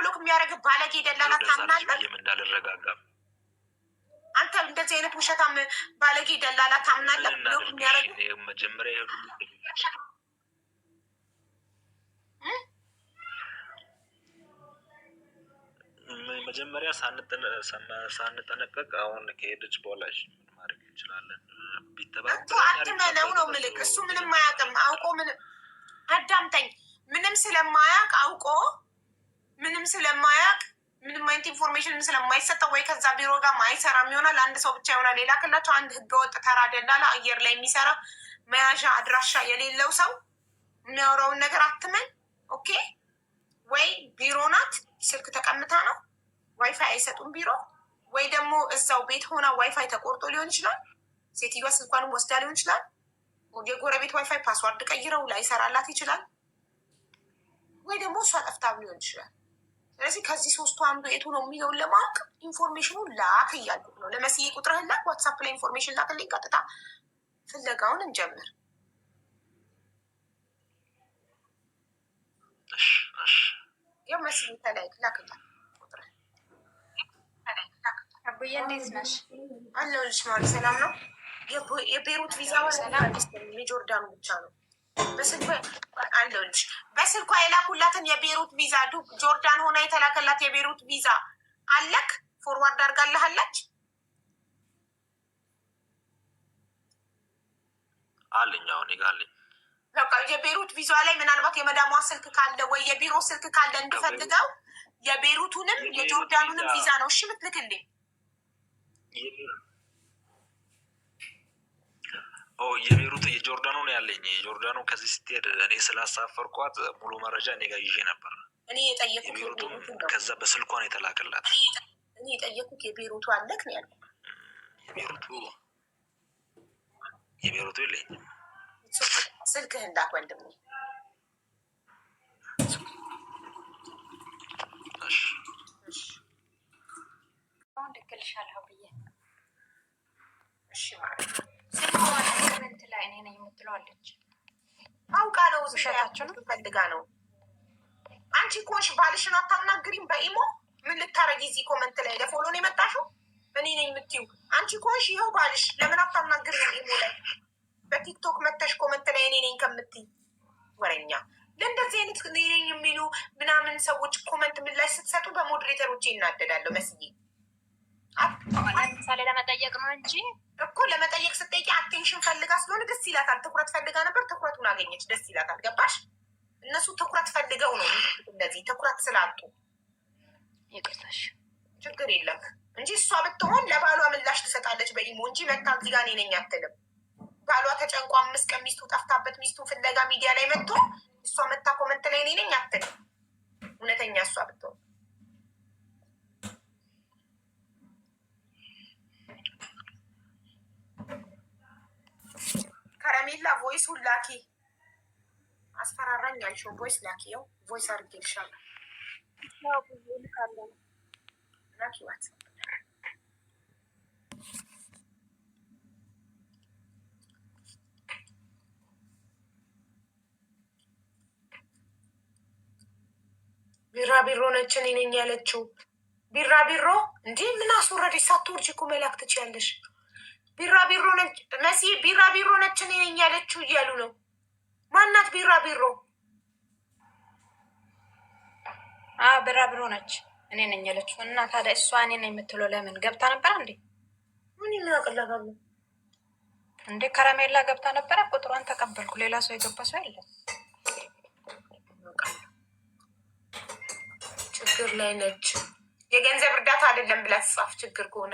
ብሎክ የሚያደርግ ባለጌ ደላላ ታምናለህ? አንተ እንደዚህ አይነት ውሸታም ባለጌ ደላላ ታምናለህ? ብሎክ የሚያደርግ መጀመሪያ ሳንጠነቀቅ አሁን ከሄደች በኋላ ምን ማድረግ እንችላለን? እኮ አትመነው ነው ምልክ። እሱ ምንም አያውቅም አውቆ ምንም አዳምጠኝ። ምንም ስለማያውቅ አውቆ ምንም ስለማያውቅ ምንም አይነት ኢንፎርሜሽን ስለማይሰጠው ወይ ከዛ ቢሮ ጋር ማይሰራም ይሆናል። አንድ ሰው ብቻ ይሆናል የላክላቸው። አንድ ህገወጥ ተራ ደላላ አየር ላይ የሚሰራ መያዣ አድራሻ የሌለው ሰው የሚያወራውን ነገር አትመን። ኦኬ ወይ ቢሮ ናት፣ ስልክ ተቀምታ ነው፣ ዋይፋይ አይሰጡም ቢሮ፣ ወይ ደግሞ እዛው ቤት ሆና ዋይፋይ ተቆርጦ ሊሆን ይችላል። ሴትዮዋ ስልኳንም ወስዳ ሊሆን ይችላል። የጎረቤት ዋይፋይ ፓስዋርድ ቀይረው ላይሰራላት ይችላል። ወይ ደግሞ እሷ ጠፍታም ሊሆን ይችላል። ስለዚህ ከዚህ ሶስቱ አንዱ የቱ ነው የሚለውን ለማወቅ ኢንፎርሜሽኑ ላክ እያልኩት ነው። ለመስዬ ቁጥርህን ላክ፣ ዋትሳፕ ላይ ኢንፎርሜሽን ላክልኝ። ቀጥታ ፍለጋውን እንጀምር። ያው መስዬ ተላይክ ላክላ ቁጥርህን። አቡዬ እንዴት ነሽ? አለሁልሽ ማለት ሰላም ነው። የቤሩት ቪዛ ሰላም የጆርዳኑ ብቻ ነው። አለሁልሽ በስልኳ የላኩላትን የቤሩት ቪዛ ጆርዳን ሆና የተላከላት የቤሩት ቪዛ አለክ ፎርዋርድ አድርጋለሃለች አለኝ። አሁን ይጋለኝ በቃ የቤሩት ቪዛ ላይ ምናልባት የመዳሟ ስልክ ካለ ወይ የቢሮ ስልክ ካለ እንድፈልገው የቤሩቱንም የጆርዳኑንም ቪዛ ነው እሺ ምትልክልኝ። የቤሩት የጆርዳኑ ነው ያለኝ። የጆርዳኑ ከዚህ ስትሄድ እኔ ስላሳፈርኳት ሙሉ መረጃ እኔ ጋር ይዤ ነበር። እኔ የጠየኩት ከዛ በስልኳ ነው የተላከላት። እኔ የጠየኩት የቤሩቱ አለክ ነው ያልኩት። የቤሩቱ የለኝም። ስልክህ እንዳክ ወንድም። አሁን ልክልሻለሁ ብዬ እሺ ማለት ነው። ኮመንት ላይ እኔ ነኝ የምትለዋለች አውቃ ነው ውሸታችሁን ፈልጋ ነው። አንቺ ኮሽ ባልሽን አታናግሪም በኢሞ ምን ልታረጊ እዚህ ኮመንት ላይ ለፎሎ ነው የመጣሽው? እኔ ነኝ የምትይው አንቺ ኮሽ ይኸው ባልሽ ለምን አታናግሪም ኢሞ ላይ በቲክቶክ መተሽ ኮመንት ላይ እኔ ነኝ ከምትይ ወረኛ። ለእንደዚህ አይነት እኔ ነኝ የሚሉ ምናምን ሰዎች ኮመንት ምን ላይ ስትሰጡ በሞዴሬተሮች ይናደዳለሁ። መስዬ ለምሳሌ ለመጠየቅ ነው እንጂ እኮ ለመጠየቅ ስትጠይቂ አቴንሽን ፈልጋ ስለሆነ ደስ ይላታል። ትኩረት ፈልጋ ነበር፣ ትኩረቱን አገኘች፣ ደስ ይላታል። ገባሽ? እነሱ ትኩረት ፈልገው ነው እንደዚህ ትኩረት ስላጡ። ይቅርታሽ ችግር የለም እንጂ እሷ ብትሆን ለባሏ ምላሽ ትሰጣለች በኢሞ እንጂ መታ እዚህ ጋር እኔ ነኝ አትልም። ባሏ ተጨንቋ 5 ቀን ሚስቱ ጠፍታበት ሚስቱ ፍለጋ ሚዲያ ላይ መጥቶ እሷ መታ ኮመንት ላይ እኔ ነኝ አትልም። እውነተኛ እሷ ብትሆን ከረሜላ ቮይሱን ላኪ። አስፈራራኝ ያልሽውን ቮይስ ላኪ። ያው ቮይስ አድርጌልሻለሁ። ላኪ ዋትሳፕ ቢራቢሮ ነች እኔ ነኝ ያለችው። ቢራቢሮ እንዲህ ምን አስወረደች? ሳትወርጂ እኮ መላክ ትችያለሽ። ቢራቢሮ ነች መሲ፣ ቢራቢሮ ነች እኔ ነኝ ያለችው እያሉ ነው። ማናት ቢራቢሮ? ቢራቢሮ ነች እኔ ነኝ ያለችው። እና ታዲያ እሷ እኔ ነኝ የምትለው ለምን ገብታ ነበር እንዴ? ምን ይናቅላታሉ እንዴ? ከረሜላ ገብታ ነበረ። ቁጥሯን ተቀበልኩ። ሌላ ሰው የገባ ሰው የለም። ችግር ላይ ነች። የገንዘብ እርዳታ አይደለም ብላ ትጻፍ። ችግር ከሆነ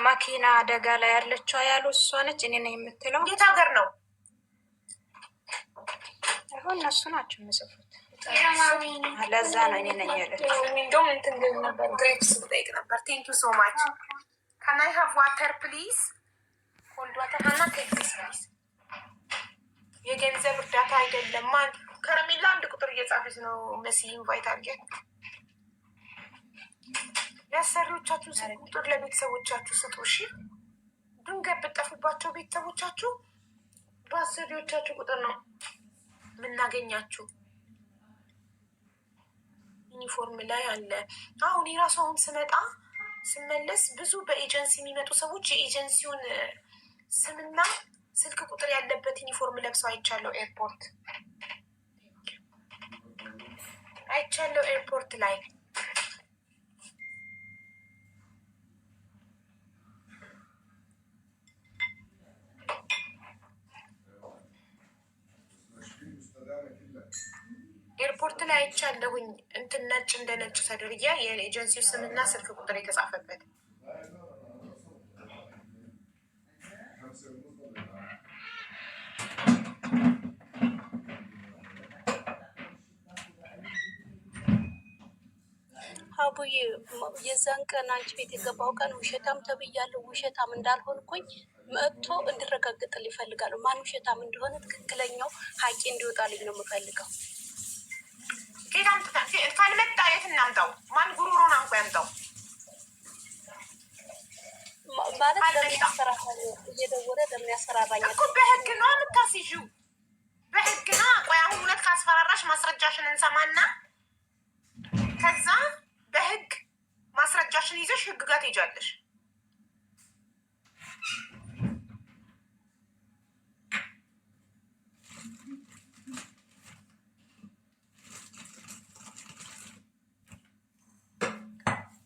መኪና አደጋ ላይ ያለችው ያሉ እሷ ነች እኔ ነኝ የምትለው። የት ሀገር ነው? አሁን እነሱ ናቸው የሚጽፉት። ለዛ ነው እኔ ነኝ ያለችው። እንደውም እንትን ነበር ግሬፕስ ብጠይቅ ነበር። ቴንክ ዩ ሶ ማች ካን አይ ሃቭ ዋተር ፕሊዝ? ኮልድ ዋተር ሀና ቴክስ ፕሊዝ። የገንዘብ እርዳታ አይደለም። ማን ከረሜላ አንድ ቁጥር እየጻፈች ነው። መሲ ኢንቫይት አድርጌት። የአሰሪዎቻችሁ ስልክ ቁጥር ለቤተሰቦቻችሁ ስጡ። እሺ ድንገት ብጠፉባቸው ቤተሰቦቻችሁ በአሰሪዎቻችሁ ቁጥር ነው የምናገኛችሁ። ዩኒፎርም ላይ አለ። አሁን የራሱ አሁን ስመለስ ብዙ በኤጀንሲ የሚመጡ ሰዎች የኤጀንሲውን ስምና ስልክ ቁጥር ያለበት ዩኒፎርም ለብሰው አይቻለው። ኤርፖርት ላይ አይቻለሁኝ። እንትን ነጭ እንደ ነጭ ሰደርያ የኤጀንሲው ስምና ስልክ ቁጥር የተጻፈበት አቡዬ የዛን ቀን አንቺ ቤት የገባው ቀን ውሸታም ተብያለሁ። ውሸታም እንዳልሆንኩኝ መጥቶ እንድረጋግጥል ይፈልጋሉ። ማን ውሸታም እንደሆነ ትክክለኛው ሀቂ እንዲወጣልኝ ነው የምፈልገው። ካልመጣ የት እናምጣው? ማን ጉሮሮን አንቆ ያምጣው? ማለት ለሚያሰራራኝ እየደወለ ለሚያሰራራኝ እኮ በህግ ነው የምታስይዥው። በህግ ነው። ቆይ አሁን እውነት ካስፈራራሽ ማስረጃሽን እንሰማና ከዛ በህግ ማስረጃሽን ይዘሽ ህግ ጋር ትሄጃለሽ።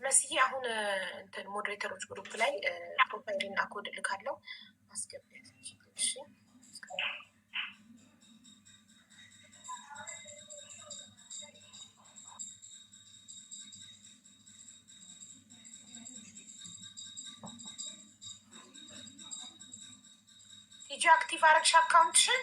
መስዬ አሁን እንትን ሞዴሬተሮች ግሩፕ ላይ ፕሮፋይልና ኮድ ልካለው አስገቢያት። እሺ ቲጂ አክቲቭ አረግሽ አካውንትሽን?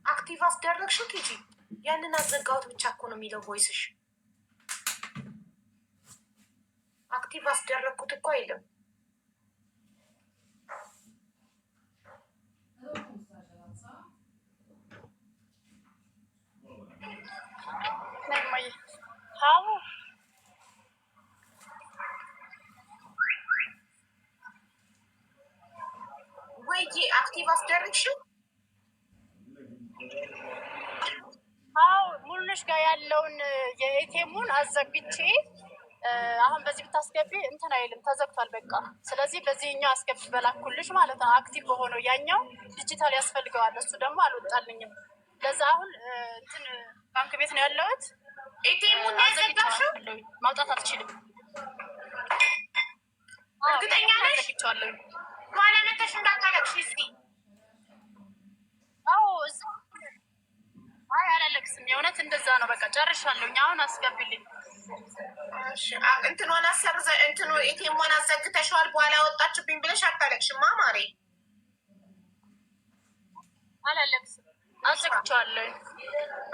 አክቲቭ አስደረግሽው ቲጂ? ያንን አዘጋሁት ብቻ እኮ ነው የሚለው ቮይስሽ። አክቲቭ አስደረግኩት እኮ አይልም። ወይ አክቲቭ አስደረግሽው? አዎ ሙሉነሽ ጋር ያለውን የኤቲኤሙን አዘግቼ አሁን በዚህ ብታስገቢ እንትን አይልም፣ ተዘግቷል በቃ። ስለዚህ በዚህኛው አስገቢ በላኩልሽ ማለት ነው። አክቲቭ በሆነው ያኛው ዲጂታል ያስፈልገዋል። እሱ ደግሞ አልወጣልኝም። ለዛ አሁን እንትን ባንክ ቤት ነው ያለሁት። ኤቲኤሙን ያዘጋሽው? ማውጣት አልችልም። እርግጠኛ ነሽ? በኋላ መተሽ እንዳታለቅሽ እስኪ። አዎ አይ አላለቅስም። የእውነት እንደዛ ነው። በቃ ጨርሻለሁኝ። አሁን አስገቢልኝ። እንትኗን እንትኑ ኤቲኤሟን አዘግተሽዋል። በኋላ ወጣችብኝ ብለሽ አታለቅሽማ ማሬ። አላለቅስም፣ አዘግቼዋለሁኝ።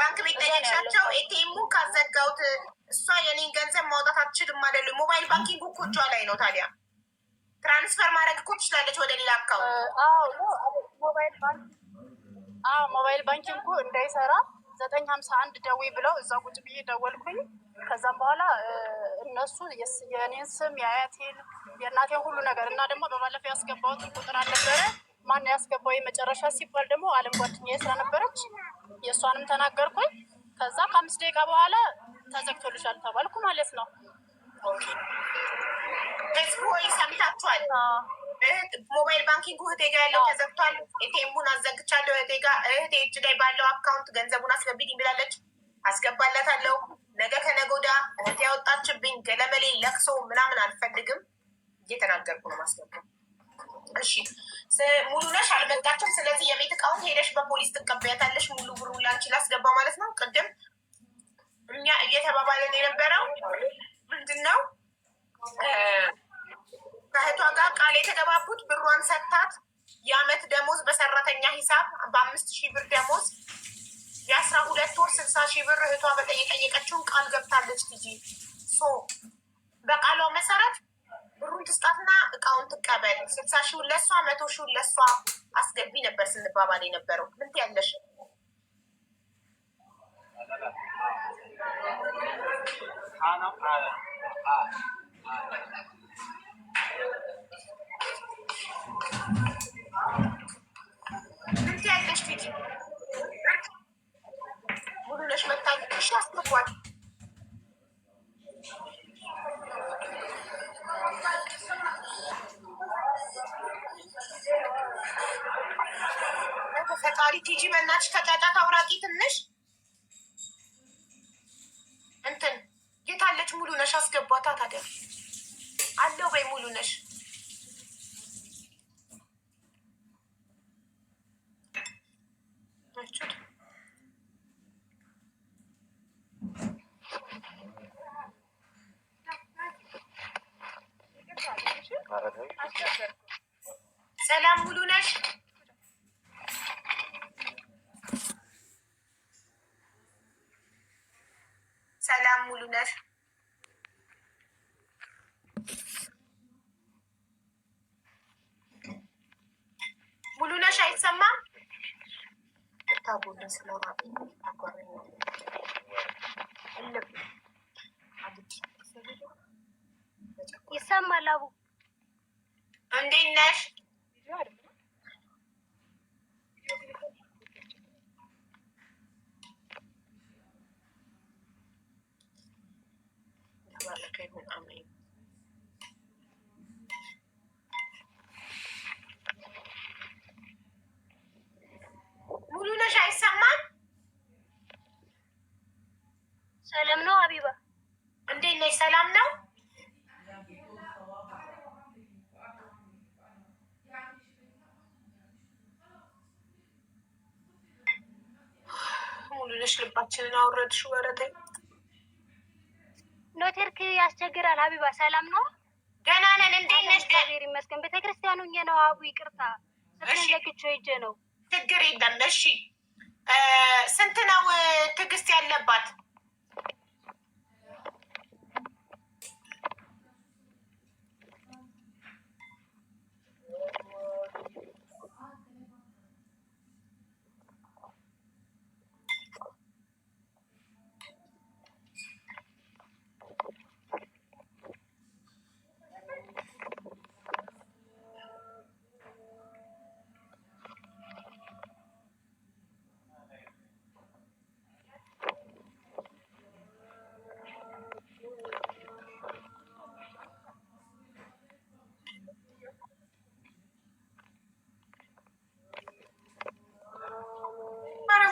ባንክ ቤት ጠየቅሻቸው? ኤቲኤሙ ካዘጋሁት እሷ የኔን ገንዘብ ማውጣት አትችልም አይደል? ሞባይል ባንኪንግ እኮ እጇ ላይ ነው። ታዲያ ትራንስፈር ማድረግ እኮ ትችላለች ወደ ሌላ አካውንት። ሞባይል ባንኪንጉ እንዳይሰራ 951 ደዊ ብለው እዛ ቁጭ ብዬ ደወልኩኝ። ከዛም በኋላ እነሱ የኔን ስም የአያቴን የእናቴን ሁሉ ነገር እና ደግሞ በባለፈው ያስገባሁትን ቁጥር አልነበረ ማን ያስገባው የመጨረሻ ሲባል ደግሞ አለም ጓደኛዬ ስለነበረች የእሷንም ተናገርኩኝ። ከዛ ከ5 ደቂቃ በኋላ ተዘግቶልሻል ተባልኩ ማለት ነው። ህዝቡ ወይ ሰምታችኋል? ሞባይል ባንኪንግ እህቴ ጋ ያለው ተዘግቷል። ኤቲኤሙን አዘግቻለሁ። እህቴ እጅ ላይ ባለው አካውንት ገንዘቡን አስገቢልኝ ብላለች። አስገባላታለሁ። ነገ ከነገ ወዲያ እህቴ ያወጣችብኝ ገለመሌ ለቅሶ ምናምን አልፈልግም። እየተናገርኩ ነው ማስገባ። እሺ ሙሉ ነሽ አልመጣችም። ስለዚህ የቤት እቃውን ሄደሽ በፖሊስ ትቀበያታለሽ። ሙሉ ብሩን ላንቺ ላስገባ ማለት ነው። ቅድም እኛ እየተባባለን የነበረው ምንድን ነው? ከእህቷ ጋር ቃል የተገባቡት ብሯን ሰታት የአመት ደሞዝ በሰራተኛ ሂሳብ በ5,000 ብር ደሞዝ የ12 ወር 60,000 ብር እህቷ በጠየቀችውን ቃል ገብታለች። ቲጂ በቃሏ መሰረት ብሩን ትስጣትና እቃውን ትቀበል። 60,000 ለሷ 100,000 ለሷ አስገቢ ነበር ስንባባል የነበረው። ምን ትያለሽ? ምን ትያለሽ ቲጂ? ሙሉ ነሽ መታለሽ አስገቧት። ፈጣሪ ቲጂ በእናትሽ ከጫጫታ አውራቂ ትንሽ እንትን የታለች ሙሉ ነሽ? አስገቧታ ታዲያ አለው በይ ሙሉ ነሽ። ሰላም ሙሉ ነሽ? ሰላም ሙሉ ነሽ? ሙሉ ነሽ? አይሰማም? ይሰማል። አቡ እንዴት ነሽ? ሙሉ ነሽ? አይሰማም? ሰላም ነው ሀቢባ? እንዴት ነሽ? ሰላም ነው? ሙሉ ነሽ? ልባችንን አውረድሽ። ወረደኝ። ኖቴርክ ያስቸግራል። ሀቢባ ሰላም ነው? ገና ነን። እንዴት ነሽ? እግዚአብሔር ይመስገን። ቤተክርስቲያኑ ነው። አቡ ይቅርታ ስትለቅቸው ሂጄ ነው። ችግር የለም። እሺ ስንት ነው ትዕግስት ያለባት?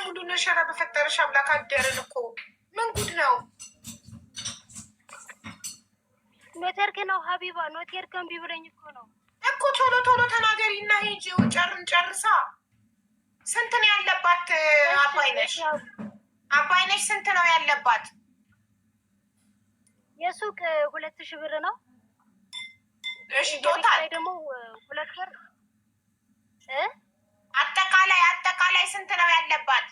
ሙሉ ነሽ? ኧረ በፈጠረሽ አምላክ አደርን እኮ ምን ጉድ ነው? ኖቴርክ ነው ሀቢባ። ኖቴርክ እምቢ ብለኝ እኮ ነው እኮ። ቶሎ ቶሎ ተናገሪ እና ሂጂ ጨርሳ። ስንት ነው ያለባት? አባይነሽ ስንት ነው ያለባት? የሱቅ 2000 ብር ነው። እሺ ቶታል ደግሞ 2 ብር አጠቃላይ ስንት ነው ያለባት?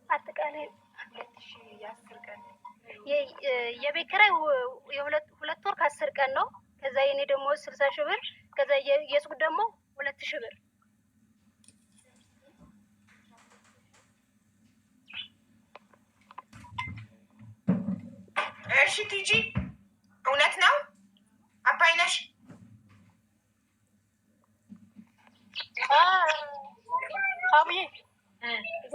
አጠቃላይ የቤት ኪራይ የ2 ወር ከ10 ቀን ነው። ከዛ የኔ ደግሞ 60,000 ብር። ከዛ የሱቅ ደግሞ 2,000 ብር። እሺ ቲጂ እውነት ነው አባይነሽ? አብይ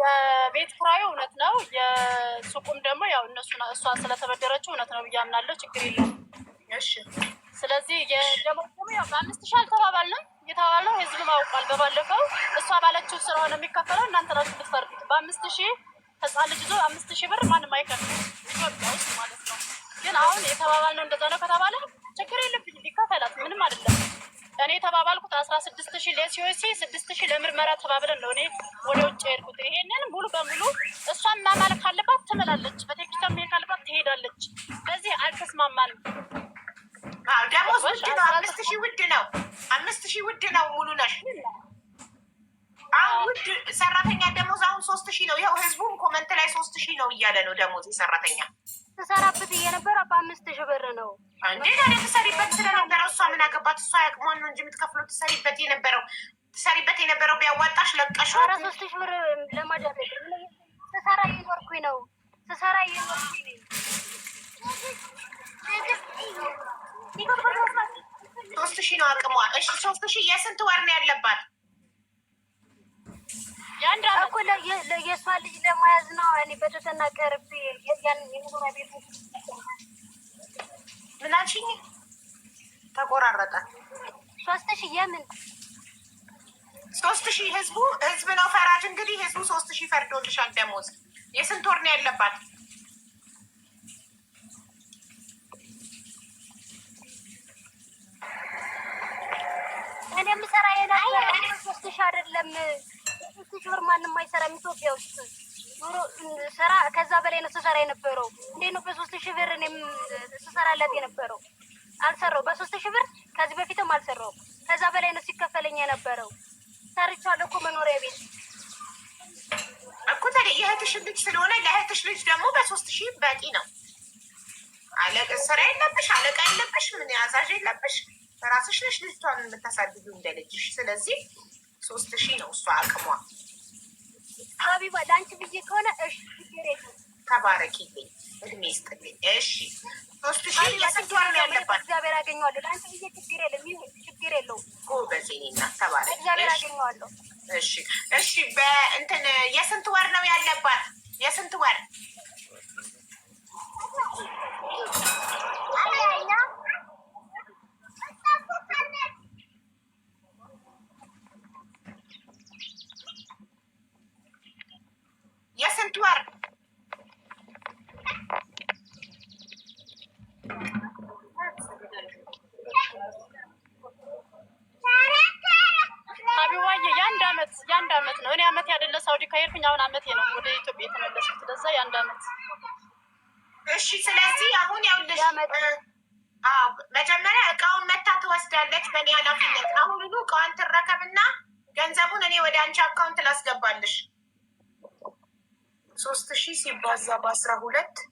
የቤት ኪራዩ እውነት ነው። የሱቁም ደግሞ ያው እሷ ስለተበደረችው እውነት ነው ብዬ አምናለሁ። ችግር የለውም። እሺ ስለዚህ የደሞዝ ደግሞ ያው በ5,000 አልተባባልንም። የተባባልነው ህዝብ ማውቃል። በባለፈው እሷ ባለችው ስለሆነ የሚከፈለው እናንተ ናችሁ የምትፈርዱት። በ5,000 ህፃን ልጅ ይዞ 5,000 ብር ማንም አይከፍልም ኢትዮጵያ ውስጥ ማለት ነው። ግን አሁን የተባባልነው እንደዛ ነው ከተባለ ችግር የለብኝም። ሊከፈላት ምንም አይደለም። እኔ የተባባልኩት 16,000 ለሲኦሲ 6,000 ለምርመራ ተባብለን ነው እኔ ወደ ውጭ ሄድኩት። ይሄንን ሙሉ በሙሉ እሷን ማማል ካለባት ትመላለች፣ በቴክስታም መሄድ ካለባት ትሄዳለች። በዚህ አልተስማማንም። ደሞዝ ውድ ነው። 5,000 ውድ ነው። 5,000 ውድ ነው። ሙሉ ነሽ? አሁን ውድ ሰራተኛ ደሞዝ አሁን 3,000 ነው። ይኸው ህዝቡም ኮመንት ላይ 3,000 ነው እያለ ነው ደሞዝ የሰራተኛ። ትሰራበት እየነበረ በ5,000 ብር ነው እንዴ? ታዲያ ትሰሪበት ስለነበረው እሷ ምን አገባት? እሷ ያቅሟን ነው እንጂ የምትከፍለው። ትሰሪበት የነበረው ቢያዋጣሽ ለቀሽ 3,000 ብር ለማድረግ ስሰራ እየኖርኩኝ ነው። ስሰራ እየኖርኩ እሺ 3000 የስንት ወር ነው ያለባት? የአንድ አመት እኮ የእሷ ልጅ ለመያዝ ነው። እኔ በተሰና ቀርብ ያን የመኖሪያ ቤት ምን አልሽኝ? ተቆራረጠ። 3000 የምን 3000? ህዝብ ነው ፈራጅ። እንግዲህ ህዝቡ 3000 ፈርዶልሻል ደሞዝ። የስንት ወር ነው ያለባት? እኔ የምሰራ የነበረ 3000 አይደለም። 3000 ብር ማንም አይሰራም ኢትዮጵያ ውስጥ ኑሮ ስራ ከዛ በላይ ነው ስሰራ የነበረው። እንዴት ነው በ3000 ብር እኔም ስሰራላት የነበረው? አልሰራው በ3000 ብር ከዚህ በፊትም አልሰራው። ከዛ በላይ ነው ሲከፈለኝ የነበረው። ሰርቻለሁ እኮ መኖሪያ ቤት እኮ። ታዲያ የእህትሽ ልጅ ስለሆነ ለእህትሽ ልጅ ደግሞ በ3000 በቂ ነው። አለቃ ስራ የለብሽ፣ አለቃ የለብሽ፣ ምን አዛዥ የለብሽ። ራስሽ ነሽ ልጅቷን የምታሳድጊው እንደ ልጅሽ። ስለዚህ 3000 ነው እሷ አቅሟ። ሀቢባ ለአንቺ ብዬ ከሆነ እሺ ተባረኪልኝ፣ እድሜ ይስጥልኝ። እሺ 3000 የስንት ወር ነው ያለባት? እግዚአብሔር ያገኘዋለሁ። ለአንቺ ብዬ ችግር የለም፣ ይሁን ችግር የለውም። ጎበዝ የእኔ እናት ተባረኪ። እግዚአብሔር ያገኘዋለሁ። እሺ በእንትን የስንት ወር ነው ያለባት? የስንት ወር? የስንት ወር? ሀቢባዬ የአንድ አመት ነው። እኔ አመት ያደለ ሳውዲ ከሄድኩኝ አሁን አመቴ ነው ወደ ኢትዮጵያ የተመለስኩት። ለዛ የአንድ አመት። እሺ ስለዚህ አሁን ያውልሽ መጀመሪያ እቃውን መታ ትወስዳለች በእኔ ኃላፊነት። አሁን ሁሉ እቃዋን ትረከብና ገንዘቡን እኔ ወደ አንቺ አካውንት ላስገባልሽ። 3000 ሲባዛ በ12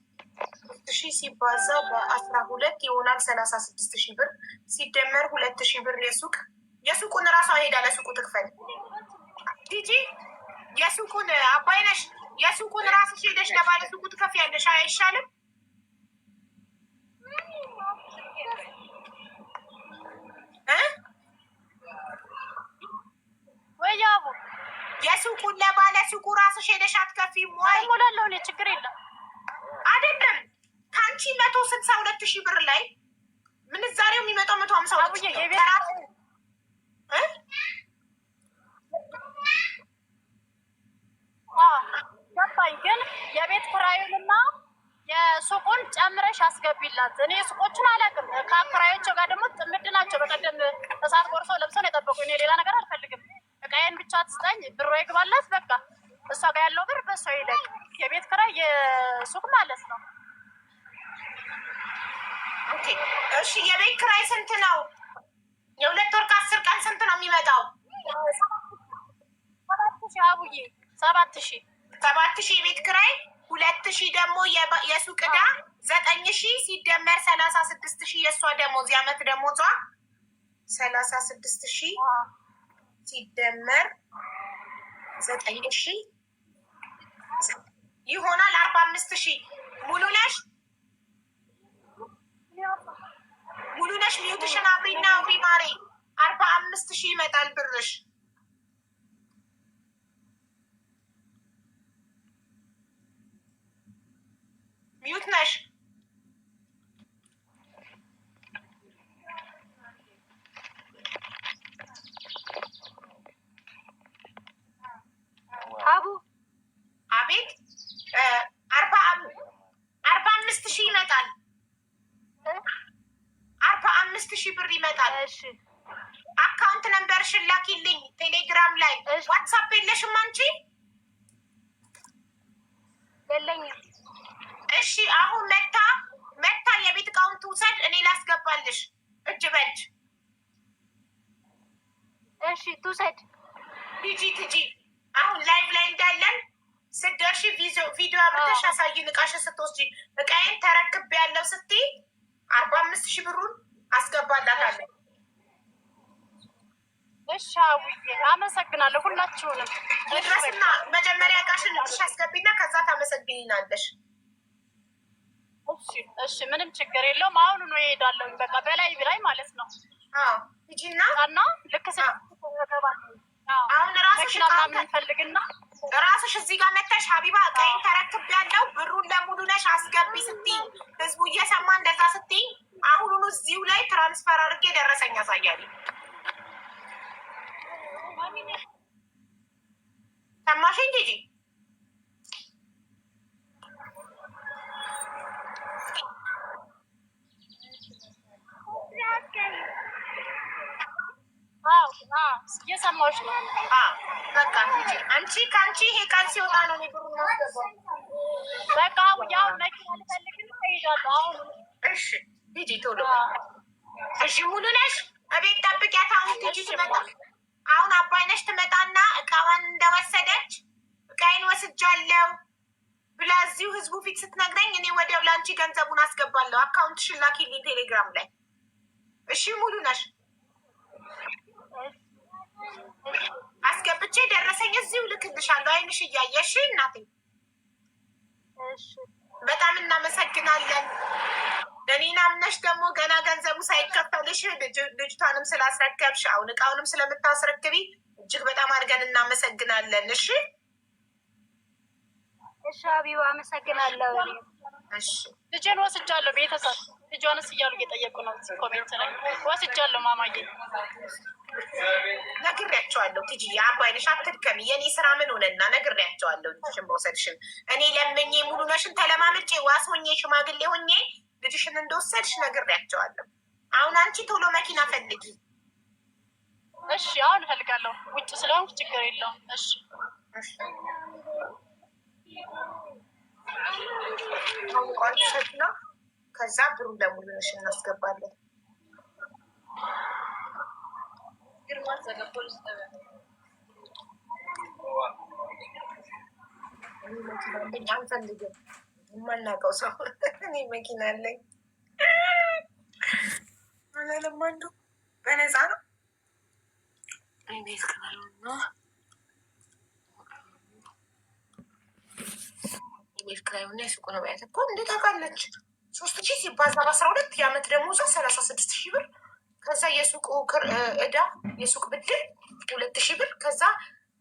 3000 ሲባዛ በ12 ይሆናል 36,000 ብር ሲደመር 2000 ብር የሱቁን እራሷ ሄዳ ለሱቁ ትክፈል። ቲጂ የሱቁን አባይነሽ የሱቁን ራስሽ ሄደሽ ለባለ ሱቁ ትከፍያለሽ። አይሻልም? ወይ አቡ የሱቁን ለባለ ሱቁ ራስሽ ሄደሽ አትከፊም ወይ? ሞላለሁ እኔ ችግር የለም። አይደለም ከአንቺ 162,000 ብር ላይ ምንዛሬው የሚመጣው 152 ገባኝ። ግን የቤት ኪራዩንና የሱቁን ጨምረሽ አስገቢላት። እኔ ሱቆቹን አላውቅም። ከአከራዮቹ ጋር ደግሞ ጥምድ ናቸው። በቀደም እሳት ጎርሰው ለብሰው ነው የጠበቁ። እኔ ሌላ ነገር አልፈልግም። እቃዬን ብቻ ትስጠኝ፣ ብሮ ይግባላት። በቃ እሷ ጋር ያለው ብር በእሷ ይለቅ። የቤት ኪራይ የሱቅ ማለት ነው። ኦኬ እሺ። የቤት ኪራይ ስንት ነው? የ2 ወር ከ10 ቀን ስንት ነው የሚመጣው? 7,000 አቡዬ 7,000 የቤት ኪራይ 2,000 ደግሞ የሱቅ ዕዳ 9,000 ሲደመር 36,000 የእሷ ደሞዝ የአመት ደሞዟ 36,000 ሲደመር 9,000 ይሆናል 45,000። ሙሉ ነሽ ሚዩትሽን አብሪና አውሪ ማሬ። 45,000 ይመጣል ብርሽ። ሚዩት ነሽ። አቡ አቤት 45,000 ይመጣል። 45,000 ብር ይመጣል። እሺ አካውንት ነምበርሽን ላኪልኝ ቴሌግራም ላይ። ዋትሳፕ የለሽም አንቺ? የለኝም። እሺ አሁን መታ የቤት እቃውን ትውሰድ፣ እኔ ላስገባልሽ እጅ በእጅ። እሺ ትውሰድ። ትጂ አሁን ላይቭ ላይ እንዳለን ስትደርሺ ቪዲዮ አብርተሽ አሳይን። እቃሽን ስትወስጂ እቃዬን ተረክብ ያለው ስትይ 45,000 ብሩን አስገባላታለሁ። እሺ አውዬ አመሰግናለሁ ሁላችሁንም። ይድረስና መጀመሪያ እቃሽን አስገቢና ከዛ ታመሰግኝናለሽ። እሺ ምንም ችግር የለውም። አሁኑ ነው እሄዳለሁ። በቃ በላይ ማለት ነው። ሂጂና እና ልክ አሁን ራስሽ እዚህ ጋር መተሽ ሀቢባ ቀይን ተረክቤያለሁ ብሩን ለሙሉ ነሽ አስገቢ ስትይ ህዝቡ እየሰማ እንደዛ ስትይ አሁኑኑ እዚሁ ላይ ትራንስፈር አድርጌ ደረሰኝ ያሳያለሁ። ሰማሽኝ ሂጂ። እየሰማሁሽ ነው። በቃ ሂጂ አንቺ ከአንቺ ይሄ ቃል ሲወጣ ነው ብሩ ማስገባው። በቃ ያው መኪና ልፈልግና እሄዳለሁ አሁን። እሺ ሂጂ ቶሎ። እሺ ሙሉ ነሽ እቤት ጠብቂያት። አሁን ሂጂ ትመጣ። አሁን አባይነሽ ትመጣና እቃዋን እንደወሰደች እቃዬን ወስጃለሁ ብላ እዚሁ ህዝቡ ፊት ስትነግረኝ እኔ ወዲያው ለአንቺ ገንዘቡን አስገባለሁ። አካውንትሽን ላኪልኝ ቴሌግራም ላይ። እሺ ሙሉ ነሽ አስገብቼ ደረሰኝ እዚሁ ልክልሻለሁ። አይንሽ እያየሽ እናቴ። በጣም እናመሰግናለን። እኔን አምነሽ ደግሞ ገና ገንዘቡ ሳይከፈልሽ ልጅቷንም ስላስረከብሽ አሁን እቃውንም ስለምታስረክቢ እጅግ በጣም አድርገን እናመሰግናለን። እሺ እሺ ሀቢባ አመሰግናለሁ። እሺ ልጄን ወስጃለሁ። ቤተሰብ ልጇንስ እያሉ እየጠየቁ ነው። ኮሜንት ላይ ወስጃለሁ። ማማዬ ነግሬያቸዋለሁ። ትጂ አባይነሽ አትድከሚ። የኔ ስራ ምን ሆነና ነግሬያቸዋለሁ። ልጅሽን መውሰድሽን እኔ ለምኜ ሙሉ ነሽን ተለማምጬ ዋስ ሆኜ ሽማግሌ ሆኜ ልጅሽን እንደወሰድሽ ነግሬያቸዋለሁ። አሁን አንቺ ቶሎ መኪና ፈልጊ። እሺ አሁን እፈልጋለሁ። ውጭ ስለሆንኩ ችግር የለውም። እሺ ሸትና ከዛ ብሩን ለሙሉ ነሽ እናስገባለን። አንፈልግም የማናውቀው ሰው እኔ መኪና አለኝ አላለም። አንዱ በነፃ ነው ቤት ክራዩና ቤት ክራዩና የሱቁ ነው። ያት እኮ እንዴት ታውቃለች? 3,000 ሲባዛ በ12 የአመት ደሞዟ 36,000 ብር። ከዛ የሱቁ እዳ የሱቅ ብድር 2,000 ብር። ከዛ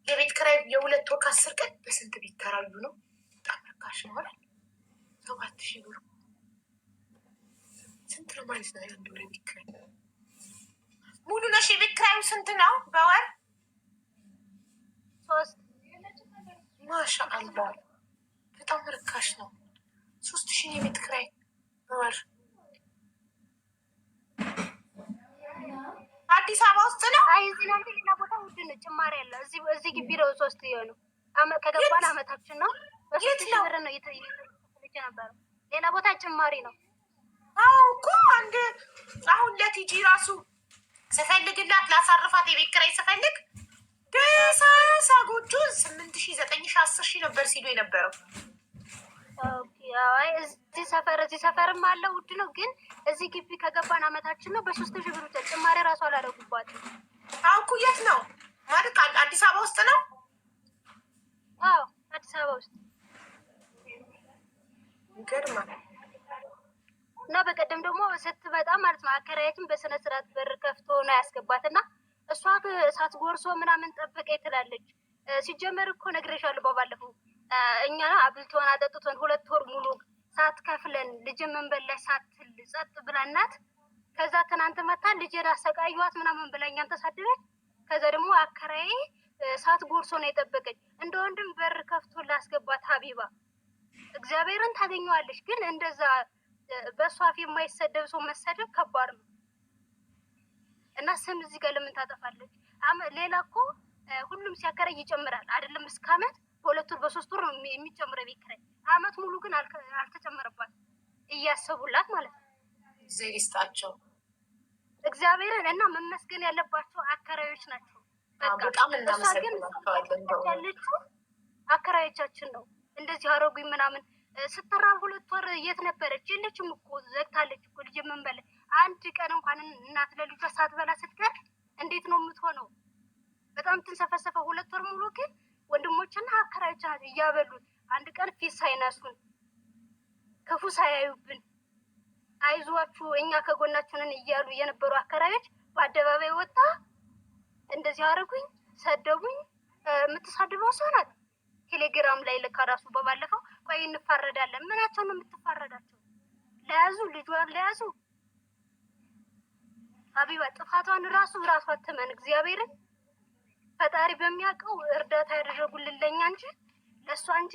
የቤት ክራይ የ2 ወር ከ10 ቀን በስንት ቢተራዩ ነው? በጣም ርካሽ ነው አይደል? 7,000 ብር ስንት ነው ማለት ነው? አንድ ወር የቤት ክራይ ሙሉ ነሽ። የቤት ክራዩ ስንት ነው በወር? 3 ማሻአላህ በጣም ርካሽ ነው። 3,000 የቤት ክራይ በወር አዲስ አበባ ውስጥ ነው። አይ እዚህ ነው። ሌላ ቦታ ውድ ነው፣ ጭማሪ አለ። እዚህ ግቢ ነው 3 የሆነው ከገባን አመታችን ነው። በሶስት ሺህ ብር ነው እየተለጨ ነበር። ሌላ ቦታ ጭማሪ ነው። አዎ እኮ አንድ አሁን ለቲጂ ራሱ ስፈልግላት ላሳርፋት የቤት ኪራይ ስፈልግ ደሳሳ ጎጆ 8,000 9,000 10,000 ነበር ሲሉ የነበረው። አይ እዚህ ሰፈርም አለ ውድ ነው፣ ግን እዚህ ግቢ ከገባን አመታችን ነው። በ3,000 ብር ብቻ ጭማሪ ራሱ አላደረጉባትም። አዎ እኮ የት ነው ማለት? አዲስ አበባ ውስጥ ነው። አዎ አዲስ አበባ ውስጥ ይገርማል። እና በቀደም ደግሞ ስትመጣ ማለት ነው አከራያችን በስነ ስርዓት በር ከፍቶ ነው ያስገባት እና እሷ እሳት ጎርሶ ምናምን ጠብቀኝ ትላለች። ሲጀመር እኮ ነግሬሻለሁ ባለፈው እኛ አብልቶን አጠጥቶን 2 ወር ሙሉ ሳትከፍለን ልጅ ምን በላሽ ሳትል ጸጥ ብላ እናት። ከዛ ትናንት መታ ልጄን አሰቃዩዋት ምናምን ብላኛን ተሳደበች። ከዛ ደግሞ አከራዬ እሳት ጎርሶ ነው የጠበቀኝ። እንደ ወንድም በር ከፍቶ ላስገባት ሀቢባ እግዚአብሔርን ታገኘዋለች። ግን እንደዛ በእሷ አፍ የማይሰደብ ሰው መሰደብ ከባድ ነው። እና ስም እዚህ ጋር ለምን ታጠፋለች? ሌላ እኮ ሁሉም ሲያከራይ ይጨምራል አይደለም? እስከ አመት በ2 ወር በ3 ወር ነው የሚጨምረው ቤት ኪራይ። አመት ሙሉ ግን አልተጨመረባት እያሰቡላት ማለት ነው። ይስጣቸው እግዚአብሔርን። እና መመስገን ያለባቸው አከራዮች ናቸው። በጣም እናመሰግናቸዋለን። ያለችው አከራዮቻችን ነው። እንደዚህ አረጉኝ ምናምን ስትራብ 2 ወር የት ነበረች? የለችም እኮ ዘግታለች እኮ። ልጅ ምን በለ አንድ ቀን እንኳን እናት ለልጇ ሳትበላ ስትቀር እንዴት ነው የምትሆነው? በጣም ትንሰፈሰፈ 2 ወር ሙሉ። ግን ወንድሞችና አከራዮቻችን እያበሉት አንድ ቀን ፊት ሳይነሱን ክፉ ሳያዩብን አይዟችሁ እኛ ከጎናችንን እያሉ የነበሩ አከራዮች በአደባባይ ወጣ እንደዚህ አደረጉኝ፣ ሰደቡኝ። የምትሳድበው እሷ ናት። ቴሌግራም ላይ ልካ ራሱ በባለፈው ቆይ እንፋረዳለን። ምናቸው ነው የምትፋረዳቸው? ለያዙ ልጇን ለያዙ ሀቢባ ጥፋቷን ራሷ ትመን። እግዚአብሔርን ፈጣሪ በሚያውቀው እርዳታ ያደረጉልን ለኛ እንጂ ለእሷ እንጂ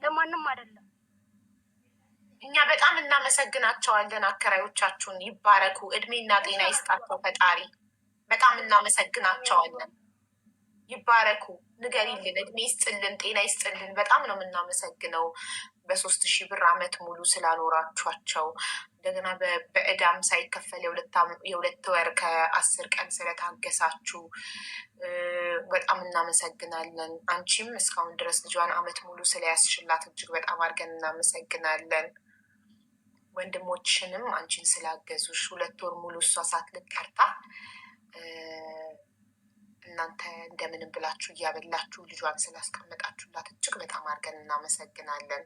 ለማንም አይደለም። እኛ በጣም እናመሰግናቸዋለን። አከራዮቻችሁን ይባረኩ፣ እድሜና ጤና ይስጣቸው ፈጣሪ። በጣም እናመሰግናቸዋለን። ይባረኩ። ንገሪልን፣ እድሜ ይስጥልን፣ ጤና ይስጥልን። በጣም ነው የምናመሰግነው። በ3,000 ብር አመት ሙሉ ስላኖራችኋቸው እንደገና በእዳም ሳይከፈል የሁለት ወር ከ10 ቀን ስለታገሳችሁ በጣም እናመሰግናለን። አንቺም እስካሁን ድረስ ልጇን አመት ሙሉ ስለያስሽላት እጅግ በጣም አድርገን እናመሰግናለን። ወንድሞችሽንም አንቺን ስላገዙሽ 2 ወር ሙሉ እሷ ሳትልቅ ቀርታ እናንተ እንደምንም ብላችሁ እያበላችሁ ልጇን ስላስቀመጣችሁላት እጅግ በጣም አድርገን እናመሰግናለን።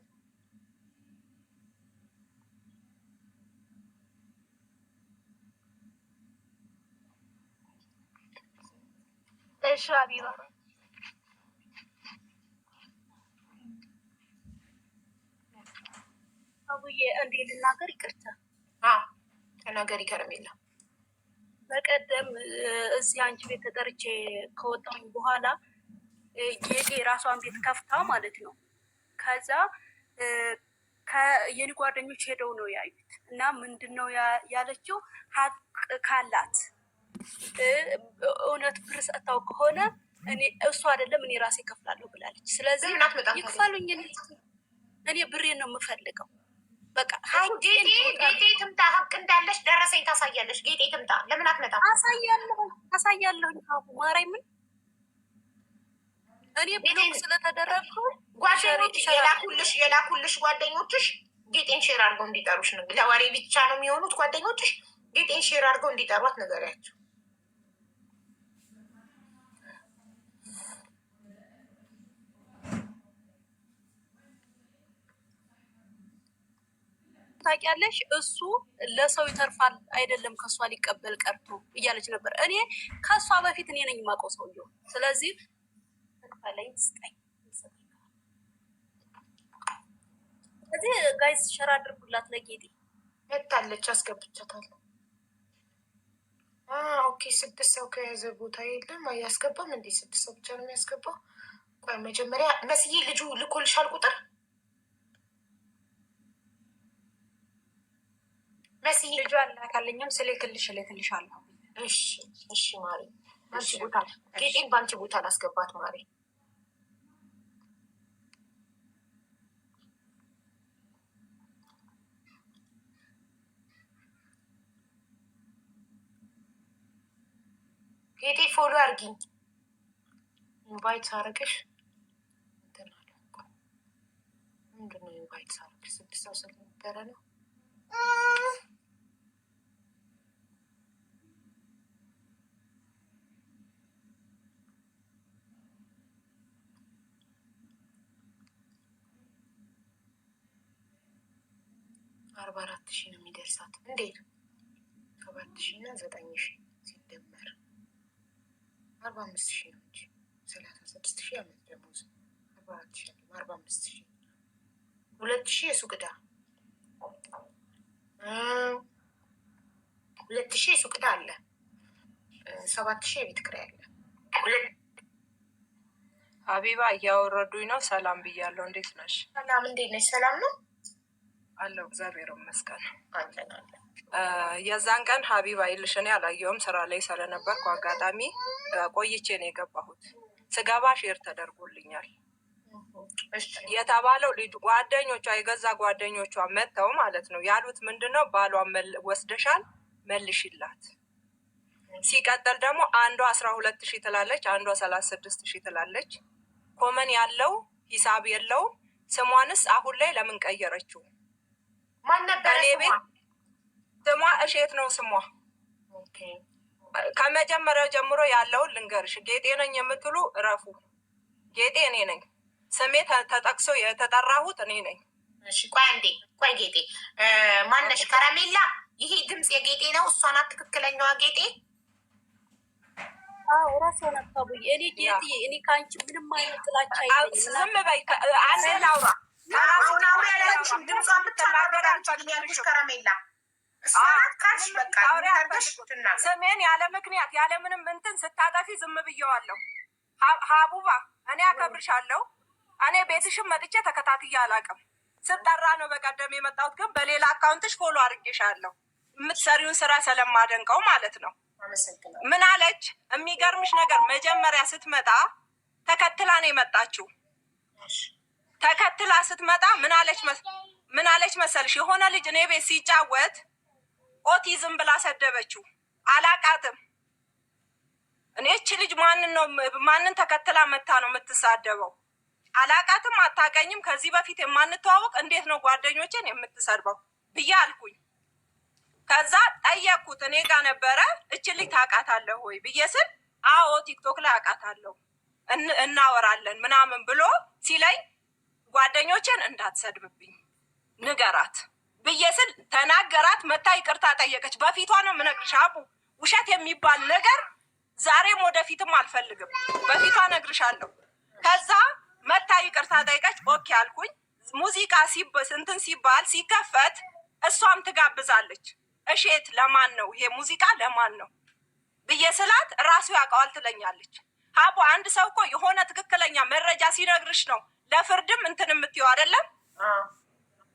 እሺ ሀቢባ አቡዬ እንዴ ልናገር? ይቅርታ ተናገሪ ከረሜላ። በቀደም እዚህ አንቺ ቤት ተጠርቼ ከወጣሁኝ በኋላ ጌጤ ራሷን ቤት ከፍታ ማለት ነው። ከዛ የኔ ጓደኞች ሄደው ነው ያዩት እና ምንድን ነው ያለችው? ሀቅ ካላት እውነት ብር ሰጥታው ከሆነ እሱ አይደለም እኔ ራሴ ከፍላለሁ ብላለች። ስለዚህ ይክፈሉኝ፣ እኔ ብሬን ነው የምፈልገው። በቃ ጌጤ ትምጣ፣ ሀቅ እንዳለሽ ደረሰኝ ታሳያለሽ። ጌጤ ትምጣ። ለምን አትመጣም? አሳያለሁ። ማርያምን እኔ ብሎክ ስለተደረግኩ ጓደኞችሽ የላኩልሽ ጓደኞችሽ ጌጤን ሼር አድርገው እንዲጠሩሽ ነው። ለወሬ ብቻ ነው የሚሆኑት ጓደኞችሽ። ጌጤን ሼር አድርገው እንዲጠሯት ንገሪያቸው። ታውቂያለሽ፣ እሱ ለሰው ይተርፋል አይደለም ከእሷ ሊቀበል ቀርቶ እያለች ነበር። እኔ ከእሷ በፊት እኔ ነኝ የማውቀው ሰውየው። ስለዚህ ላይ ስጠኝ። እዚህ ጋይስ ሸራ አድርጉላት ለጌጤ። መታለች፣ አስገብቻታለሁ። ኦኬ 6 ሰው ከያዘ ቦታ የለም አያስገባም እንዴ? 6 ሰው ብቻ ነው የሚያስገባው። ቆይ መጀመሪያ መስዬ ልጁ ልኮልሻል ቁጥር መስዬ ልጁ አላካለኝም። እልክልሻለሁ። እሺ ማሪ፣ አንቺ ቦታ ጌጤን በአንቺ ቦታ ላስገባት ማሪ። ጌጤ ፎሎ አርጊኝ። ኢንቫይት ሳረግሽ ምንድን ነው ኢንቫይት ሳረግሽ 6 ሰው ስለነበረ ነው። አርባ 4,000 ነው የሚደርሳት። እንዴት 7,000 እና 9,000 ሲደመር 45,000 ነው እንጂ 36,000 ዓመት ደሞዝ 44,000 45,000 2,000 የሱቅ ዕዳ 2,000 የሱቅ ዕዳ አለ። 7,000 የቤት ኪራይ አለ። ሀቢባ እያወረዱኝ ነው። ሰላም ብያለሁ። እንዴት ነሽ? ሰላም፣ እንዴት ነሽ? ሰላም ነው አለው። እግዚአብሔር ይመስገን። አለን። የዛን ቀን ሀቢባ ይልሽ እኔ አላየሁም፣ ስራ ላይ ስለነበርኩ አጋጣሚ ቆይቼ ነው የገባሁት። ስገባ ሼር ተደርጎልኛል የተባለው ልጅ ጓደኞቿ የገዛ ጓደኞቿ መጥተው ማለት ነው ያሉት ምንድነው ባሏን ወስደሻል መልሽላት። ሲቀጥል ደግሞ አንዷ 12,000 ትላለች፣ አንዷ 36,000 ትላለች። ኮመን ያለው ሂሳብ የለውም። ስሟንስ አሁን ላይ ለምን ቀየረችው? ማን ነበር ቤት ስሟ? እሼት ነው ስሟ። ከመጀመሪያው ጀምሮ ያለውን ልንገርሽ። ጌጤ ነኝ የምትሉ እረፉ። ጌጤ እኔ ነኝ። ስሜ ተጠቅሶ የተጠራሁት እኔ ነኝ። እሺ ቆይ አንዴ፣ ቆይ ጌጤ ማነሽ? ከረሜላ፣ ይሄ ድምፅ የጌጤ ነው? እሷ ናት ትክክለኛዋ ጌጤ? ራስ ያናካቡኝ እኔ ጌጤ እኔ ከአንቺ ምንም አይነት ጥላቻ አይደለም። ዝም በይ አንዴ ላውራ። አሁን አውሪ ያለችው ድምጿን ብቻ ያልኩሽ ከረሜላ እሷናት ካልሽ በቃ ስሜን ያለ ምክንያት ያለ ምንም እንትን ስታጠፊ ዝም ብየዋለሁ። ሀቡባ እኔ አከብርሻለሁ። እኔ ቤትሽም መጥቼ ተከታትዬ አላውቅም። ስጠራ ነው በቀደም የመጣሁት፣ ግን በሌላ አካውንትሽ ፎሎ አድርጌሻለሁ። የምትሰሪውን ስራ ስለማደንቀው ማለት ነው። ምን አለች? የሚገርምሽ ነገር መጀመሪያ ስትመጣ ተከትላ ነው የመጣችው። ተከትላ ስትመጣ ምን አለች መሰልሽ? የሆነ ልጅ እኔ ቤት ሲጫወት ኦቲዝም ብላ ሰደበችው። አላቃትም እኔ እቺ ልጅ ማንን ተከትላ መታ ነው የምትሳደበው? አላቃትም፣ አታቀኝም። ከዚህ በፊት የማንተዋወቅ እንዴት ነው ጓደኞችን የምትሰድበው ብዬ አልኩኝ። ከዛ ጠየቅኩት፣ እኔ ጋር ነበረ። እቺ ልጅ ታውቃታለህ ወይ ብዬ ስል አዎ ቲክቶክ ላይ አውቃታለሁ እናወራለን ምናምን ብሎ ሲለኝ ጓደኞችን እንዳትሰድብብኝ ንገራት ብዬ ስል ተናገራት። መታ ይቅርታ ጠየቀች። በፊቷ ነው የምነግርሽ አቡ፣ ውሸት የሚባል ነገር ዛሬም ወደፊትም አልፈልግም። በፊቷ እነግርሻለሁ። ከዛ መታ ይቅርታ ጠይቀች። ኦኬ አልኩኝ። ሙዚቃ እንትን ሲባል ሲከፈት እሷም ትጋብዛለች። እሼት ለማን ነው ይሄ ሙዚቃ ለማን ነው ብዬ ስላት ራሱ ያውቀዋል ትለኛለች። ሀቡ አንድ ሰው እኮ የሆነ ትክክለኛ መረጃ ሲነግርሽ ነው ለፍርድም እንትን የምትይው አይደለም።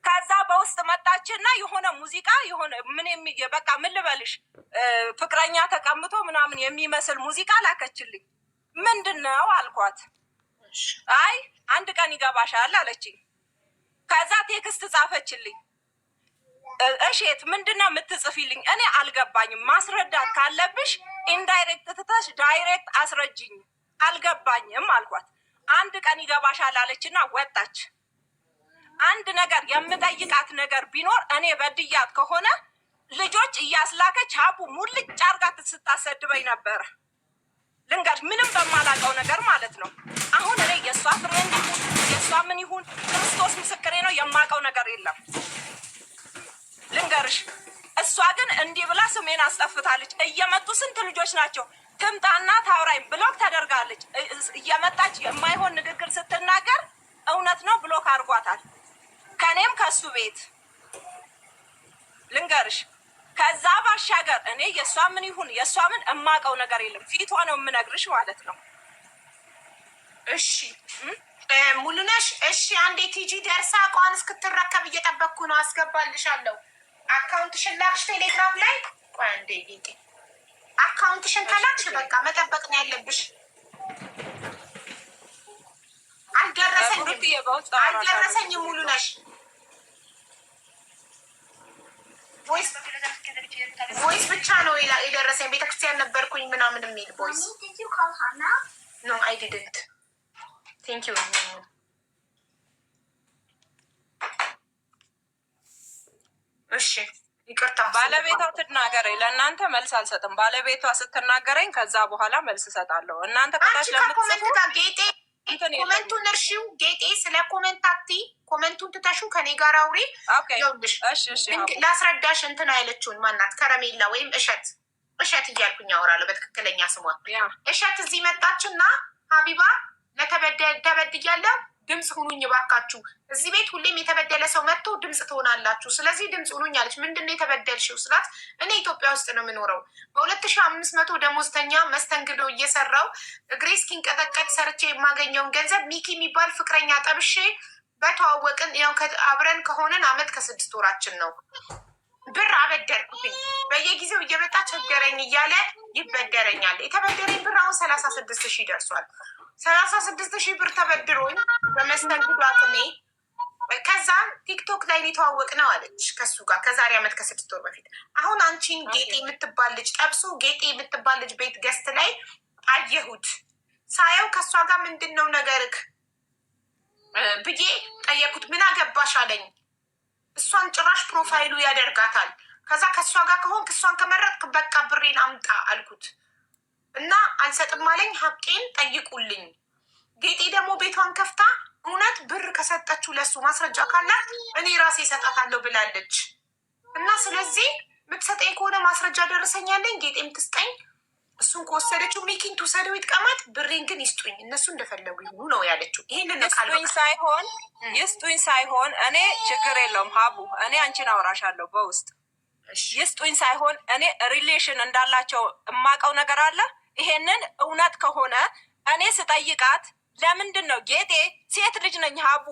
ከዛ በውስጥ መጣችና የሆነ ሙዚቃ የሆነ በቃ ምን ልበልሽ ፍቅረኛ ተቀምጦ ምናምን የሚመስል ሙዚቃ ላከችልኝ። ምንድን ነው አልኳት። አይ አንድ ቀን ይገባሻል አለችኝ። ከዛ ቴክስት ጻፈችልኝ። እሼት ምንድን ነው የምትጽፊልኝ? እኔ አልገባኝም። ማስረዳት ካለብሽ ኢንዳይሬክት ትተሽ ዳይሬክት አስረጅኝ። አልገባኝም አልኳት። አንድ ቀን ይገባሻል አለችና ወጣች። አንድ ነገር የምጠይቃት ነገር ቢኖር እኔ በድያት ከሆነ ልጆች እያስላከች ሀቡ ሙልጭ አርጋት ስታሰድበኝ ነበረ። ልንገርሽ ምንም በማላውቀው ነገር ማለት ነው። አሁን እኔ የእሷ ፍሬንድ ይሁን የእሷ ምን ይሁን ክርስቶስ ምስክሬ ነው፣ የማውቀው ነገር የለም። ልንገርሽ እሷ ግን እንዲህ ብላ ስሜን አስጠፍታለች። እየመጡ ስንት ልጆች ናቸው ትምጣና ታውራኝ ብሎክ ተደርጋለች። እየመጣች የማይሆን ንግግር ስትናገር እውነት ነው ብሎክ አድርጓታል። ከኔም ከሱ ቤት ልንገርሽ። ከዛ ባሻገር እኔ የእሷ ምን ይሁን የእሷ ምን እማውቀው ነገር የለም። ፊቷ ነው የምነግርሽ ማለት ነው። እሺ ሙሉነሽ፣ እሺ አንዴ ቲጂ ደርሳ እቃዋን እስክትረከብ እየጠበቅኩ ነው። አስገባልሻለሁ። አካውንትሽን ላክሽ ቴሌግራም ላይ። ቆይ አንዴ ጌጤ አካውንትሽን ከላክሽ በቃ መጠበቅ ነው ያለብሽ። አልደረሰኝም ሙሉነሽ። ቮይስ ብቻ ነው የደረሰኝ። ቤተክርስቲያን ነበርኩኝ ምናምን የሚል ቮይስ ኖ አይ ዲድንት ቴንክ ዩ። እሺ ይቅርታ። ባለቤቷ ትናገረኝ። ለእናንተ መልስ አልሰጥም። ባለቤቷ ስትናገረኝ ከዛ በኋላ መልስ እሰጣለሁ። እናንተ ከታች ለምትጽፉ ጌጤ ኮመንቱን እርሺው። ጌጤ ስለ ኮመንታቲ ኮመንቱን ትተሹ ከኔ ጋር አውሪ። ይኸውልሽ ላስረዳሽ እንትን አይለችውን ማናት ከረሜላ ወይም እሸት እያልኩኝ አወራለሁ በትክክለኛ ስሟ እሸት። እዚህ መጣችና ሀቢባ ተበድያለሁ ድምፅ ሁኑኝ ባካችሁ። እዚህ ቤት ሁሌም የተበደለ ሰው መጥቶ ድምፅ ትሆናላችሁ። ስለዚህ ድምፅ ሁኑኝ አለች። ምንድነው የተበደልሽው ስላት እኔ ኢትዮጵያ ውስጥ ነው የምኖረው በ2500 ደሞዝተኛ መስተንግዶ እየሰራው እግሬ እስኪንቀጠቀጥ ሰርቼ የማገኘውን ገንዘብ ሚኪ የሚባል ፍቅረኛ ጠብሼ በተዋወቅን ያው አብረን ከሆንን 1 ዓመት ከ6 ወራችን ነው። ብር አበደርኩትኝ በየጊዜው እየመጣ ቸገረኝ እያለ ይበደረኛል። የተበደረኝ ብር አሁን 36,000 ደርሷል። 36,000 ብር ተበድሮኝ በመስተንግዶ አቅሜ ከዛም ቲክቶክ ላይ ሊተዋወቅ ነው አለች ከሱ ጋር ከዛሬ 1 ዓመት ከ6 ወር በፊት። አሁን አንቺን ጌጤ የምትባል ልጅ ጠብሶ ጌጤ የምትባል ልጅ ቤት ገስት ላይ አየሁት። ሳየው ከእሷ ጋር ምንድን ነው ነገርክ ብዬ ጠየኩት። ምን አገባሽ አለኝ። እሷን ጭራሽ ፕሮፋይሉ ያደርጋታል። ከዛ ከእሷ ጋር ከሆንክ እሷን ከመረጥክ በቃ ብሬን አምጣ አልኩት እና አልሰጥም አለኝ። ሀቄን ጠይቁልኝ። ጌጤ ደግሞ ቤቷን ከፍታ እውነት ብር ከሰጠችው ለሱ ማስረጃ ካላት እኔ ራሴ እሰጣታለሁ ብላለች። እና ስለዚህ የምትሰጠኝ ከሆነ ማስረጃ ደረሰኛለኝ ጌጤም ትስጠኝ። እሱን ከወሰደችው ሚኪን ትውሰደው ይጥቀማት፣ ብሬን ግን ይስጡኝ፣ እነሱ እንደፈለጉ ይሁኑ ነው ያለችው። ይህንን ይስጡኝ ሳይሆን እኔ ችግር የለውም ሀቡ፣ እኔ አንቺን አውራሻለሁ በውስጥ ይስጡኝ ሳይሆን እኔ ሪሌሽን እንዳላቸው የማውቀው ነገር አለ። ይሄንን እውነት ከሆነ እኔ ስጠይቃት ለምንድን ነው ጌጤ ሴት ልጅ ነኝ ሀቡ፣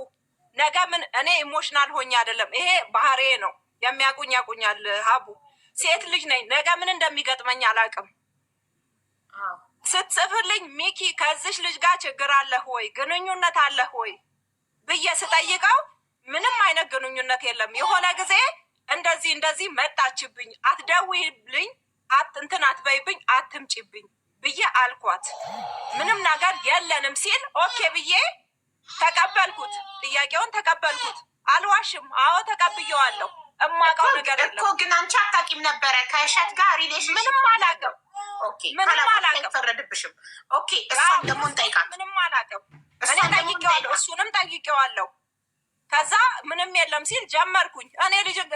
ነገ ምን እኔ ኢሞሽናል ሆኜ አይደለም፣ ይሄ ባህሬ ነው፣ የሚያውቁኝ ያውቁኛል ሀቡ፣ ሴት ልጅ ነኝ፣ ነገ ምን እንደሚገጥመኝ አላውቅም። ስትጽፍልኝ ሚኪ ከዚሽ ልጅ ጋር ችግር አለህ ወይ ግንኙነት አለህ ወይ ብዬ ስጠይቀው ምንም አይነት ግንኙነት የለም፣ የሆነ ጊዜ እንደዚህ መጣችብኝ፣ አትደውይልኝ፣ እንትን አትበይብኝ፣ አትምጪብኝ ብዬ አልኳት። ምንም ነገር የለንም ሲል ኦኬ ብዬ ተቀበልኩት፣ ጥያቄውን ተቀበልኩት። አልዋሽም፣ አዎ ተቀብዬዋለሁ። እማውቀው ነገር የለም እኮ ግን አንቺ አታውቂም ነበረ ከእሸት ጋር ሪሌሽን? ምንም አላውቅም፣ ምንም አላውቅም። አይፈረድብሽም። ኦኬ እሷን ደግሞ እንጠይቃት። ምንም አላውቅም። እኔ ጠይቄዋለሁ፣ እሱንም ጠይቄዋለሁ። ከዛ ምንም የለም ሲል ጀመርኩኝ።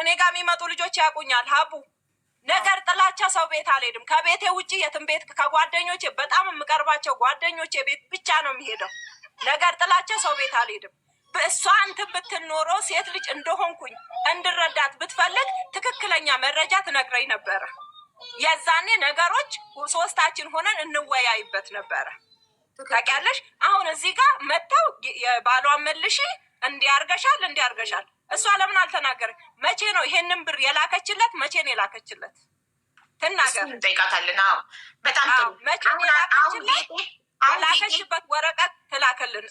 እኔ ጋር የሚመጡ ልጆች ያውቁኛል ሀቡ፣ ነገር ጥላቻ ሰው ቤት አልሄድም። ከቤቴ ውጭ የትም ቤት ከጓደኞቼ በጣም የምቀርባቸው ጓደኞቼ ቤት ብቻ ነው የሚሄደው። ነገር ጥላቻ ሰው ቤት አልሄድም። እሷ እንትን ብትኖሮ ሴት ልጅ እንደሆንኩኝ እንድረዳት ብትፈልግ ትክክለኛ መረጃ ትነግረኝ ነበረ። የዛኔ ነገሮች ሶስታችን ሆነን እንወያይበት ነበረ። ታውቂያለሽ፣ አሁን እዚህ ጋር መጥተው የባሏን መልሽ እንዲያርገሻል። እሷ ለምን አልተናገረ? መቼ ነው ይሄንን ብር የላከችለት? መቼ ነው የላከችለት? ትናገር፣ እንጠይቃታለን። በጣም ጥሩ። መቼ ነው የላከችለት? የላከችበት ወረቀት ትላከልን።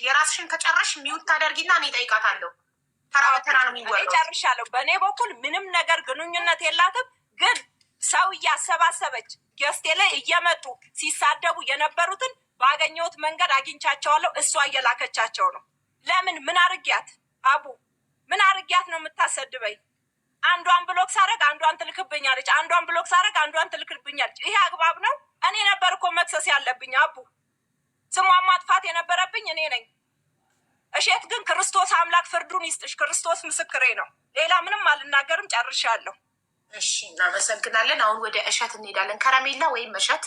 የራስሽን ከጨረሽ ሚውት ታደርጊና እኔ እጠይቃታለሁ። ተራ በተራ ነው የሚወራው። ጨርሻለሁ። በእኔ በኩል ምንም ነገር ግንኙነት የላትም። ግን ሰው እያሰባሰበች ገስቴ ላይ እየመጡ ሲሳደቡ የነበሩትን ባገኘሁት መንገድ አግኝቻቸዋለሁ። እሷ እየላከቻቸው ነው። ለምን? ምን አርጊያት አቡ? ምን አርጊያት ነው የምታሰድበኝ? አንዷን ብሎክ ሳረግ አንዷን ትልክብኛለች፣ አንዷን ብሎክ ሳረግ አንዷን ትልክብኛለች። ይሄ አግባብ ነው? እኔ ነበር እኮ መክሰስ ያለብኝ አቡ። ስሟን ማጥፋት የነበረብኝ እኔ ነኝ። እሸት ግን ክርስቶስ አምላክ ፍርዱን ይስጥሽ። ክርስቶስ ምስክሬ ነው። ሌላ ምንም አልናገርም። ጨርሻለሁ። እሺ፣ እናመሰግናለን። አሁን ወደ እሸት እንሄዳለን። ከረሜላ ወይም እሸት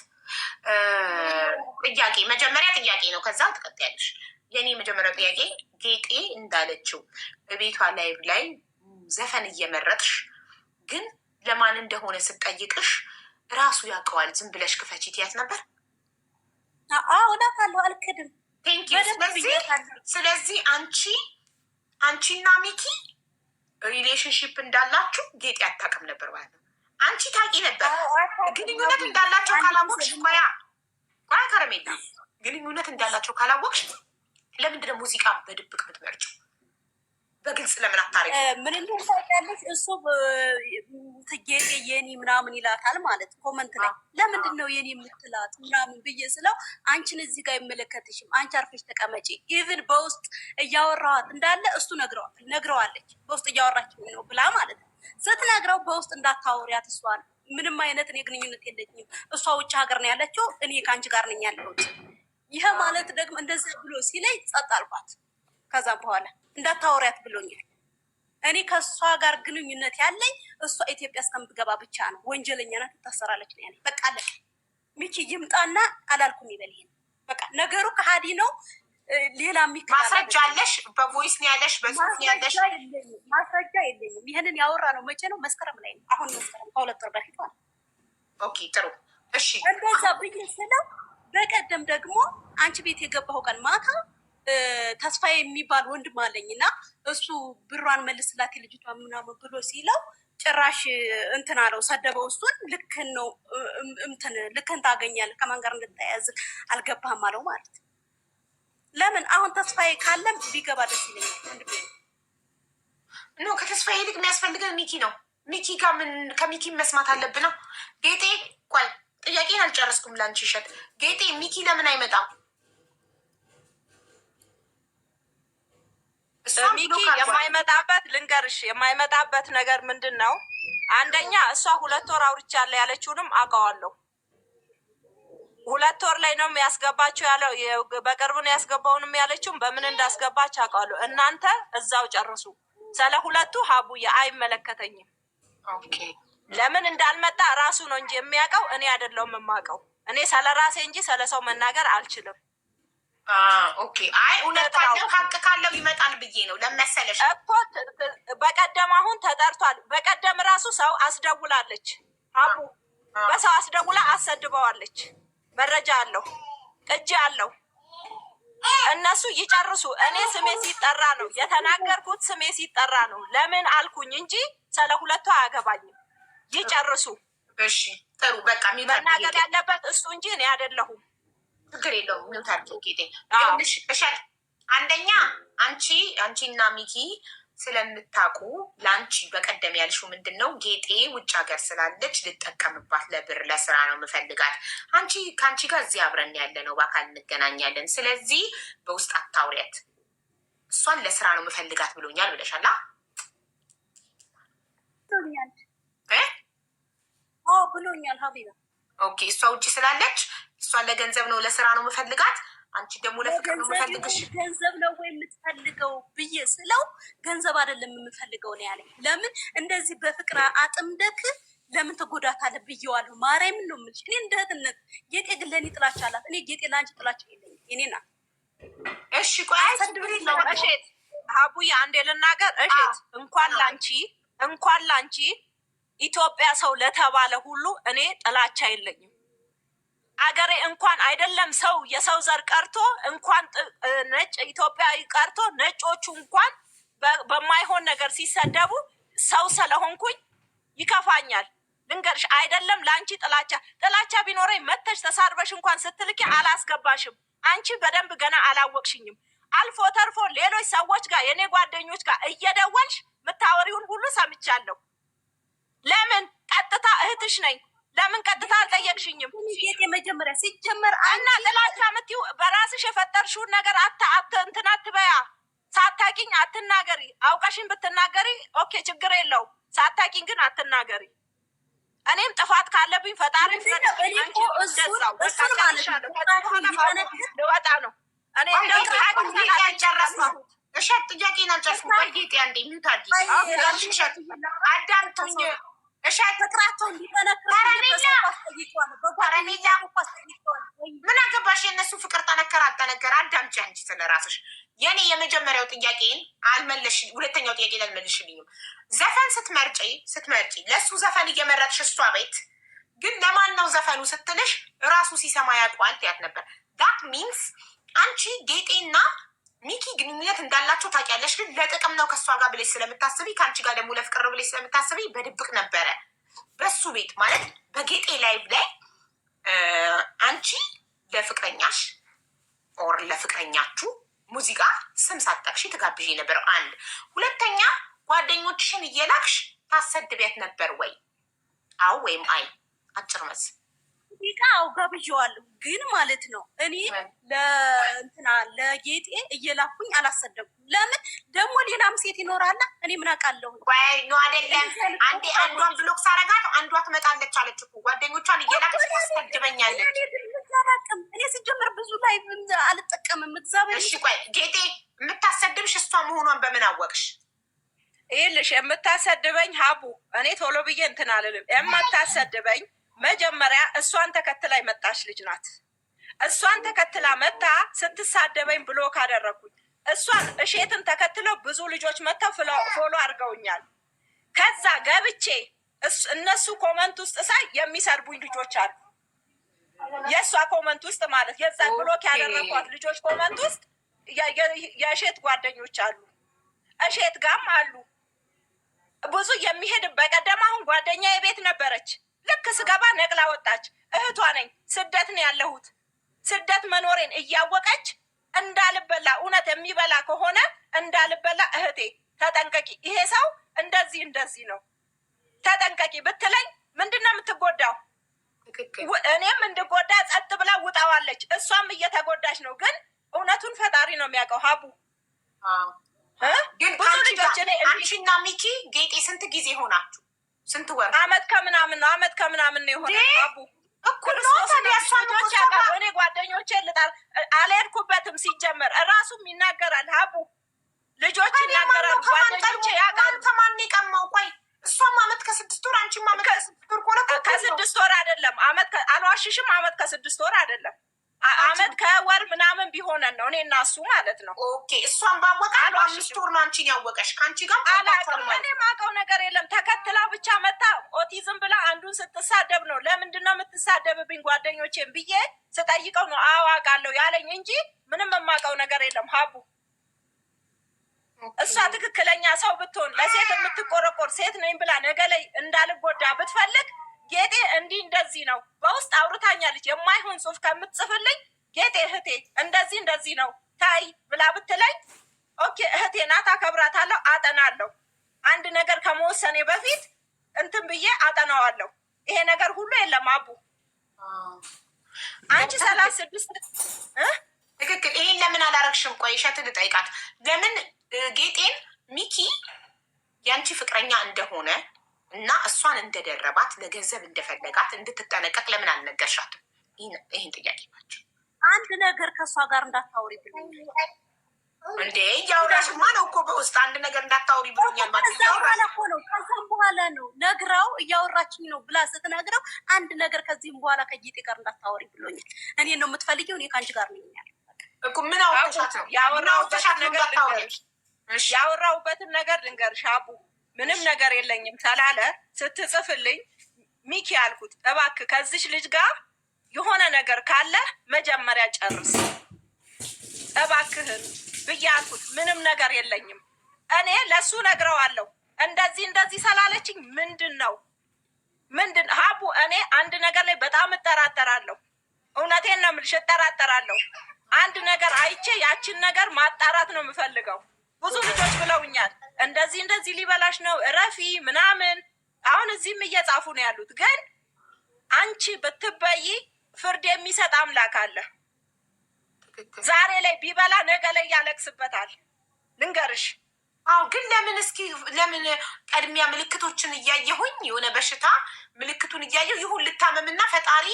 ጥያቄ፣ መጀመሪያ ጥያቄ ነው፣ ከዛ ትቀጥያለሽ። የኔ መጀመሪያ ጥያቄ ጌጤ እንዳለችው በቤቷ ላይ ዘፈን እየመረጥሽ ግን ለማን እንደሆነ ስጠይቅሽ ራሱ ያውቀዋል፣ ዝም ብለሽ ክፈቺ ትያት ነበር? እውነታለሁ፣ አልክድም። ስለዚህ አንቺና ሚኪ ሪሌሽንሽፕ እንዳላችሁ ጌጤ አታውቅም ነበር ማለት ነው። አንቺ ታውቂ ነበር። ግንኙነት እንዳላቸው ካላወቅሽ ከረሜላ ግንኙነት እንዳላቸው ካላወቅሽ ለምንድን ነው ሙዚቃ በድብቅ ምትመርጭው? በግልጽ ለምን አታረጊ? ምን ታውቂያለሽ? እሱ ጌጤ የኔ ምናምን ይላታል ማለት ኮመንት ላይ ለምንድን ነው የኔ የምትላት ምናምን ብዬ ስለው አንቺን እዚህ ጋር አይመለከትሽም፣ አንቺ አርፈሽ ተቀመጪ። ኢቭን በውስጥ እያወራኋት እንዳለ እሱ ነግረዋለች። በውስጥ እያወራች ነው ብላ ማለት ነው። ስትነግረው በውስጥ እንዳታወሪያት፣ እሷን ምንም አይነት እኔ ግንኙነት የለኝም፣ እሷ ውጭ ሀገር ነው ያለችው፣ እኔ ከአንቺ ጋር ነኝ ያለሁት። ይሄ ማለት ደግሞ እንደዚህ ብሎ ሲለኝ ጸጥ አልኳት። ከዛ በኋላ እንዳታወሪያት ብሎኛል። እኔ ከእሷ ጋር ግንኙነት ያለኝ እሷ ኢትዮጵያ እስከምትገባ ብቻ ነው። ወንጀለኛ ናት፣ ትታሰራለች ነው ያለኝ። በቃ አለቀ። ሚኪ ይምጣና አላልኩም ይበል። ይሄን በቃ ነገሩ ከሀዲ ነው። ሌላ ማስረጃ አለሽ? በቮይስ ነው ያለሽ? በጽሁፍ ነው ያለሽ? ማስረጃ የለኝም። ይህንን ያወራ ነው መቼ ነው? መስከረም ላይ ነው። አሁን መስከረም ከ2 ወር በፊት ማለት። ኦኬ ጥሩ እሺ። እንደዛ ብዬ ስለው በቀደም ደግሞ አንቺ ቤት የገባው ቀን ማታ ተስፋዬ የሚባል ወንድም አለኝ እና እሱ ብሯን መልስላት ልጅቷ ምናምን ብሎ ሲለው ጭራሽ እንትን አለው፣ ሰደበው። እሱን ልክን ነው ልክን ታገኛለህ፣ ከማን ጋር እንድታያዝ አልገባህም አለው ማለት ነው። ለምን አሁን ተስፋዬ ካለም ቢገባ ደስ ይለኛል። ወንድሜ ኖ ከተስፋዬ ይልቅ የሚያስፈልገን ሚኪ ነው። ሚኪ ጋር ምን ከሚኪ መስማት አለብን። ጌጤ ቆይ ጥያቄን አልጨረስኩም። ላንቺ እሸት ጌጤ ሚኪ ለምን አይመጣም? ሚኪ የማይመጣበት ልንገርሽ፣ የማይመጣበት ነገር ምንድን ነው? አንደኛ እሷ 2 ወር አውርቻለሁ ያለችውንም አውቀዋለሁ። 2 ወር ላይ ነው ያስገባቸው ያለው፣ በቅርብ ነው ያስገባውንም ያለችውም በምን እንዳስገባች አውቀዋለሁ። እናንተ እዛው ጨርሱ። ስለ 2ቱ ሀቡዬ አይመለከተኝም። ኦኬ ለምን እንዳልመጣ ራሱ ነው እንጂ የሚያውቀው፣ እኔ አይደለሁም የማውቀው። እኔ ስለ ራሴ እንጂ ስለ ሰው መናገር አልችልም። ኦኬ። አይ እውነት ካለው ሀቅ ካለው ይመጣል ብዬ ነው ለመሰለሽ እኮ። በቀደም አሁን ተጠርቷል። በቀደም ራሱ ሰው አስደውላለች፣ አቡ በሰው አስደውላ አሰድበዋለች። መረጃ አለው፣ ቅጂ አለው። እነሱ ይጨርሱ። እኔ ስሜ ሲጠራ ነው የተናገርኩት፣ ስሜ ሲጠራ ነው። ለምን አልኩኝ እንጂ ስለ ሁለቱ አያገባኝም። ይጨርሱ። እሺ ጥሩ በቃ መናገር ያለበት እሱ እንጂ እኔ አይደለሁም። ችግር የለውም። ሚውታርኪ ጌጤ እሸት አንደኛ አንቺና ሚኪ ስለምታውቁ ለአንቺ በቀደም ያልሽው ምንድን ነው? ጌጤ ውጭ ሀገር ስላለች ልጠቀምባት ለብር ለስራ ነው የምፈልጋት። ከአንቺ ጋር እዚህ አብረን ያለ ነው፣ በአካል እንገናኛለን። ስለዚህ በውስጥ አታውሪያት፣ እሷን ለስራ ነው የምፈልጋት ብሎኛል ብለሻላ? ብሎኛል ሀቢባ። ኦኬ እሷ ውጭ ስላለች እሷን ለገንዘብ ነው ለስራ ነው የምፈልጋት፣ አንቺ ደግሞ ለፍቅር ነው የምፈልግሽ። ገንዘብ ነው ወይ የምትፈልገው ብዬ ስለው ገንዘብ አይደለም የምፈልገው ነው ያለኝ። ለምን እንደዚህ በፍቅር አጥምደክ ለምን ተጎዳታለህ ብዬዋለሁ። ማርያምን ነው የምልሽ። እኔ እንደ እህትነት ጌጤ ግን ለእኔ ጥላቻ አላት። እኔ ጌጤ ለአንቺ ጥላቻ የለኝም። እኔ ና እሺ ቆይ ነው እሼት ሀቡዬ አንዴ ልናገር። እሼት እንኳን ላንቺ ኢትዮጵያ ሰው ለተባለ ሁሉ እኔ ጥላቻ የለኝም። አገሬ እንኳን አይደለም ሰው የሰው ዘር ቀርቶ እንኳን ነጭ ኢትዮጵያዊ ቀርቶ ነጮቹ እንኳን በማይሆን ነገር ሲሰደቡ ሰው ስለሆንኩኝ ይከፋኛል። ልንገርሽ አይደለም ለአንቺ ጥላቻ ቢኖረኝ መተሽ ተሳድበሽ እንኳን ስትልኪ አላስገባሽም። አንቺ በደንብ ገና አላወቅሽኝም። አልፎ ተርፎ ሌሎች ሰዎች ጋር የኔ ጓደኞች ጋር እየደወልሽ ምታወሪውን ሁሉ ሰምቻለሁ። ለምን ቀጥታ እህትሽ ነኝ። ለምን ቀጥታ አልጠየቅሽኝም? መጀመሪያ ሲጀመር እና ጥላቻ የምትይው በራስሽ የፈጠርሽውን ነገር እንትን አትበያ። ሳታቂኝ አትናገሪ። አውቀሽን ብትናገሪ ኦኬ ችግር የለው። ሳታቂኝ ግን አትናገሪ። እኔም ጥፋት ካለብኝ ፈጣሪ ልወጣ ነው። እኔ ያልጨረስኩት እሸት ጥያቄን አልጨረስኩም። ቆይ ጌጤ አንዴ ሚውት አድርጊ። እሸት አዳምጡኝ። እሸት ፍቅራቸው ምን አገባሽ? የእነሱ ፍቅር ጠነከር አልጠነከር አዳምጪ አንቺ ስለራስሽ። የኔ የመጀመሪያው ጥያቄን አልመለሽ፣ ሁለተኛው ጥያቄ አልመለሽልኝም። ዘፈን ስትመርጪ ለእሱ ዘፈን እየመረጥሽ እሷ ቤት ግን ለማን ነው ዘፈኑ ስትልሽ እራሱ ሲሰማ ያውቀዋል ትያት ነበር። ዳት ሚንስ አንቺ ጌጤና ሚኪ ግንኙነት እንዳላቸው ታውቂያለሽ፣ ግን ለጥቅም ነው ከእሷ ጋር ብለሽ ስለምታስቢ፣ ከአንቺ ጋር ደግሞ ለፍቅር ነው ብለሽ ስለምታስቢ በድብቅ ነበረ በሱ ቤት ማለት በጌጤ ላይቭ ላይ አንቺ ለፍቅረኛሽ ኦር ለፍቅረኛችሁ ሙዚቃ ስም ሳትጠቅሺ ትጋብዥ ነበር። አንድ ሁለተኛ ጓደኞችሽን እየላክሽ ታሰድቢያት ነበር ወይ? አው ወይም አይ? አጭር መስ ሙዚቃ አው ጋብዣዋለሁ፣ ግን ማለት ነው እኔ ለጌጤ እየላኩኝ አላሰደብኩም። ለምን ደግሞ ሌላም ሴት ይኖራላ። እኔ ምን አውቃለሁ? ወይ ነው አይደለም። አንዷን ብሎክ ሳረጋት አንዷ ትመጣለች አለች እኮ ጓደኞቿን እየላከች ታስቀድበኛለች። እኔ ሲጀመር ብዙ ላይ አልጠቀምም። እግዚአብሔር። እሺ ቆይ ጌጤ የምታሰድብሽ እሷ መሆኗን በምን አወቅሽ? ይኸውልሽ የምታሰድበኝ ሀቡ እኔ ቶሎ ብዬ እንትን አልልም። የምታሰድበኝ መጀመሪያ እሷን ተከትላ መጣች ልጅ ናት። እሷን ተከትላ መታ ስትሳደበኝ ብሎ ካደረጉኝ እሷን እሼትን ተከትለው ብዙ ልጆች መጥተው ፎሎ አድርገውኛል። ከዛ ገብቼ እነሱ ኮመንት ውስጥ ሳይ የሚሰርቡኝ ልጆች አሉ። የእሷ ኮመንት ውስጥ ማለት የዛን ብሎክ ያደረጓት ልጆች ኮመንት ውስጥ የእሼት ጓደኞች አሉ፣ እሼት ጋም አሉ ብዙ የሚሄድ። በቀደም አሁን ጓደኛ የቤት ነበረች። ልክ ስገባ ነቅላ ወጣች። እህቷ ነኝ፣ ስደት ነው ያለሁት። ስደት መኖሬን እያወቀች እንዳልበላ እውነት የሚበላ ከሆነ እንዳልበላ እህቴ ተጠንቀቂ፣ ይሄ ሰው እንደዚህ ነው ተጠንቀቂ ብትለኝ ምንድን ነው የምትጎዳው? እኔም እንድጎዳ ጸጥ ብላ ውጣዋለች። እሷም እየተጎዳች ነው። ግን እውነቱን ፈጣሪ ነው የሚያውቀው። ሀቡ ግን አንቺና ሚኪ ጌጤ ስንት ጊዜ ሆናችሁ? ስንት ወር? አመት ከምናምን ነው የሆነ ሀቡ እኔ ጓደኞቼ ልጣል አልሄድኩበትም። ሲጀመር እራሱም ይናገራል። ሀቡ ልጆች ይናገራል። ጓደኞቼ ያውቃሉ። ማን የቀማው? ቆይ እሷም አመት ከ6 ወር አንቺም አመት ብንዋሽሽም 1 ዓመት ከ6 ወር አይደለም 1 ዓመት ከወር ምናምን ቢሆነን ነው እኔ እና እሱ ማለት ነው። ኦኬ እሷን ባወቀ 5 ወር ነው አንቺን ያወቀሽ። ከአንቺ ጋር አላውቅም እኔ የማውቀው ነገር የለም። ተከትላ ብቻ መታ ኦቲዝም ብላ አንዱን ስትሳደብ ነው ለምንድን ነው የምትሳደብብኝ ጓደኞቼን ብዬ ስጠይቀው ነው አዋቃለሁ ያለኝ እንጂ ምንም የማውቀው ነገር የለም። ሀቡ እሷ ትክክለኛ ሰው ብትሆን ለሴት የምትቆረቆር ሴት ነኝ ብላ ነገ ላይ እንዳልጎዳ ብትፈልግ ጌጤ እንዲህ እንደዚህ ነው በውስጥ አውርታኛለች የማይሆን ጽሑፍ ከምትጽፍልኝ ጌጤ እህቴ እንደዚህ እንደዚህ ነው ታይ ብላ ብትለኝ ኦኬ እህቴ ናት አከብራታለሁ አጠናለሁ። አንድ ነገር ከመወሰኔ በፊት እንትን ብዬ አጠናዋለሁ። ይሄ ነገር ሁሉ የለም። አቡ አንቺ 36 ትክክል። ይሄን ለምን አላረግሽም? ቆይ እሸት ልጠይቃት። ለምን ጌጤን ሚኪ ያንቺ ፍቅረኛ እንደሆነ እና እሷን እንደደረባት ለገንዘብ እንደፈለጋት እንድትጠነቀቅ ለምን አልነገርሻትም? ይህን ጥያቄ ናቸው። አንድ ነገር ከእሷ ጋር እንዳታወሪ ብሎኝ እንዴ እያወራሽማ ነው እኮ በውስጥ አንድ ነገር እንዳታወሪ ብሎኛል ማለት ነው። ከዛም በኋላ ነው ነግራው እያወራችኝ ነው ብላ ስትነግረው አንድ ነገር ከዚህም በኋላ ከጌጤ ጋር እንዳታወሪ ብሎኛል። እኔ ነው የምትፈልጊው? እኔ ከአንቺ ጋር ነኝ ያለ እኮ ምን አውጥተሻት ነው? ያወራሁበትን ነገር ልንገርሽ አቡ ምንም ነገር የለኝም ስላለ ስትጽፍልኝ ሚኪ ያልኩት እባክህ ከዚች ልጅ ጋር የሆነ ነገር ካለ መጀመሪያ ጨርስ እባክህን ብዬ አልኩት። ምንም ነገር የለኝም እኔ ለሱ ነግረዋለሁ። እንደዚህ እንደዚህ ስላለችኝ ምንድን ሀቡ እኔ አንድ ነገር ላይ በጣም እጠራጠራለሁ። እውነቴን ነው የምልሽ እጠራጠራለሁ። አንድ ነገር አይቼ ያችን ነገር ማጣራት ነው የምፈልገው። ብዙ ልጆች ብለውኛል እንደዚህ እንደዚህ ሊበላሽ ነው እረፊ ምናምን። አሁን እዚህም እየጻፉ ነው ያሉት። ግን አንቺ ብትበይ ፍርድ የሚሰጥ አምላክ አለ። ዛሬ ላይ ቢበላ ነገ ላይ ያለቅስበታል። ልንገርሽ። አዎ ግን ለምን ቀድሚያ ምልክቶችን እያየሁኝ የሆነ በሽታ ምልክቱን እያየሁ ይሁን ልታመምና ፈጣሪ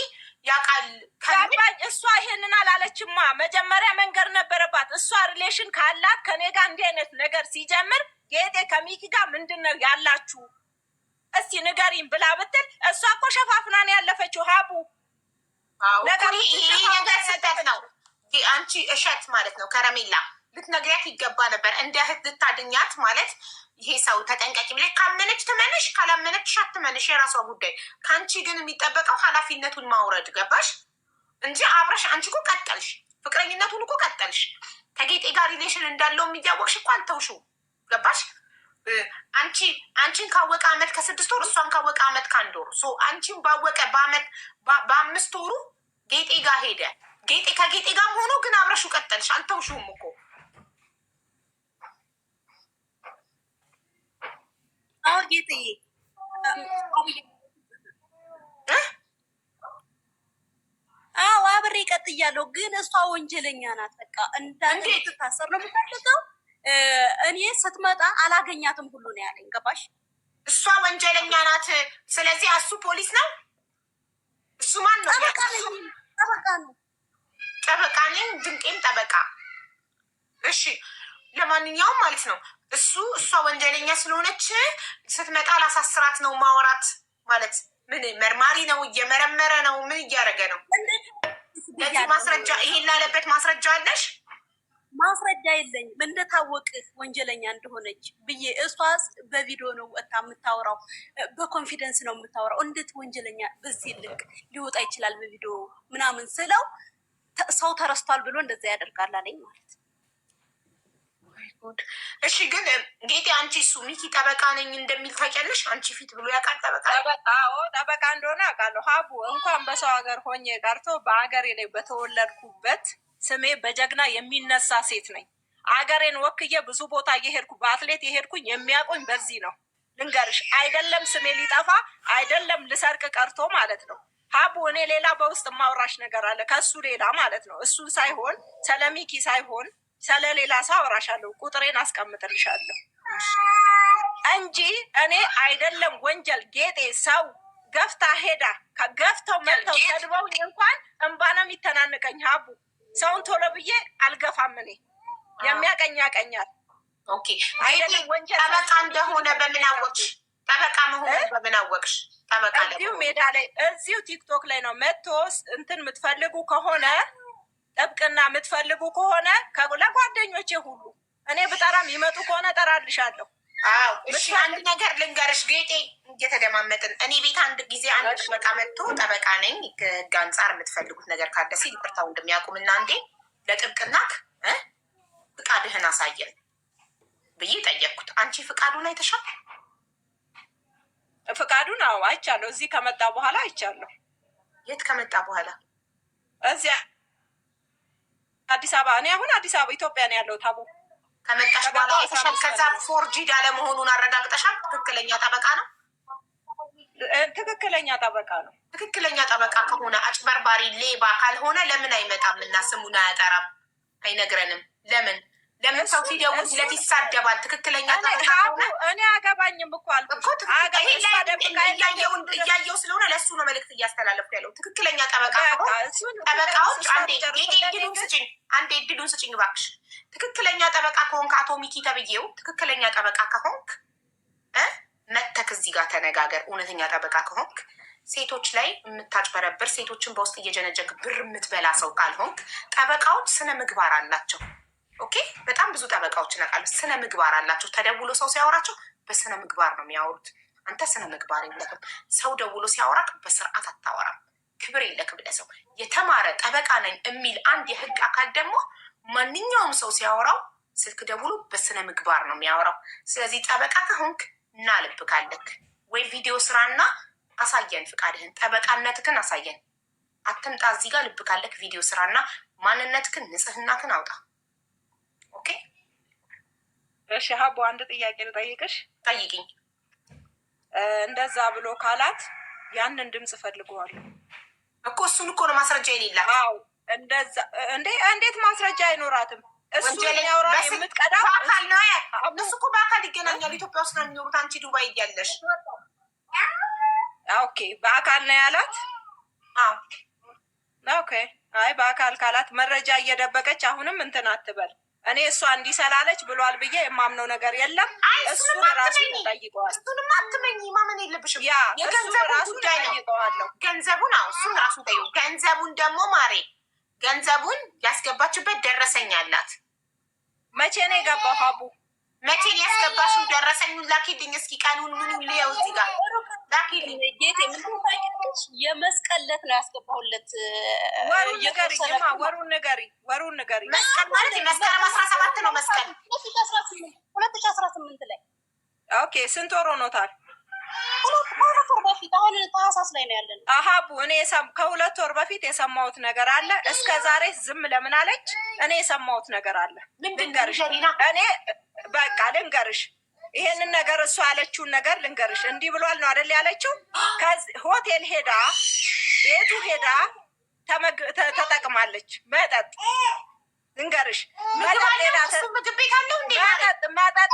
ያውቃል ከባኝ እሷ ይሄንን አላለችማ። መጀመሪያ መንገር ነበረባት። እሷ ሪሌሽን ካላት ከኔ ጋር እንዲህ አይነት ነገር ሲጀምር ጌጤ ከሚኪ ጋር ምንድን ነው ያላችሁ እስቲ ንገሪኝ ብላ ብትል እሷ እኮ ሸፋፍና ነው ያለፈችው። ሀቡ ነገር ስህተት ነው። አንቺ እሸት ማለት ነው ከረሜላ ልትነግሪያት ይገባ ነበር። እንደ እህት ልታድኛት ማለት ይሄ ሰው ተጠንቀቂ ብለሽ ካመነች ትመንሽ፣ ካላመነች አትመንሽ፣ የራሷ ጉዳይ። ከአንቺ ግን የሚጠበቀው ኃላፊነቱን ማውረድ ገባሽ እንጂ አብረሽ አንቺ እኮ ቀጠልሽ፣ ፍቅረኝነቱን እኮ ቀጠልሽ። ከጌጤ ጋር ሪሌሽን እንዳለው የሚያወቅሽ እኮ አልተውሽው ገባሽ። አንቺን ካወቀ 1 ዓመት ከ6 ወር እሷን ካወቀ 1 ዓመት ከ1 ወር አንቺን ባወቀ በ5 ወሩ ጌጤ ጋር ሄደ። ከጌጤ ጋር ሆኖ ግን አብረሹ ቀጠልሽ፣ አልተውሽውም እኮ። አዎ ጌጤ አዎ አብሬ ቀጥያለሁ። ግን እሷ ወንጀለኛ ናት። በቃ እንዳትታሰር ነው የምፈልገው። እኔ ስትመጣ አላገኛትም ሁሉ ነው ያለኝ። ገባሽ? እሷ ወንጀለኛ ናት። ስለዚህ እሱ ፖሊስ ነው። እሱ ማን ነው? ጠበቃ ነው። ጠበቃ ነኝ፣ ድንቄም ጠበቃ። እሺ ለማንኛውም ማለት ነው እሷ ወንጀለኛ ስለሆነች ስትመጣ ላሳስራት ነው ማወራት ማለት ምን መርማሪ ነው? እየመረመረ ነው? ምን እያደረገ ነው? ለዚህ ማስረጃ ይሄን ላለበት ማስረጃ አለሽ? ማስረጃ የለኝም። እንደታወቅህ ወንጀለኛ እንደሆነች ብዬ እሷስ በቪዲዮ ነው ወጣ የምታወራው፣ በኮንፊደንስ ነው የምታወራው። እንዴት ወንጀለኛ በዚህ ልክ ሊወጣ ይችላል በቪዲዮ ምናምን ስለው ሰው ተረስቷል ብሎ እንደዛ ያደርጋል አለኝ ማለት ነው። እሺ ግን ጌጤ አንቺ እሱ ሚኪ ጠበቃ ነኝ እንደሚል ታውቂያለሽ? አንቺ ፊት ብሎ ያውቃል ጠበቃ? ጠበቃ እንደሆነ አውቃለሁ። ሀቡ እንኳን በሰው ሀገር ሆኜ ቀርቶ በሀገሬ ላይ በተወለድኩበት ስሜ በጀግና የሚነሳ ሴት ነኝ። አገሬን ወክዬ ብዙ ቦታ እየሄድኩ በአትሌት የሄድኩኝ የሚያውቁኝ በዚህ ነው። ልንገርሽ አይደለም ስሜ ሊጠፋ አይደለም ልሰርቅ ቀርቶ ማለት ነው። ሀቡ እኔ ሌላ በውስጥ ማውራሽ ነገር አለ ከሱ ሌላ ማለት ነው። እሱ ሳይሆን ሰለሚኪ ሳይሆን ስለሌላ ሰው አውራሻለሁ። ቁጥሬን አስቀምጥልሻለሁ እንጂ እኔ አይደለም ወንጀል ጌጤ ሰው ገፍታ ሄዳ ከገፍተው መጥተው ሰድበውኝ እንኳን እንባ ነው የሚተናንቀኝ። ሀቡ ሰውን ቶሎ ብዬ አልገፋም። እኔ የሚያቀኝ ያቀኛል። ኦኬ አይደለም ወንጀል ጠበቃ እንደሆነ በምን አወቅሽ? ጠበቃ መሆኑን በምን አወቅሽ? ጠበቃ እዚሁ ሜዳ ላይ እዚሁ ቲክቶክ ላይ ነው መጥቶ እንትን የምትፈልጉ ከሆነ ጥብቅና የምትፈልጉ ከሆነ ለጓደኞቼ ሁሉ እኔ ብጠራም ይመጡ ከሆነ ጠራልሻለሁ። አዎ እሺ፣ አንድ ነገር ልንገርሽ ጌጤ፣ እየተደማመጥን እኔ ቤት አንድ ጊዜ አንድ ጠበቃ መጥቶ ጠበቃ ነኝ ከህግ አንጻር የምትፈልጉት ነገር ካለ ሲል ይቅርታው እንደሚያውቁምና እንዴ ለጥብቅናክ ፍቃድህን አሳየን ብዬ ጠየቅኩት። አንቺ ፍቃዱን አይተሻል? ፍቃዱን አዎ አይቻለሁ። እዚህ ከመጣ በኋላ አይቻለሁ። የት ከመጣ በኋላ? እዚያ አዲስ አበባ። እኔ አሁን አዲስ አበባ ኢትዮጵያ ነው ያለው። ታቦ ከመጣሽ በኋላ አይተሻል? ከዛ ፎርጂድ አለመሆኑን አረጋግጠሻል? ትክክለኛ ጠበቃ ነው? ትክክለኛ ጠበቃ ነው። ትክክለኛ ጠበቃ ከሆነ አጭበርባሪ ሌባ ካልሆነ ለምን አይመጣም እና ስሙን አያጠራም አይነግረንም? ለምን ሰው ሲደውልለት ይሳደባል? ትክክለኛ ጠበቃ ከሆነ እኔ አገባኝም እኮ አልኩ። እያየው ስለሆነ ለእሱ ነው መልዕክት እያስተላለፍኩ ያለው። ትክክለኛ ጠበቃ ጠበቃዎች አንዴ እድሉን ስጭኝ እባክሽ። ትክክለኛ ጠበቃ ከሆንክ አቶ ሚኪ ተብዬው ትክክለኛ ጠበቃ ከሆንክ መተክ እዚህ ጋር ተነጋገር። እውነተኛ ጠበቃ ከሆንክ ሴቶች ላይ የምታጭበረብር ሴቶችን በውስጥ እየጀነጀግ ብር የምትበላ ሰው ካልሆንክ ጠበቃዎች ስነ ምግባር አላቸው። ኦኬ፣ በጣም ብዙ ጠበቃዎች ነቃሉ። ስነ ምግባር አላቸው። ተደውሎ ሰው ሲያወራቸው በስነ ምግባር ነው የሚያወሩት። አንተ ስነ ምግባር የለህም። ሰው ደውሎ ሲያወራክ በስርዓት አታወራም። ክብር የለክም ለሰው። የተማረ ጠበቃ ነኝ የሚል አንድ የህግ አካል ደግሞ ማንኛውም ሰው ሲያወራው ስልክ ደውሎ በስነ ምግባር ነው የሚያወራው። ስለዚህ ጠበቃ ከሆንክ እና ልብ ካለክ ወይ ቪዲዮ ስራና አሳየን፣ ፍቃድህን ጠበቃነትክን አሳየን። አትምጣ እዚህ ጋር። ልብ ካለክ ቪዲዮ ስራና ማንነትክን ንጽህናክን አውጣ። ኦኬ እሺ። ሀቦ አንድ ጥያቄ ልጠይቅሽ። ጠይቅኝ። እንደዛ ብሎ ካላት ያንን ድምፅ ፈልገዋለሁ እኮ። እሱን እኮ ነው ማስረጃ የሌላት። አዎ እንደዛ እንዴት ማስረጃ አይኖራትም? እሱ የሚያወራ የምትቀዳው በአካል ነው። እነሱ እኮ በአካል ይገናኛሉ። ኢትዮጵያ ውስጥ ነው የሚኖሩት። አንቺ ዱባይ እያለሽ። ኦኬ በአካል ነው ያላት። ኦኬ አይ በአካል ካላት መረጃ እየደበቀች አሁንም እንትን አትበል። እኔ እሷ እንዲሰላለች ብሏል ብዬ የማምነው ነገር የለም። እሱን ራሱ ጠይቀዋል። እሱንም አትመኝ፣ ማመን የለብሽም። ያ የገንዘቡ ጉዳይ ነው። ገንዘቡን እሱን ራሱ ጠይቁ። ገንዘቡን ደግሞ ማሬ ገንዘቡን ያስገባችበት ደረሰኝ አላት። መቼ ነው የገባው? ሀቡ መቼ ነው ያስገባሽው? ደረሰኙን ላኪልኝ እስኪ። ቀኑን ምኑን ልየው እዚህ ጋር ላኪልኝ። ጌቴ የመስቀል ዕለት ነው ያስገባሁለት። ወሩን ንገሪ። መስቀል ማለት መስከረም 17 ነው። መስቀል 2018 ላይ። ኦኬ ስንት ወር ሆኖታል? 2 ወር በፊት። አሁን ታህሳስ ላይ ነው ያለን። ሀቡ እኔ ከ2 ወር በፊት የሰማሁት ነገር አለ። እስከ ዛሬ ዝም ለምን አለች? እኔ የሰማሁት ነገር አለ። ልንገርሽ፣ እኔ በቃ ልንገርሽ፣ ይሄንን ነገር እሷ ያለችውን ነገር ልንገርሽ። እንዲህ ብሏል ነው አይደል ያለችው? ሆቴል ሄዳ ቤቱ ሄዳ ተጠቅማለች መጠጥ። ልንገርሽ መጠጥ ሄዳ ምግብ ቤት አለው እንዴ? መጠጥ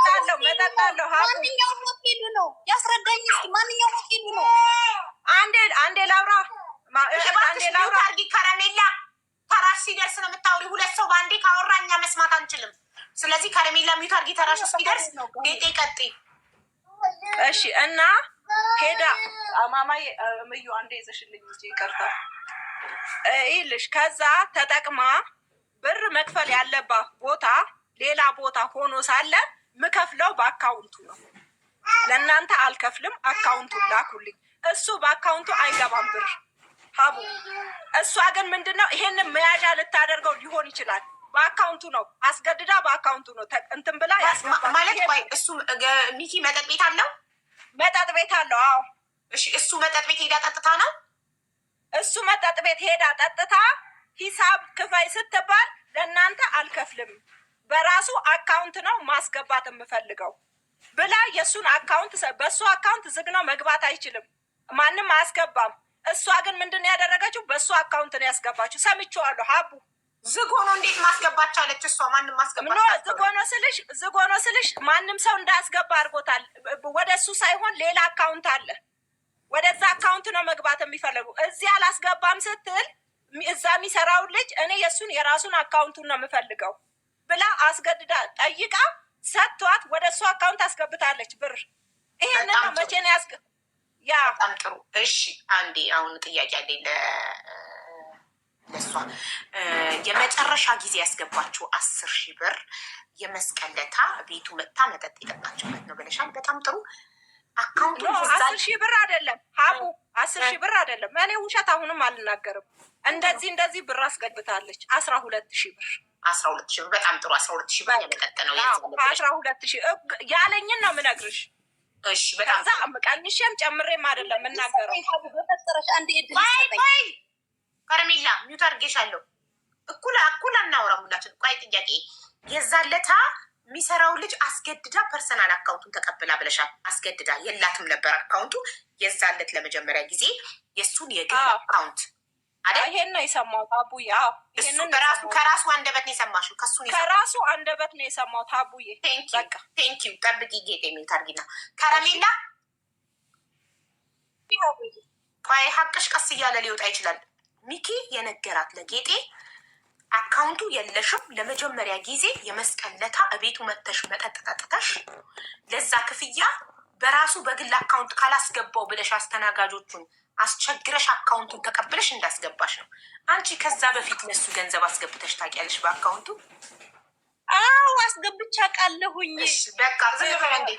አለው። ማንኛውም ሆቴሉ ነው ያስረዳኝ እስኪ። ማንኛውም ሆቴሉ ነው? አንዴ ላውራ። አርጊ ከረሜላ ተራሽ ሲደርስ ነው የምታወሪ። 2 ሰው በአንዴ ካወራ እኛ መስማት አንችልም። ስለዚህ ከረሜላ ሚዩት አርጊ ተራሽ ሲደርስ ጌጤ ቀጤ። እሺ እና ሄዳ ማማዬ ምዩ አንዴ ይዘሽልኝ እንጂ ይቅርታ ይልሽ። ከዛ ተጠቅማ ብር መክፈል ያለባት ቦታ ሌላ ቦታ ሆኖ ሳለ ምከፍለው በአካውንቱ ነው። ለእናንተ አልከፍልም፣ አካውንቱን ላኩልኝ። እሱ በአካውንቱ አይገባም ብር ሀቡ። እሷ ግን ምንድነው ይሄንን መያዣ ልታደርገው ሊሆን ይችላል። በአካውንቱ ነው አስገድዳ፣ በአካውንቱ ነው እንትን ብላ ማለት። ቆይ እሱ ሚኪ መጠጥ ቤት አለው? መጠጥ ቤት አለው። አዎ እሺ። እሱ መጠጥ ቤት ሄዳ ጠጥታ ነው? እሱ መጠጥ ቤት ሄዳ ጠጥታ ሂሳብ ክፈይ ስትባል ለእናንተ አልከፍልም፣ በራሱ አካውንት ነው ማስገባት የምፈልገው ብላ የእሱን አካውንት በእሱ አካውንት ዝግ ነው መግባት አይችልም፣ ማንም አያስገባም። እሷ ግን ምንድን ነው ያደረገችው? በእሱ አካውንት ነው ያስገባችው። ሰምቼዋለሁ ሀቡ። ዝግ ሆኖ እንዴት ማስገባት ቻለች? እሷ ማንም ማስገባት ዝግ ሆኖ ስልሽ ማንም ሰው እንዳያስገባ አድርጎታል። ወደ እሱ ሳይሆን ሌላ አካውንት አለ፣ ወደዛ አካውንት ነው መግባት የሚፈለጉ። እዚህ አላስገባም ስትል እዛ የሚሰራውን ልጅ እኔ የእሱን የራሱን አካውንቱን ነው የምፈልገው ብላ አስገድዳ ጠይቃ ሰጥቷት ወደ እሱ አካውንት አስገብታለች ብር። ይሄንን መቼ ነው በጣም ጥሩ። እሺ አንዴ አሁን ጥያቄ አለኝ ለእሷ። የመጨረሻ ጊዜ ያስገባችው 10,000 ብር የመስቀለታ ቤቱ መታ መጠጥ የጠጣችበት ነው ብለሻል። በጣም ጥሩ። አካውንቱ 10,000 ብር አይደለም ሀቡ፣ 10,000 ብር አይደለም። እኔ ውሸት አሁንም አልናገርም። እንደዚህ ብር አስገብታለች። 12,000 ብር 12,000 ብር። በጣም ጥሩ። 12,000 ብር የመጠጥ ነው። 12,000 ያለኝን ነው የምነግርሽ። እሺ በጣም ከዛ ቀንሼም ጨምሬም አይደለም የምናገረው። ቆይ ከረሜላ ሚውት አድርጌሻለሁ። እኩል አናውራ ሁላችን። ቆይ ጥያቄ የዛለታ የሚሰራው ልጅ አስገድዳ ፐርሰናል አካውንቱን ተቀብላ ብለሻል። አስገድዳ የላትም ነበር አካውንቱ። የዛለት ለመጀመሪያ ጊዜ የእሱን የግል አካውንት አይደል? ይሄን ነው የሰማሁት አቡዬ። እሱ ከራሱ አንደበት ነው የሰማሽው? ከራሱ አንደበት ነው የሰማሁት አቡዬ። ቴንኪው። ጠብቂ ጌጤ ሚውት አድርጊና ከረሜላ። ቆይ ሀቅሽ ቀስ እያለ ሊወጣ ይችላል። ሚኪ የነገራት ለጌጤ አካውንቱ የለሽም። ለመጀመሪያ ጊዜ የመስቀለታ እቤቱ መተሽ መጠጥ ጠጥተሽ ለዛ ክፍያ በራሱ በግል አካውንት ካላስገባው ብለሽ አስተናጋጆቹን አስቸግረሽ አካውንቱን ተቀብለሽ እንዳስገባሽ ነው። አንቺ ከዛ በፊት ለሱ ገንዘብ አስገብተሽ ታውቂያለሽ በአካውንቱ? አዎ አስገብቻ ቃለሁኝ። በቃ ዝም በይ እንዴ!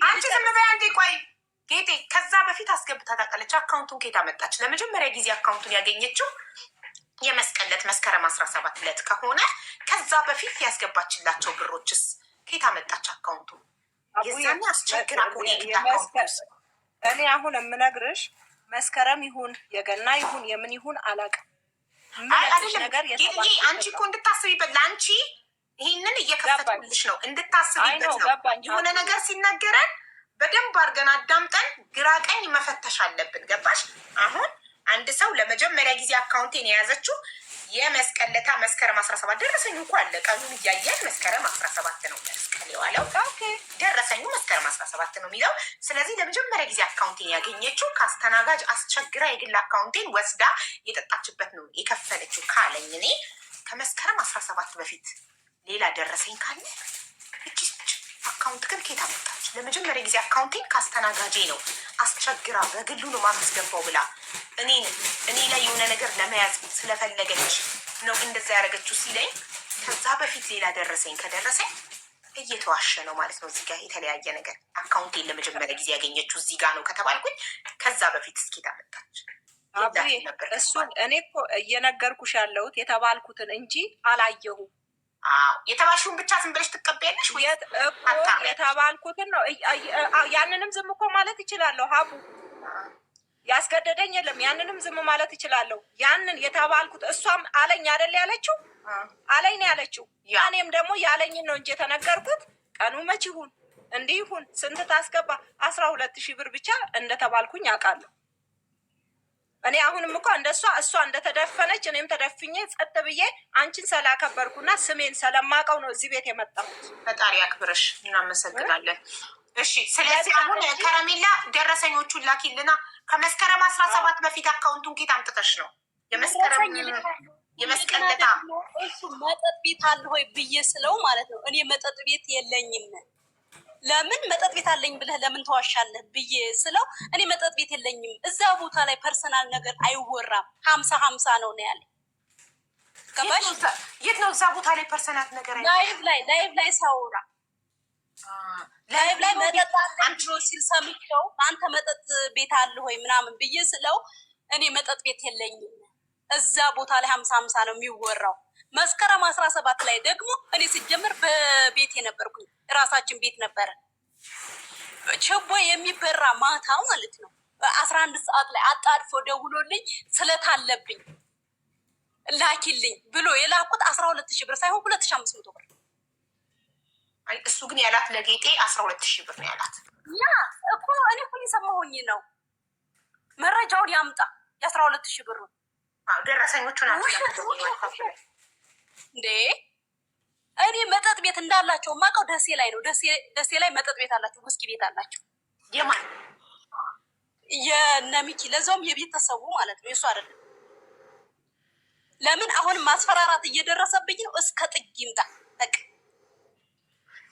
አንቺ ዝም በይ እንዴ! ቆይ ጌጤ ከዛ በፊት አስገብታ ታውቃለች። አካውንቱን ከየት አመጣች? ለመጀመሪያ ጊዜ አካውንቱን ያገኘችው የመስቀለት መስከረም 17 ዕለት ከሆነ ከዛ በፊት ያስገባችላቸው ብሮችስ ከየት አመጣች? አካውንቱ የዛኔ አስቸግራ እኔ አሁን የምነግርሽ መስከረም ይሁን የገና ይሁን የምን ይሁን አላውቅም። አንቺ እኮ እንድታስቢበት ለአንቺ ይህንን እየከፈትኩልሽ ነው እንድታስቢበት ነው። የሆነ ነገር ሲነገረን በደንብ አድርገን አዳምጠን ግራ ቀኝ መፈተሽ አለብን። ገባሽ? አሁን አንድ ሰው ለመጀመሪያ ጊዜ አካውንቴን የያዘችው የመስቀለታ መስከረም 17 ደረሰኙ እኮ አለ። ቀኑን እያየን መስከረም 17 ነው መስቀል የዋለው። ደረሰኙ መስከረም 17 ነው የሚለው። ስለዚህ ለመጀመሪያ ጊዜ አካውንቴን ያገኘችው ከአስተናጋጅ አስቸግራ የግል አካውንቴን ወስዳ የጠጣችበት ነው የከፈለችው ካለኝ እኔ ከመስከረም 17 በፊት ሌላ ደረሰኝ ካለ እቺ አካውንት ግን ከየት አመጣች? ለመጀመሪያ ጊዜ አካውንቴን ካስተናጋጄ ነው አስቸግራ በግሉ ነው ማስገባው ብላ እኔ ላይ የሆነ ነገር ለመያዝ ስለፈለገች ነው እንደዛ ያደረገችው ሲለኝ፣ ከዛ በፊት ሌላ ደረሰኝ ከደረሰኝ እየተዋሸ ነው ማለት ነው። እዚህ ጋር የተለያየ ነገር አካውንቴን ለመጀመሪያ ጊዜ ያገኘችው እዚህ ጋር ነው ከተባልኩኝ ከዛ በፊት እስኪ ታመጣች እሱን እኔ እኮ እየነገርኩሽ ያለሁት የተባልኩትን እንጂ አላየሁም። የተባልሽውን ብቻ ዝም ብለሽ ትቀበያለሽ? የተባልኩትን ነው። ያንንም ዝም እኮ ማለት ይችላለሁ ሀቡ። ያስገደደኝ የለም። ያንንም ዝም ማለት ይችላለሁ። ያንን የተባልኩት እሷም አለኝ አይደል ያለችው? አለኝ ነው ያለችው። እኔም ደግሞ ያለኝን ነው እንጂ የተነገርኩት ቀኑ መች ይሁን እንዲህ ይሁን ስንት ታስገባ 12,000 ብር ብቻ እንደተባልኩኝ አውቃለሁ። እኔ አሁንም እኮ እሷ እንደተደፈነች እኔም ተደፍኜ ጸጥ ብዬ አንቺን ስላከበርኩና ስሜን ስለማውቀው ነው እዚህ ቤት የመጣሁት። ፈጣሪ አክብርሽ። እናመሰግናለን። እሺ፣ ስለዚህ አሁን ከረሜላ ደረሰኞቹን ላኪልና ከመስከረም 17 በፊት አካውንቱን ኬት አምጥተሽ ነው የመስቀለታ እሱ መጠጥ ቤት አለ ወይ ብዬ ስለው ማለት ነው እኔ መጠጥ ቤት የለኝም። ለምን መጠጥ ቤት አለኝ ብለህ ለምን ተዋሻለህ ብዬ ስለው እኔ መጠጥ ቤት የለኝም፣ እዛ ቦታ ላይ ፐርሰናል ነገር አይወራም፣ 50-50 ነው ያለ። የት ነው እዛ ቦታ ላይ ፐርሰናል ነገር? ላይቭ ላይ ሳውራ ላይቭ ላይ መጠጥ አለ ሲል ሰምቼው አንተ መጠጥ ቤት አለ ወይ ምናምን ብዬ ስለው እኔ መጠጥ ቤት የለኝም፣ እዛ ቦታ ላይ 50-50 ነው የሚወራው። መስከረም 17 ላይ ደግሞ እኔ ሲጀምር በቤት የነበርኩኝ ራሳችን ቤት ነበረ። ችቦ የሚበራ ማታ ማለት ነው 11 ሰዓት ላይ አጣድፎ ደውሎልኝ ስለታለብኝ ላኪልኝ ብሎ የላኩት 12,000 ብር ሳይሆን 2,500 ብር። እሱ ግን ያላት ለጌጤ 12,000 ብር ነው ያላት። ያ እኮ እኔ እኮ የሰማሁኝ ነው። መረጃውን ያምጣ የ12,000 ብሩ ደረሰኞቹ ናቸው እንዴ። እኔ መጠጥ ቤት እንዳላቸው ማውቀው ደሴ ላይ ነው። ደሴ ላይ መጠጥ ቤት አላቸው፣ ውስኪ ቤት አላቸው። የማን የነሚኪ ለዛውም የቤተሰቡ ማለት ነው፣ የሱ አይደለም። ለምን አሁን ማስፈራራት እየደረሰብኝ ነው። እስከ ጥግ ይምጣ። በቃ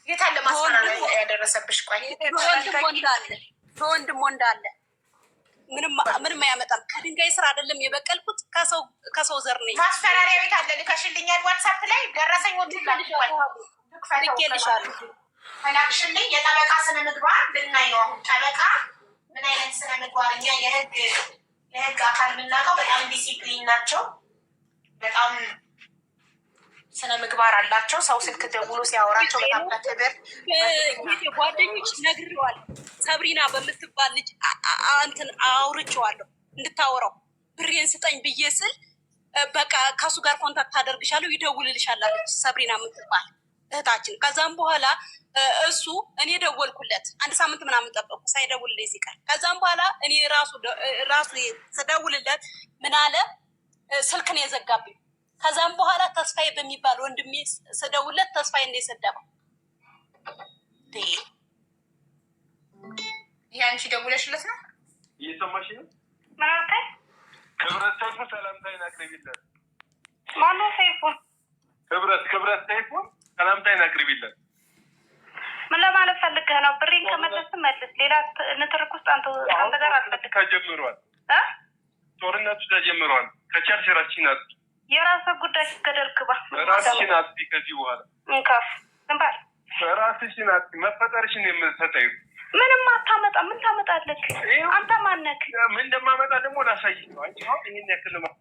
የታለ ማስፈራራት ያደረሰብሽ? ቆይ በወንድሞ እንዳለ ምንም አያመጣም። ከድንጋይ ስራ አይደለም የበቀልኩት ከሰው ዘር ነኝ። ማስፈራሪያ ቤት አለ ልከሽልኛል። ዋትሳፕ ላይ ደረሰኞቹ ልኬልሻለሁ። ፈላክሽልኝ። የጠበቃ ስነ ምግባር ልናይ ነው አሁን። ጠበቃ ምን አይነት ስነ ምግባር? እኛ የህግ አካል የምናውቀው በጣም ዲሲፕሊን ናቸው። በጣም ስነ ምግባር አላቸው። ሰው ስልክ ደውሎ ሲያወራቸው በጣም በክብር ጓደኞች ነግሬዋል። ሰብሪና በምትባል ልጅ እንትን አውርቼዋለሁ እንድታወራው ብሬን ስጠኝ ብዬ ስል በቃ ከሱ ጋር ኮንታክት አደርግሻለሁ ይደውልልሻል አለች ሰብሪና የምትባል እህታችን። ከዛም በኋላ እሱ እኔ ደወልኩለት 1 ሳምንት ምናምን ጠበቅኩ ሳይደውልልኝ ሲቀር። ከዛም በኋላ እኔ ራሱ ስደውልለት ምን አለ ስልክን የዘጋብኝ። ከዛም በኋላ ተስፋዬ በሚባል ወንድሜ ስደውልለት ተስፋዬ እንደሰደበው ይሄ አንቺ ደውለሽለት ነው? እየሰማሽ ነው? ማለት ክብረት ሰይፉ ሰላምታይን አቅርቢለት። ማነው ሰይፉ? ክብረት ሰይፉ ሰላምታይን አቅርቢለት። ምን ለማለት ፈልገህ ነው? ብሬን ከመለስ መልስ። ሌላ ንትርክ ውስጥ አንተ ጋር አትፈልግ። ተጀምሯል ጦርነቱ ተጀምሯል። ከቻልሽ ራስሽን አጥፊ። የራስህ ጉዳይ ገደል ግባ። ራስሽን አጥፊ። ከዚህ በኋላ እንካፍ ዝምባል። ራስሽን አጥፊ። መፈጠርሽን የምትሰጠዩ ምንም አታመጣ። ምን ታመጣለህ አንተ? ማነክ? ምን እንደማመጣ ደግሞ ላሳይሽ ነው። አንቺ አሁን ይሄን ያክል ነው።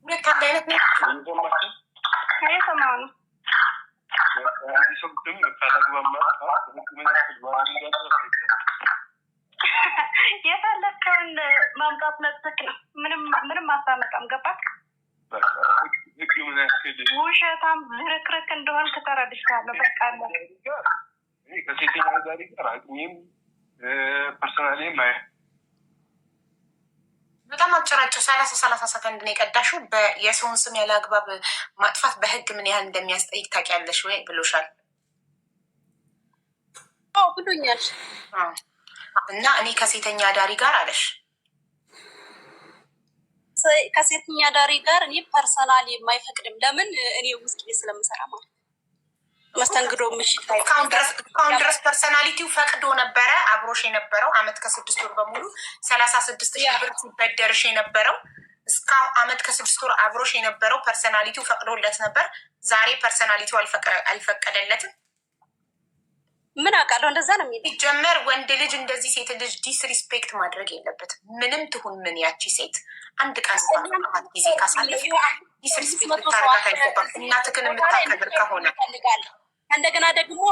ሁለት አንድ አይነት ነው። እየሰማሁ ነው። የፈለግከውን ማምጣት መጥተክ ነው። ምንም አታመጣም። ገባህ? ውሸታም ዝርክርክ እንደሆን ከተረድቻለሁ። በቃ አለ ከሴተኛ ጋሪ ጋር አቅሜም ፐርሶናሌም በጣም አጭራጭር 30 ሰከንድ ነው የቀዳሽው። የሰውን ስም ያለ አግባብ ማጥፋት በህግ ምን ያህል እንደሚያስጠይቅ ታውቂያለሽ ወይ ብሎሻል? አዎ ብሎኛል። እና እኔ ከሴተኛ አዳሪ ጋር አለሽ? ከሴተኛ አዳሪ ጋር እኔ ፐርሰናል የማይፈቅድም። ለምን? እኔ ውስጥ ቤት ስለምሰራ ማለት መስተንግዶ ምሽት ላይ እስካሁን ድረስ ፐርሰናሊቲው ፈቅዶ ነበረ። አብሮሽ የነበረው 1 ዓመት ከ6 ወር በሙሉ 36,000 ብር ሲበደርሽ የነበረው እስካሁን 1 ዓመት ከ6 ወር አብሮሽ የነበረው ፐርሰናሊቲው ፈቅዶለት ነበር። ዛሬ ፐርሰናሊቲው አልፈቀደለትም። ምን አውቃለሁ። እንደዛ ነው የሚል ሲጀመር ወንድ ልጅ እንደዚህ ሴት ልጅ ዲስሪስፔክት ማድረግ የለበትም። ምንም ትሁን ምን ያቺ ሴት አንድ ቀን ጊዜ ካሳለፍ ዲስሪስፔክት ልታረጋት አይገባም። እናትህን የምታከብር ከሆነ እንደገና ደግሞ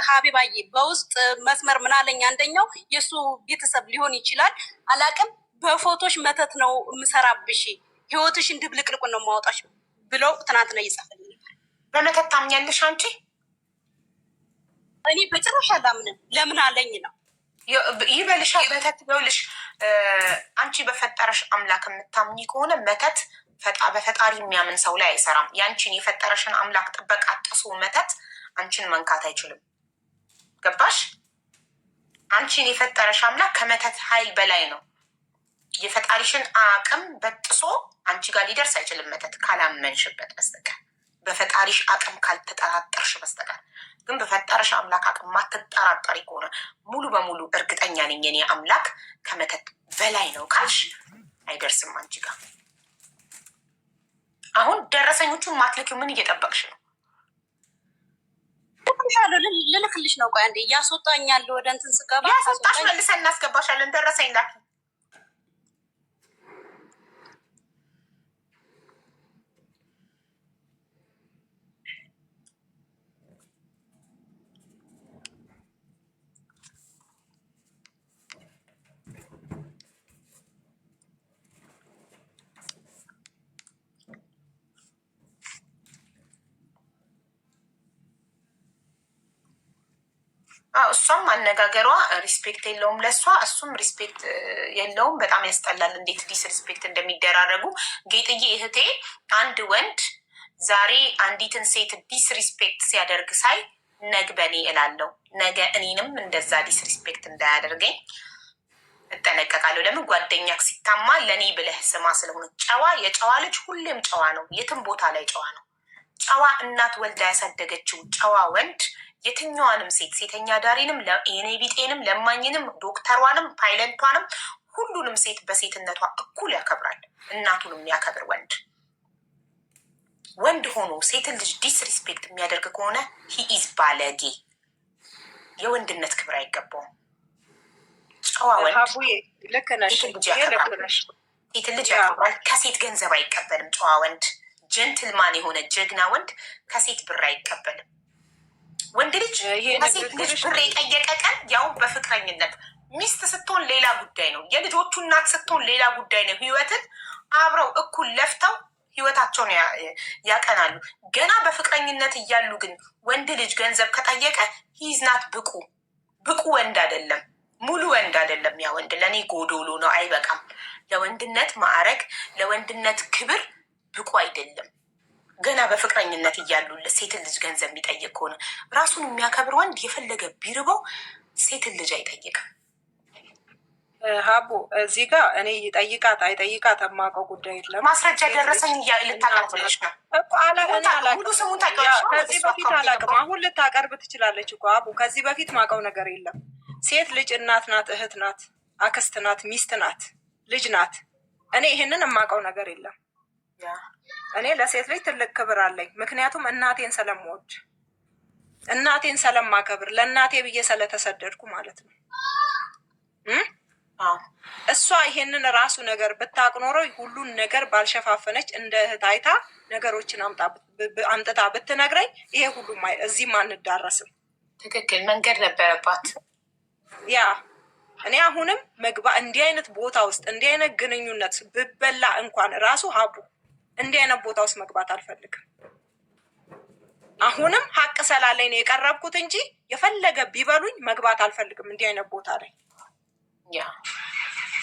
ሀቢባዬ በውስጥ መስመር ምናለኝ አንደኛው የእሱ ቤተሰብ ሊሆን ይችላል አላቅም። በፎቶች መተት ነው የምሰራብሽ ህይወትሽን ድብልቅልቁን ነው ማወጣሽ ብለው ትናንት ነው እየጻፈልኝ ነበር። በመተት ታምኛለሽ አንቺ? እኔ በጭራሽ አላምንም። ለምን አለኝ ነው ይበልሻ። መተት ይበልሽ። አንቺ በፈጠረሽ አምላክ የምታምኝ ከሆነ መተት በፈጣሪ የሚያምን ሰው ላይ አይሰራም። ያንቺን የፈጠረሽን አምላክ ጥበቃ ጥሶ መተት አንቺን መንካት አይችልም። ገባሽ? አንቺን የፈጠረሽ አምላክ ከመተት ኃይል በላይ ነው። የፈጣሪሽን አቅም በጥሶ አንቺ ጋር ሊደርስ አይችልም መተት ካላመንሽበት በስተቀር፣ በፈጣሪሽ አቅም ካልተጠራጠርሽ በስተቀር። ግን በፈጠረሽ አምላክ አቅም ማትጠራጠሪ ከሆነ ሙሉ በሙሉ እርግጠኛ ነኝ የኔ አምላክ ከመተት በላይ ነው ካልሽ አይደርስም አንቺ ጋር። አሁን ደረሰኞቹን ማትልኪው ምን እየጠበቅሽ ነው? ልልክልሽ ነው። ቆይ አንዴ እያስወጣኛል ወደ እንትን ስገባ ያስወጣሽ መልሰን እናስገባሻለን። ደረሰኝ ላኪ። እሷም አነጋገሯ ሪስፔክት የለውም ለእሷ፣ እሱም ሪስፔክት የለውም። በጣም ያስጠላል እንዴት ዲስ ሪስፔክት እንደሚደራረጉ። ጌጥዬ እህቴ፣ አንድ ወንድ ዛሬ አንዲትን ሴት ዲስ ሪስፔክት ሲያደርግ ሳይ ነግ በኔ እላለሁ። ነገ እኔንም እንደዛ ዲስ ሪስፔክት እንዳያደርገኝ እጠነቀቃለሁ። ለምን? ጓደኛክ ሲታማ ለእኔ ብለህ ስማ ስለሆነ። ጨዋ የጨዋ ልጅ ሁሌም ጨዋ ነው፣ የትም ቦታ ላይ ጨዋ ነው። ጨዋ እናት ወልዳ ያሳደገችው ጨዋ ወንድ የትኛዋንም ሴት ሴተኛ ዳሪንም የኔ ቢጤንም ለማኝንም ዶክተሯንም ፓይለንቷንም ሁሉንም ሴት በሴትነቷ እኩል ያከብራል። እናቱን የሚያከብር ወንድ ሆኖ ሴትን ልጅ ዲስሪስፔክት የሚያደርግ ከሆነ ሂኢዝ ባለጌ፣ የወንድነት ክብር አይገባውም። ጨዋ ወንድ ሴትን ልጅ ያከብራል። ከሴት ገንዘብ አይቀበልም። ጨዋ ወንድ ጀንትልማን የሆነ ጀግና ወንድ ከሴት ብር አይቀበልም። ወንድ ልጅ ከሴት ልጅ ብር የጠየቀ ቀን ያው በፍቅረኝነት ሚስት ስትሆን ሌላ ጉዳይ ነው። የልጆቹ እናት ስትሆን ሌላ ጉዳይ ነው። ህይወትን አብረው እኩል ለፍተው ህይወታቸውን ያቀናሉ። ገና በፍቅረኝነት እያሉ ግን ወንድ ልጅ ገንዘብ ከጠየቀ ሂዝናት ብቁ ወንድ አይደለም፣ ሙሉ ወንድ አይደለም። ያ ወንድ ለእኔ ጎዶሎ ነው፣ አይበቃም። ለወንድነት ማዕረግ፣ ለወንድነት ክብር ብቁ አይደለም። ገና በፍቅረኝነት እያሉ ሴትን ልጅ ገንዘብ የሚጠይቅ ከሆነ ራሱን የሚያከብር ወንድ የፈለገ ቢርበው ሴትን ልጅ አይጠይቅም። ሀቡ እዚህ ጋር እኔ ይጠይቃት አይጠይቃት የማውቀው ጉዳይ የለም። ማስረጃ ደረሰኝ ልታቀርብልሽ ነው እኮ ሙሉ ስሙን ታውቂዋለሽ። ከዚህ በፊት አላውቅም፣ አሁን ልታቀርብ ትችላለች እኮ ሀቡ። ከዚህ በፊት ማውቀው ነገር የለም። ሴት ልጅ እናት ናት፣ እህት ናት፣ አክስት ናት፣ ሚስት ናት፣ ልጅ ናት። እኔ ይህንን የማውቀው ነገር የለም። እኔ ለሴት ልጅ ትልቅ ክብር አለኝ። ምክንያቱም እናቴን ስለምወድ፣ እናቴን ስለማከብር፣ ለእናቴ ብዬ ስለተሰደድኩ ማለት ነው። እሷ ይሄንን ራሱ ነገር ብታቅ ኖሮ ሁሉን ነገር ባልሸፋፈነች እንደ እህት አይታ ነገሮችን አምጥታ ብትነግረኝ ይሄ ሁሉም እዚህም አንዳረስም። ትክክል መንገድ ነበረባት። ያ እኔ አሁንም እንዲህ አይነት ቦታ ውስጥ እንዲህ አይነት ግንኙነት ብበላ እንኳን ራሱ ሀቡ እንዲህ አይነት ቦታ ውስጥ መግባት አልፈልግም። አሁንም ሀቅ ስላለኝ ነው የቀረብኩት እንጂ የፈለገ ቢበሉኝ መግባት አልፈልግም እንዲህ አይነት ቦታ ላይ።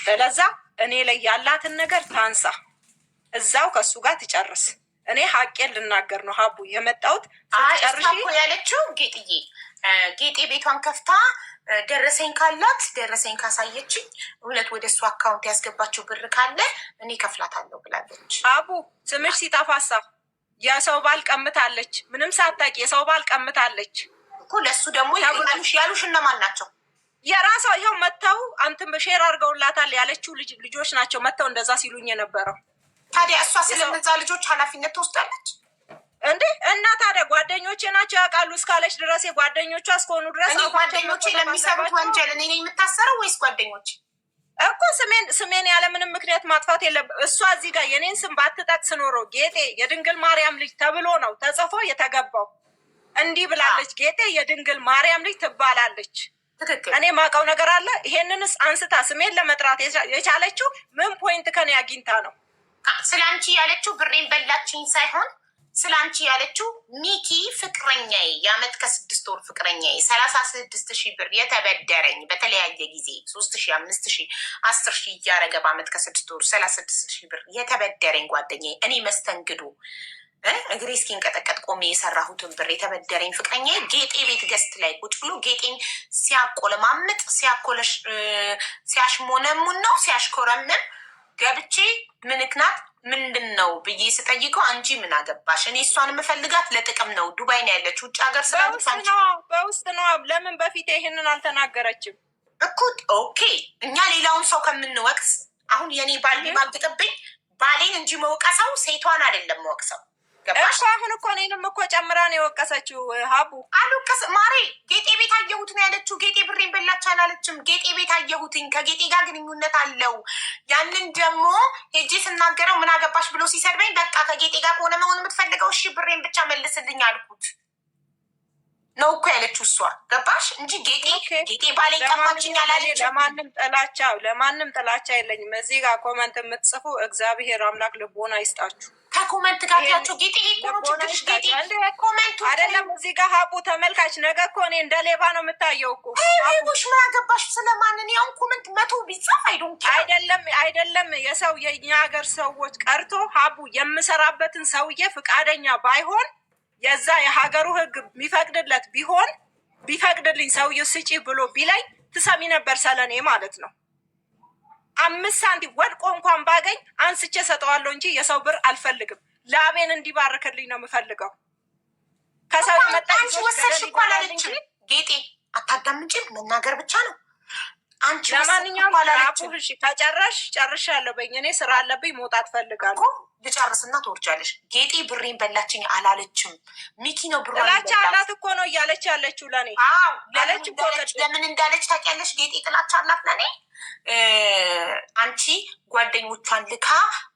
ስለዛ እኔ ላይ ያላትን ነገር ታንሳ፣ እዛው ከሱ ጋር ትጨርስ። እኔ ሀቄን ልናገር ነው ሀቡ የመጣሁት። ያለችው ጌጤ ቤቷን ከፍታ ደረሰኝ ካላት ደረሰኝ ካሳየችኝ እውነት ወደ እሱ አካውንት ያስገባችው ብር ካለ እኔ ከፍላታለሁ ብላለች። ሀቡ ስምሽ ሲጠፋሳ የሰው ባል ቀምታለች፣ ምንም ሳታቂ የሰው ባል ቀምታለች እኮ። ለእሱ ደግሞ ያሉሽ እነማን ናቸው? የራሷ ይኸው መጥተው አንተም በሼር አድርገውላታል ያለችው ልጆች ናቸው መጥተው እንደዛ ሲሉኝ የነበረው። ታዲያ እሷ ስለነዛ ልጆች ኃላፊነት ትወስዳለች እንዴ? እና ታዲያ ጓደኞቼ ናቸው ያውቃሉ እስካለች ድረስ የጓደኞቿ እስከሆኑ ድረስ እኔ ጓደኞቼ ለሚሰሩት ወንጀል እኔ ነኝ የምታሰረው ወይስ ጓደኞች? እኮ ስሜን ያለምንም ምክንያት ማጥፋት የለብም። እሷ እዚህ ጋር የኔን ስም ባትጠቅስ ኖሮ ጌጤ የድንግል ማርያም ልጅ ተብሎ ነው ተጽፎ የተገባው። እንዲህ ብላለች፣ ጌጤ የድንግል ማርያም ልጅ ትባላለች። እኔ ማውቀው ነገር አለ። ይሄንንስ አንስታ ስሜን ለመጥራት የቻለችው ምን ፖይንት ከኔ አግኝታ ነው? ስለ አንቺ ያለችው ብሬን በላችኝ ሳይሆን ስለ አንቺ ያለችው ሚኪ ፍቅረኛዬ የአመት ከ6 ወር ፍቅረኛዬ 36,000 ብር የተበደረኝ በተለያየ ጊዜ 3,000 5,000 10,000 እያረገ በአመት ከ6 ወር 36,000 ብር የተበደረኝ ጓደኛዬ እኔ መስተንግዶ እግሬ እስኪንቀጠቀጥ ቆሜ የሰራሁትን ብር የተበደረኝ ፍቅረኛዬ ጌጤ ቤት ገስት ላይ ቁጭ ብሎ ጌጤን ሲያቆለማምጥ ሲያሽሞነሙን ነው ሲያሽኮረምም ገብቼ ምንክናት ምንድን ነው ብዬ ስጠይቀው አንቺ ምን አገባሽ? እኔ እሷን የምፈልጋት ለጥቅም ነው። ዱባይ ነው ያለች ውጭ ሀገር በውስጥ ነው። ለምን በፊት ይህንን አልተናገረችም እኮ? ኦኬ እኛ ሌላውን ሰው ከምንወቅስ አሁን የኔ ባል ቢማግጥብኝ ባሌን እንጂ መውቀሰው ሴቷን አይደለም መወቅሰው። እኮ አሁን እኮ እኔንም እኮ ጨምራ ነው የወቀሰችው። ሀቡ አልወቀስ ማሬ ጌጤ ቤት አየሁት ነው ያለችው። ጌጤ ብሬን በላች አላለችም። ጌጤ ቤት አየሁትኝ ከጌጤ ጋር ግንኙነት አለው። ያንን ደግሞ ሄጄ ስናገረው ምን አገባሽ ብሎ ሲሰድበኝ በቃ ከጌጤ ጋር ከሆነ መሆን የምትፈልገው እሺ ብሬን ብቻ መልስልኝ አልኩት ነው እኮ ያለችው እሷ። ገባሽ እንጂ ጌጤ ባሌን ቀማችኝ አላለችም። ለማንም ጥላቻ የለኝም። እዚህ ጋር ኮመንት የምትጽፉ እግዚአብሔር አምላክ ልቦና ይስጣችሁ። ከኮመንት ጋር ያቸው ጌጤ ኮመንቱ አይደለም። እዚህ ጋር ሀቡ ተመልካች ነገ እኮ እኔ እንደ ሌባ ነው የምታየው እኮ። ሌቦች ምን አገባሽ ስለማንን? ያውን ኮመንት 100 ቢጻፍ አይደለም የሰው የኛ ሀገር ሰዎች ቀርቶ ሀቡ የምሰራበትን ሰውዬ ፍቃደኛ ባይሆን የዛ የሀገሩ ሕግ የሚፈቅድለት ቢፈቅድልኝ ሰውዬው ስጪ ብሎ ቢላይ ትሰሚ ነበር ሰለኔ ማለት ነው። 5 ሳንቲም ወድቆ እንኳን ባገኝ አንስቼ ሰጠዋለሁ እንጂ የሰው ብር አልፈልግም። ላቤን እንዲባርክልኝ ነው የምፈልገው። ከሰው የመጣ አንቺ ወሰድሽ እኮ አላለችም ጌጤ። አታዳምጪም፣ መናገር ብቻ ነው። አንቺ ለማንኛውም አፑሽ ከጨረሽ ጨርሻለሁ በኝ። እኔ ስራ አለብኝ መውጣት ፈልጋለሁ። ልጨርስና ትወርጃለሽ። ጌጤ ብሬን በላችኝ አላለችም። ሚኪ ነው ብሯ ጥላቻ አላት እኮ ነው እያለች ያለችው ለእኔ። ለለች እኮ ለምን እንዳለች ታውቂያለሽ? ጌጤ ጥላቻ አላት ለእኔ። አንቺ ጓደኞቿን ልካ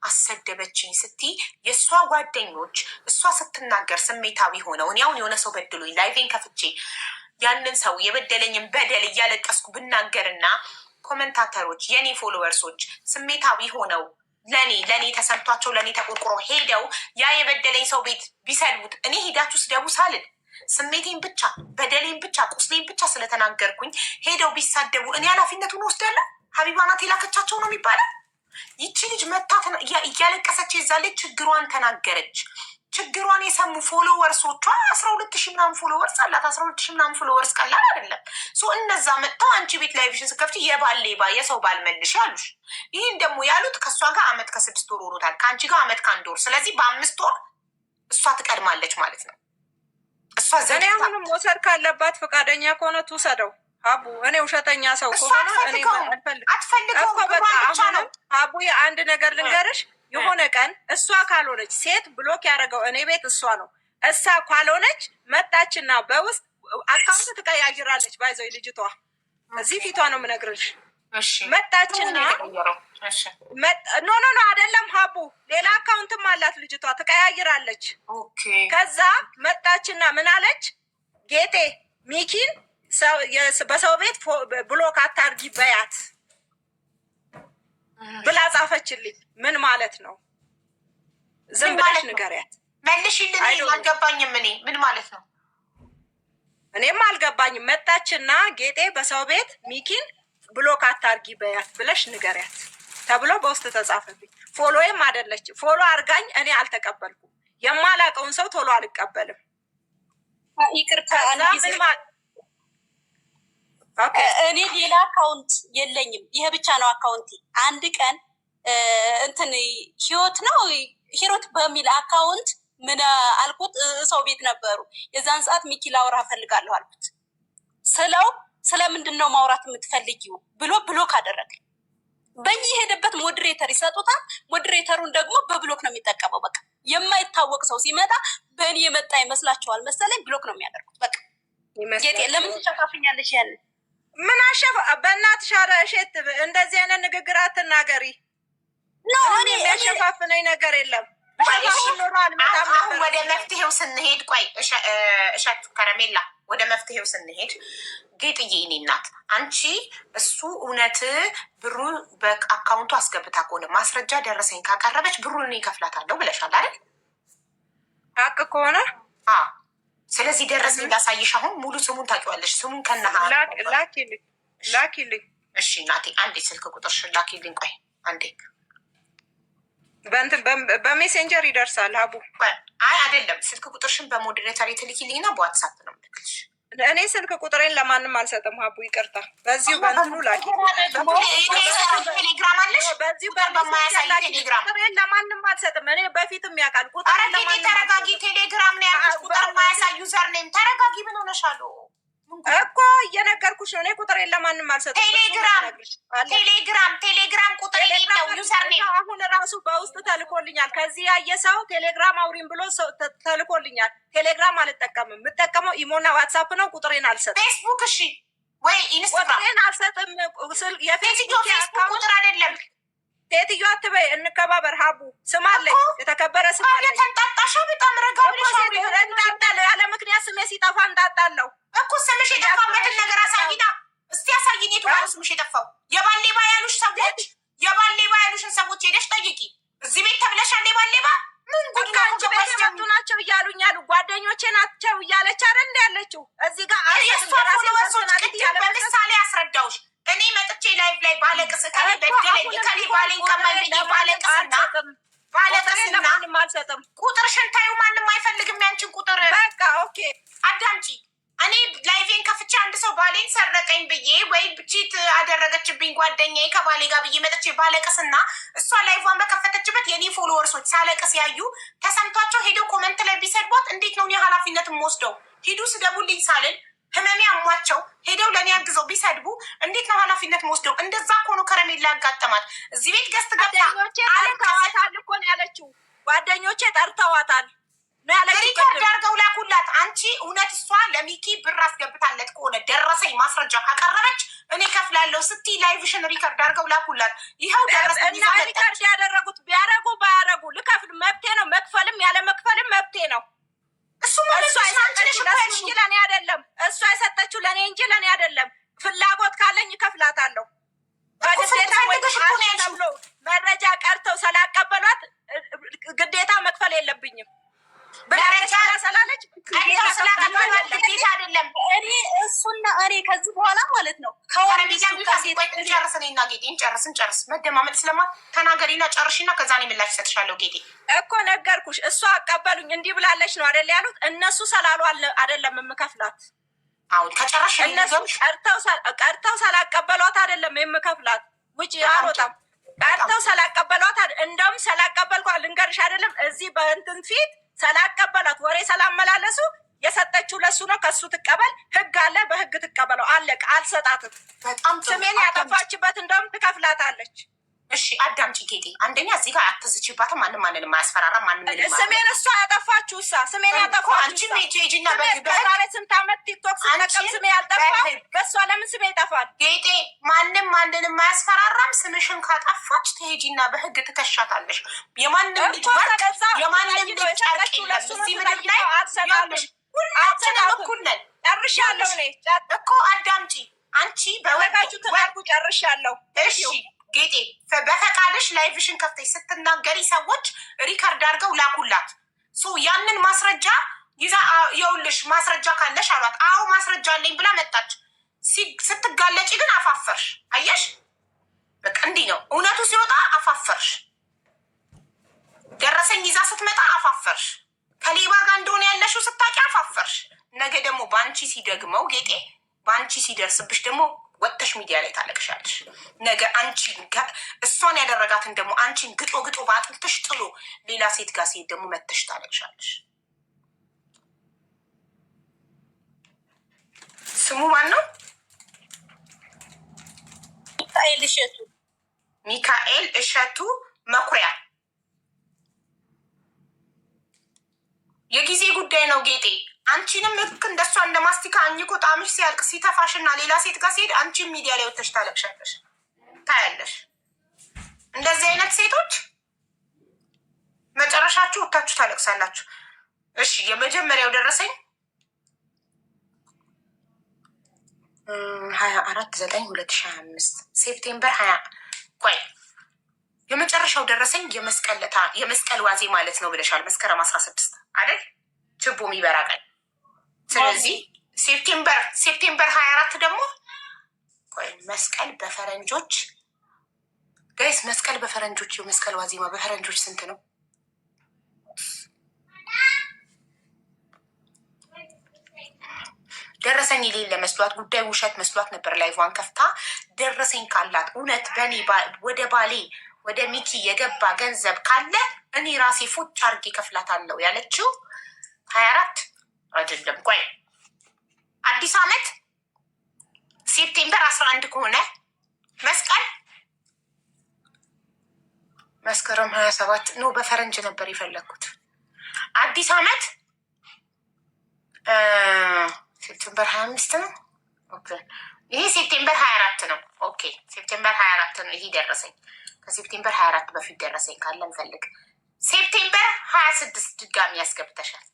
አሰደበችኝ ስትይ የእሷ ጓደኞች እሷ ስትናገር ስሜታዊ ሆነው እኔ አሁን የሆነ ሰው በድሎኝ ላይቬን ከፍቼ ያንን ሰው የበደለኝን በደል እያለቀስኩ ብናገርና ኮመንታተሮች የኔ ፎሎወርሶች ስሜታዊ ሆነው ለኔ ተሰምቷቸው ለኔ ተቆርቁሮ ሄደው ያ የበደለኝ ሰው ቤት ቢሰድቡት እኔ ሄዳችሁ ስደቡ ሳልል ስሜቴን ብቻ በደሌን ብቻ ቁስሌን ብቻ ስለተናገርኩኝ ሄደው ቢሳደቡ እኔ ኃላፊነቱን ወስዳለሁ። ሀቢባ ናት የላከቻቸው ነው የሚባለው። ይቺ ልጅ መታ እያለቀሰች የዛለች ችግሯን ተናገረች። ችግሯን የሰሙ ፎሎወርሶቿ 12,000 ምናምን ፎሎወርስ አላት። 12,000 ምናምን ፎሎወርስ ቀላል አይደለም። እነዛ መጥተው አንቺ ቤት ላይቭሽን ስከፍቺ የባል ሌባ የሰው ባል መልሽ ያሉሽ። ይህን ደግሞ ያሉት ከእሷ ጋር 1 ዓመት ከ6 ወር ሆኖታል፣ ከአንቺ ጋር 1 ዓመት ከ1 ወር። ስለዚህ በ5 ወር እሷ ትቀድማለች ማለት ነው። እሷ እኔ አሁንም መውሰድ ካለባት ፈቃደኛ ከሆነ ትውሰደው። አቡ እኔ ውሸተኛ ሰው ከሆነ እኔ አትፈልገው በቃ አሁንም አቡ አንድ ነገር ልንገርሽ፣ የሆነ ቀን እሷ ካልሆነች ሴት ብሎክ ያደረገው እኔ ቤት እሷ ነው። እሷ ካልሆነች መጣችና በውስጥ አካውንት ትቀያይራለች። ባይዘው ልጅቷ እዚህ ፊቷ ነው የምነግርሽ። መጣችና ኖ አይደለም ሀቡ ሌላ አካውንትም አላት ልጅቷ ትቀያይራለች። ከዛ መጣችና ምን አለች? ጌጤ ሚኪን በሰው ቤት ብሎክ አታርጊ በያት ብላ ጻፈችልኝ። ምን ማለት ነው? ዝም ብለሽ ንገሪያት። መልሽልኝ። አልገባኝም። እኔ ምን ማለት ነው? እኔም አልገባኝም። መጣችና ጌጤ በሰው ቤት ሚኪን ብሎክ አታርጊ በያት ብለሽ ንገሪያት ተብሎ በውስጥ ተጻፈብኝ። ፎሎዬም አይደለች ፎሎ አርጋኝ እኔ አልተቀበልኩም። የማላውቀውን ሰው ቶሎ አልቀበልም። ይቅርታ እኔ ሌላ አካውንት የለኝም። ይሄ ብቻ ነው አካውንቲ። አንድ ቀን እንትን ሂሮት በሚል አካውንት ምን አልኩት፣ ሰው ቤት ነበሩ። የዛን ሰዓት ሚኪ ላውራ ፈልጋለሁ አልኩት። ስለምንድን ነው ማውራት የምትፈልጊው ብሎ ብሎክ አደረገ። በየሄደበት ሞዴሬተር ይሰጡታል። ሞዴሬተሩን ደግሞ በብሎክ ነው የሚጠቀመው። በቃ የማይታወቅ ሰው ሲመጣ በእኔ የመጣ ይመስላችኋል መሰለኝ ብሎክ ነው የሚያደርጉት። በቃ ለምን ትሸፋፍኛለሽ? ያንን ምን አሸፋ በእናትሽ እሸት እንደዚህ አይነት ንግግር አትናገሪ። እኔ የሚያሸፋፍነኝ ነገር የለም። አሁን ወደ መፍትሄው ስንሄድ ቆይ እሸት ከረሜላ ወደ መፍትሄው ስንሄድ ጌጥዬ እኔ እናት አንቺ እሱ እውነት ብሩን በአካውንቱ አስገብታ ከሆነ ማስረጃ ደረሰኝ ካቀረበች ብሩን እኔ እከፍላታለሁ ብለሻል አይደል? ሀቅ ከሆነ ስለዚህ ደረሰኝ ላሳይሽ። አሁን ሙሉ ስሙን ታውቂዋለሽ። ስሙን ከነሃ ላኪልኝ። እሺ እናቴ አንዴ ስልክ ቁጥርሽን ላኪልኝ። ቆይ አንዴ በሜሴንጀር ይደርሳል። ሀቡ አይ አይደለም፣ ስልክ ቁጥርሽን በሞዴሬተር ትልኪልኝና በዋትሳፕ ነው የምልክልሽ። እኔ ስልክ ቁጥሬን ለማንም አልሰጥም። ሀቡ ይቅርታ። በዚሁ በእንትኑ ላኪ። ቴሌግራም አለሽ? በዚሁ በማያሳይ ቴሌግራም ቁጥሬን ለማንም አልሰጥም። እኔ በፊትም ያውቃል ቁጥር። ተረጋጊ። ቴሌግራም ነው ያልኩሽ። ቁጥር ማያሳይ ዩዘር ኔም። ተረጋጊ። ምን ሆነሻል እኮ እየነገርኩሽ ነው። እኔ ቁጥሬን ለማንም አልሰጥም። ቴሌግራም ቁጥር የሌለው ዩዘር ኔም አሁን ራሱ በውስጥ ተልኮልኛል። ከዚህ ያየ ሰው ቴሌግራም አውሪም ብሎ ተልኮልኛል። ቴሌግራም አልጠቀምም። የምጠቀመው ኢሞና ዋትሳፕ ነው። ቁጥሬን አልሰጥም። ፌስቡክ እሺ ወይ ኢንስታግራም ቁጥሬን አልሰጥም። የፌስቡክ ቁጥር አይደለም። ሴትዮ አትበይ፣ እንከባበር። ሀቡ ስም አለኝ፣ የተከበረ ስም አለኝ። ተንጣጣሻ በጣም ረጋ ብለሽ እንዳጣለሁ ያለ ምክንያት ስሜ ሲጠፋ እንዳጣለሁ እኮ። ስምሽ የጠፋበትን ነገር አሳይና እስቲ አሳይኝ። የቱ ጋር ስምሽ የጠፋው? የባሌባ ያሉሽ ሰዎች የባሌባ ያሉሽን ሰዎች ሄደሽ ጠይቂ። እዚህ ቤት ተብለሻል የባሌባ ምን ጉድ ነው? አንቺ ቤት የመጡ ናቸው እያሉኝ ያሉ ጓደኞቼ ናቸው እያለች አይደል እንደ ያለችው እዚህ ጋር በምሳሌ አስረዳውሽ። እኔ መጥቼ ላይቭ ላይ ባለቅስ ከኔ በደለኝ ከኔ ባሌን ቀመልኝ ባለቅስና ማንም አልሰጥም። ቁጥርሽን ታዩ። ማንም አይፈልግም ያንቺን ቁጥር። በቃ ኦኬ አዳምጪ። እኔ ላይቬን ከፍቼ አንድ ሰው ባሌን ሰረቀኝ ብዬ ወይ ቺት አደረገችብኝ ጓደኛዬ ከባሌ ጋር ብዬ መጥቼ ባለቅስና እሷ ላይፏን በከፈተችበት የኔ ፎሎወርሶች ሳለቅስ ያዩ ተሰምቷቸው ሄደው ኮመንት ላይ ቢሰድቧት እንዴት ነው እኔ ኃላፊነትን ወስደው ሂዱ ስደቡልኝ ሳልን ህመሜ አሟቸው ሄደው ለእኔ አግዘው ቢሰድቡ እንዴት ነው ኃላፊነት ወስደው? እንደዛ እኮ ነው ከረሜላ ያጋጠማት። እዚህ ቤት ገዝት ጠርተዋታል እኮ ነው ያለችው። ጓደኞቼ ጠርተዋታል ሪከርድ አድርገው ላኩላት። አንቺ እውነት እሷ ለሚኪ ብር አስገብታለት ከሆነ ደረሰኝ ማስረጃ ካቀረበች እኔ ከፍላለሁ ስትይ ላይቭሽን ሪከርድ አድርገው ላኩላት። ይኸው ደረሰኝ እና ሪከርድ ያደረጉት ቢያረጉ ባያረጉ ልከፍል መብቴ ነው። መክፈልም ያለ መክፈልም መብቴ ነው። እሷ የሰጠችው ለእሱ እንጂ ለእኔ አይደለም። እሷ የሰጠችው ለእኔ እንጂ ለእኔ አይደለም። ፍላጎት ካለኝ እከፍላታለሁ። በግዴታ ወይ ተብሎ መረጃ ቀርተው ስላቀበሏት ግዴታ መክፈል የለብኝም። ስላለች ግዴታ አይደለም። እኔ እሱና እኔ ከዚህ በኋላ ማለት ነው ጨርስ መደማመጥ ስለማ ተናገሪና ጨርሽና ከዛ እኔ ምላሽ እሰጥሻለሁ። ጌጤ እኮ ነገርኩሽ። እሷ አቀበሉኝ እንዲህ ብላለች ነው አይደል ያሉት። እነሱ ስላሉ አይደለም የምከፍላት። አሁን ከጨረሽ እነሱ ቀርተው ስላቀበሏት አይደለም የምከፍላት። ውጭ አልወጣም። ቀርተው ስላቀበሏት እንደውም ስላቀበልኳት ልንገርሽ አይደለም እዚህ በእንትን ፊት ስላቀበሏት ወሬ ስላመላለሱ የሰጠችው ለሱ ነው። ከሱ ትቀበል፣ ህግ አለ፣ በህግ ትቀበለው። አለቀ። አልሰጣትም። በጣም ስሜን ያጠፋችበት እንደውም ትከፍላታለች። እሺ አዳምጪ ጌጤ፣ አንደኛ እዚህ ጋር አትዝችባትም። ማንንም አያስፈራራም። ስሜን እሷ ያጠፋችሁ ስሜን ያጠፋችሁ አንቺ ሜጄጅና በዛሬ ስንት ዓመት ቲክቶክ ስጠቀም ስሜ ያልጠፋ በእሷ ለምን ስሜ ይጠፋል? ጌጤ ማንንም አያስፈራራም። ስምሽን ካጠፋች ትሄጂና በህግ ትከሻታለሽ። የማንም ልጅ የማንም ልጅ ጨርቅ የለም እዚህ ምድር ላይ ያለሽ ሁላችንም እኩል ነን። ጨርሻለሁ እኔ እኮ አዳምጪ። አንቺ በወጋችሁ ተናቁ ጨርሻለሁ። እሺ ጌጤ በፈቃድሽ ላይቭሽን ከፍተሽ ስትናገሪ ሰዎች ሪከርድ አድርገው ላኩላት። ያንን ማስረጃ ይዛ የውልሽ ማስረጃ ካለሽ አሏት። አዎ ማስረጃ አለኝ ብላ መጣች። ስትጋለጪ ግን አፋፈርሽ። አየሽ፣ በቃ እንዲህ ነው እውነቱ ሲወጣ አፋፈርሽ። ደረሰኝ ይዛ ስትመጣ አፋፈርሽ። ከሌባ ጋር እንደሆነ ያለሽው ስታቂ አፋፈርሽ። ነገ ደግሞ በአንቺ ሲደግመው ጌጤ በአንቺ ሲደርስብሽ ደግሞ ወጥተሽ ሚዲያ ላይ ታለቅሻለሽ። ነገ አንቺን እሷን ያደረጋትን ደግሞ አንቺን ግጦ በአጥንትሽ ጥሎ ሌላ ሴት ጋር ሴት ደግሞ መተሽ ታለቅሻለሽ። ስሙ ማን ነው? ሚካኤል እሸቱ መኩሪያ። የጊዜ ጉዳይ ነው ጌጤ። አንቺንም ልክ እንደሷ እንደ ማስቲካ አኝኮ ጣምሽ ሲያልቅ ሲተፋሽና ሌላ ሴት ጋር ሲሄድ አንቺም ሚዲያ ላይ ወጥተሽ ታለቅሻለሽ፣ ታያለሽ። እንደዚህ አይነት ሴቶች መጨረሻችሁ ወጥታችሁ ታለቅሳላችሁ። እሺ የመጀመሪያው ደረሰኝ 24/9/2025 ሴፕቴምበር 20 ቆይ የመጨረሻው ደረሰኝ የመስቀል ዋዜ ማለት ነው ብለሻል። መስከረም 16 አይደል ችቦ የሚበራ ቀን። ስለዚህ ሴፕቴምበር 24 ደግሞ ቆይ መስቀል በፈረንጆች ጋይስ መስቀል በፈረንጆች የመስቀል ዋዜማ በፈረንጆች ስንት ነው? ደረሰኝ የሌለ መስሏት ጉዳይ ውሸት መስሏት ነበር። ላይቫን ከፍታ ደረሰኝ ካላት እውነት በእኔ ወደ ባሌ ወደ ሚኪ የገባ ገንዘብ ካለ እኔ ራሴ ፎጭ አርጌ ከፍላታለሁ ያለችው 24 አይደለም። ቆይ አዲስ ዓመት ሴፕቴምበር 11 ከሆነ መስቀል መስከረም 27 ነው። በፈረንጅ ነበር የፈለግኩት። አዲስ ዓመት ሴፕቴምበር 25 ነው። ኦኬ ይሄ ሴፕቴምበር 24 ነው። ኦኬ ሴፕቴምበር 24 ነው። ይሄ ደረሰኝ ከሴፕቴምበር 24 በፊት ደረሰኝ ካለ እንፈልግ። ሴፕቴምበር 26 ድጋሚ ያስገብተሻል።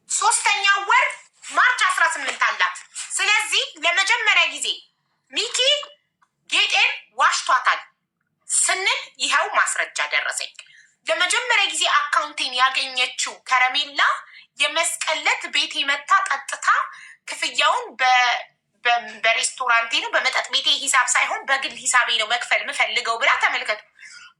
ሶስተኛው ወር ማርች 18 አላት። ስለዚህ ለመጀመሪያ ጊዜ ሚኪ ጌጤን ዋሽቷታል ስንል ይኸው ማስረጃ ደረሰኝ። ለመጀመሪያ ጊዜ አካውንቴን ያገኘችው ከረሜላ የመስቀለት ቤቴ መታ ጠጥታ ክፍያውን በሬስቶራንቴ ነው በመጠጥ ቤቴ ሂሳብ ሳይሆን በግል ሂሳቤ ነው መክፈል ምፈልገው ብላ ተመልከቱ